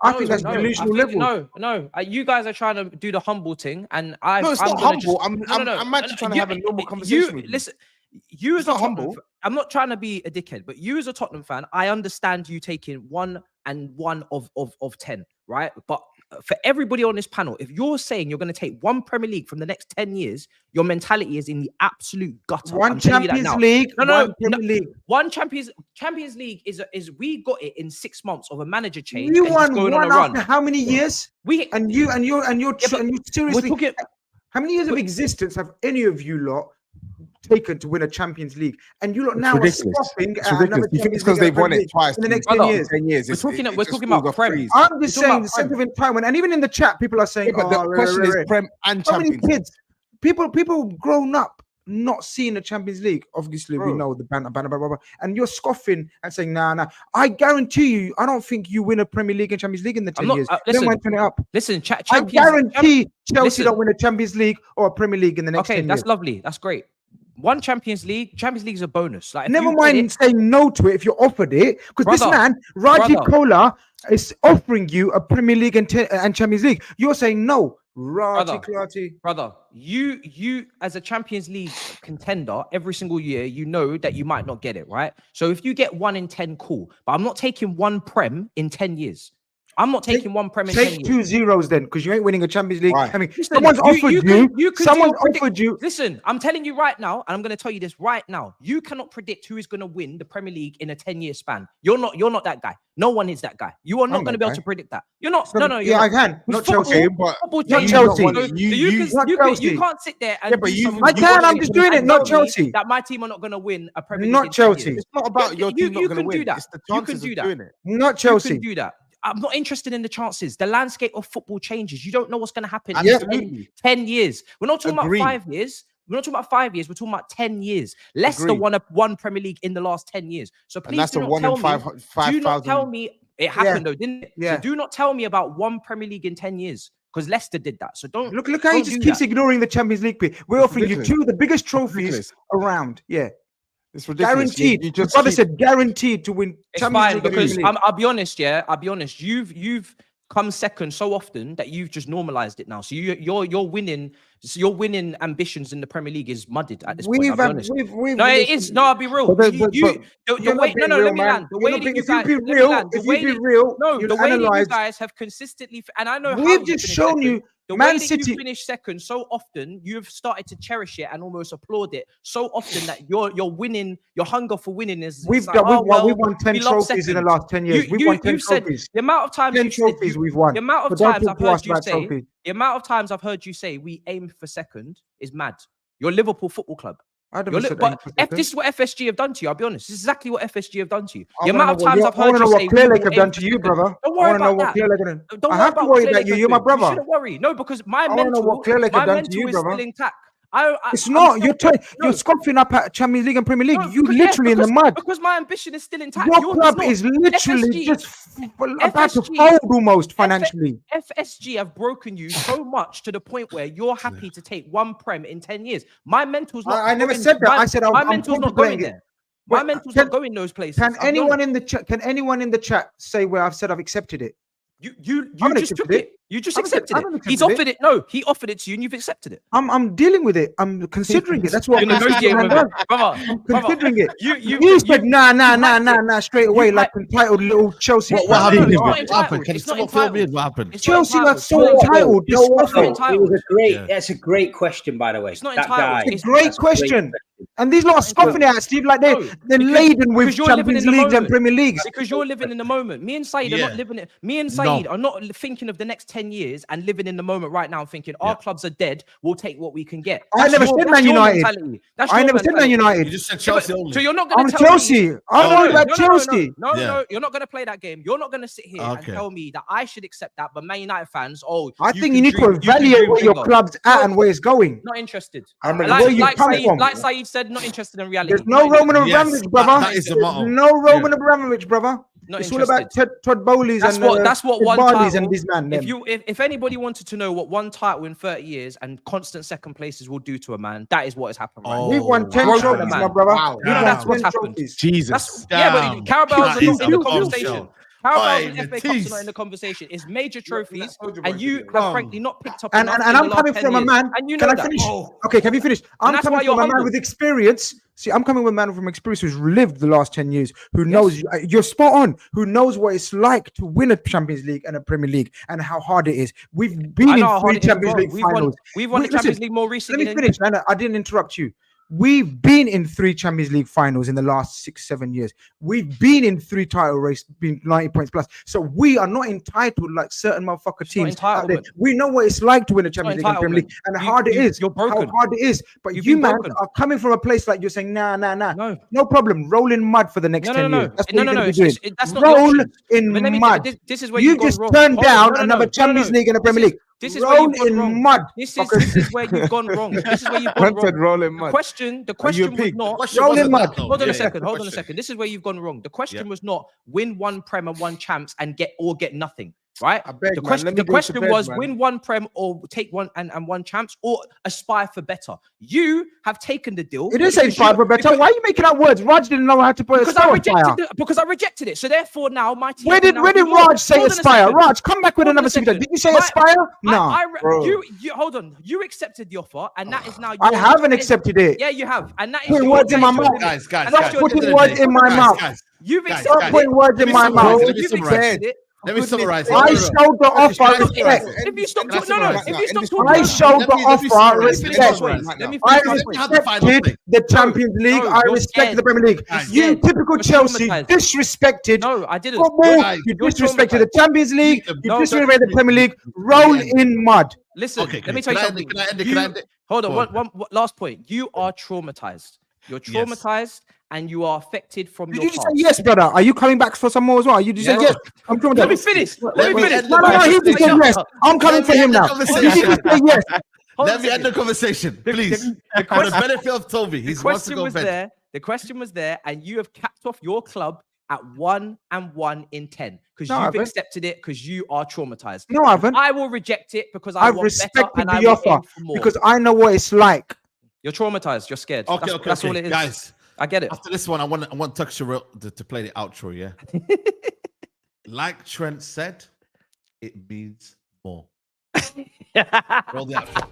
I think that's delusional level. No. You guys are trying to do the humble thing, and it's not humble. I'm actually trying to have a normal conversation with you. Listen, you as a humble. I'm not trying to be a dickhead, but you as a Tottenham fan, I understand you taking 1 and 1 of 10, right? But for everybody on this panel, if you're saying you're going to take 1 Premier League from the next 10 years, your mentality is in the absolute gutter. 1 Champions League, one Champions League is we got it in 6 months of a manager change. You won 1 after how many years? You're seriously. How many years of existence have any of you lot taken to win a Champions League? And you lot now are scoffing at another You think it's because they've won it twice in the next 10 years? We're talking about Prem. I'm just saying the sense of entitlement, and even in the chat, people are saying, but the question is Prem and Champions League. Kids, people grown up not seeing the Champions League. Obviously, we know the banner, and you're scoffing and saying, nah. I guarantee you, I don't think you win a Premier League and Champions League in the 10 years. Then why turn it up? Listen, I guarantee Chelsea don't win a Champions League or a Premier League in the next 10 years. Okay, that's lovely. That's great. 1 Champions League is a bonus. Like, never mind saying no to it if you're offered it, because this man, Raji Kola, is offering you a Premier League and Champions League. You're saying no. Brother, you as a Champions League contender every single year, you know that you might not get it, right? So if you get 1 in 10, cool. But I'm not taking 1 Prem in 10 years. I'm not taking 1 Prem in 10 years. Take 2 zeros then, because you ain't winning a Champions League. Right. I mean, someone's offered you. Listen, I'm telling you right now, and I'm going to tell you this right now. You cannot predict who is going to win the Premier League in a 10-year span. You're not that guy. No one is that guy. You are not going to be able to predict that. You're not. I can. Not Chelsea. Not Chelsea. You can't sit there and. I can. I'm just doing it. Not Chelsea. That my team are not going to win a Premier League. Not Chelsea. It's not about your team not going to win. It's the chances of doing it. Not Chelsea. You can do that. I'm not interested in the chances. The landscape of football changes. You don't know what's going to happen in 10 years. We're not talking about 5 years. We're not talking about 5 years. We're talking about 10 years. Leicester won Premier League in the last 10 years. So please do not tell me it happened though, didn't it? Yeah. So do not tell me about one Premier League in 10 years. Because Leicester did that. So don't look how he just keeps ignoring the Champions League pick. We're offering you 2 of the biggest trophies around. Yeah. It's ridiculous. Guaranteed. Your brother said guaranteed to win Champions League. Because I'll be honest, I'll be honest. You've come second so often that you've just normalized it now. So you're winning. So your winning ambitions in the Premier League is muddied at this point. I'll be honest. No, it is. No, I'll be real. The way you guys have consistently, and I know we've just shown you. The way that you finish second so often, you've started to cherish it and almost applaud it so often that you're winning. Your hunger for winning is. We've won 10 trophies in the last 10 years. We've won 10 trophies. The amount of times 10 trophies we've won. The amount of times I've heard you say. The amount of times I've heard you say we aim for second is mad. Your Liverpool Football Club. But this is what FSG have done to you. I'll be honest. This is exactly what FSG have done to you. The amount of times I've heard you say, what Clear Lake have done to you, brother. Don't worry about that. I have to worry about you. You're my brother. You shouldn't worry. No, because my mental is still intact. It's not. You're scoffing up at Champions League and Premier League. You literally in the mud. Because my ambition is still intact. Your club is literally just about to fold almost financially. FSG have broken you so much to the point where you're happy to take 1 Prem in 10 years. My mental's not. I never said that. I said my mental's not going there. My mental's not going those places. Can anyone in the chat say where I've said I've accepted it? You just took it. You just accepted it. He's offered it. No, he offered it to you, and you've accepted it. I'm dealing with it. I'm considering it. That's what I'm considering it. You said nah straight away, like entitled little Chelsea. What happened? Can someone fill me in? What happened? Chelsea got so entitled. That's a great question, by the way. It's not entitled. It's a great question. And these lot are scoffing at Steve like they're laden with Champions Leagues and Premier Leagues. Because you're living in the moment. Me and Saeed are not living it. Me and Saeed are not thinking of the next 10 years and living in the moment right now, thinking our clubs are dead. We'll take what we can get. I never said Man United. I never said Man United. You just said Chelsea only. So you're not going to tell Chelsea. I know about Chelsea. No, you're not going to play that game. You're not going to sit here and tell me that I should accept that. But Man United fans, I think you need to evaluate where your club's at and where it's going. Not interested. Like Saeed said, not interested in reality. There's no Roman Abramovich, brother. That is the motto. No Roman Abramovich, brother. It's all about Todd Bowley's and that's what one title. And this man. If anybody wanted to know what one title in 30 years and constant second places will do to a man, that is what has happened. Right? We've won 10 trophies, my brother. Wow. That's what's happened. Jesus. But Carabao's not in the conversation. Carabao's and FA Cups are not in the conversation. It's major trophies, and you have frankly not picked up. And I'm coming from a man. Can I finish? Okay, can you finish? I'm coming from a man with experience. See, I'm coming with a man from experience who's lived the last 10 years, who knows, you're spot on, who knows what it's like to win a Champions League and a Premier League and how hard it is. We've been in 3 Champions League finals. We've won the Champions League more recently. Let me finish. I didn't interrupt you. We've been in 3 Champions League finals in the last 6-7 years. We've been in 3 title races, been 90 points plus. So we are not entitled like certain motherfucker teams out there. We know what it's like to win a Champions League and Premier League and how hard it is. You're broken. How hard it is. But you man are coming from a place like you're saying, nah. No problem. Roll in mud for the next 10 years. That's what you're going to be doing. Roll in mud. This is where you just turned down another Champions League and a Premier League. This is where you've gone wrong. Mud. This is where you've gone wrong. This is where you've gone wrong. Rolling mud. The question was not rolling mud. Hold on a second. This is where you've gone wrong. The question was not win 1 Prem and 1 champs and get nothing. Right? The question was win 1 Prem or take 1 and 1 champs or aspire for better. You have taken the deal. It is aspire for better. Why are you making up words? Raj didn't know how to put because I rejected it. So therefore now my team. Where did Raj say aspire? Raj, come back with another signature. Did you say aspire? No. You hold on. You accepted the offer and that is now. I haven't accepted it. Yeah, you have. And that is putting words in my mouth. Guys. Putting words in my mouth. You've accepted putting words in my mouth. You've accepted it. Let me summarize. I showed the offer respect. If you stop talking, I showed the offer respect. I respected the Champions League. I respect the Premier League. You typical Chelsea disrespected. No, I didn't. You disrespected the Champions League. You disrespected the Premier League. Roll in mud. Listen, let me tell you something. Hold on. One last point. You are traumatized. You're traumatized. And you are affected from your past. Did you say yes, brother? Are you coming back for some more as well? You just say yes. I'm coming. Let me finish. No, he just said yes. I'm coming for him now. He just say yes. Let me end the conversation, please. For the benefit of Toby, he's wants to go bed. The question was there, and you have capped off your club at 1 and 1 in 10 because you've accepted it because you are traumatized. No, I haven't. I will reject it because I want better and I the will offer aim for more. because I know what it's like. You're traumatized. You're scared. Okay, that's all it is, guys. I get it. After this one, I want Turkish to play the outro. Yeah, like Trent said, it means more. Roll the outro.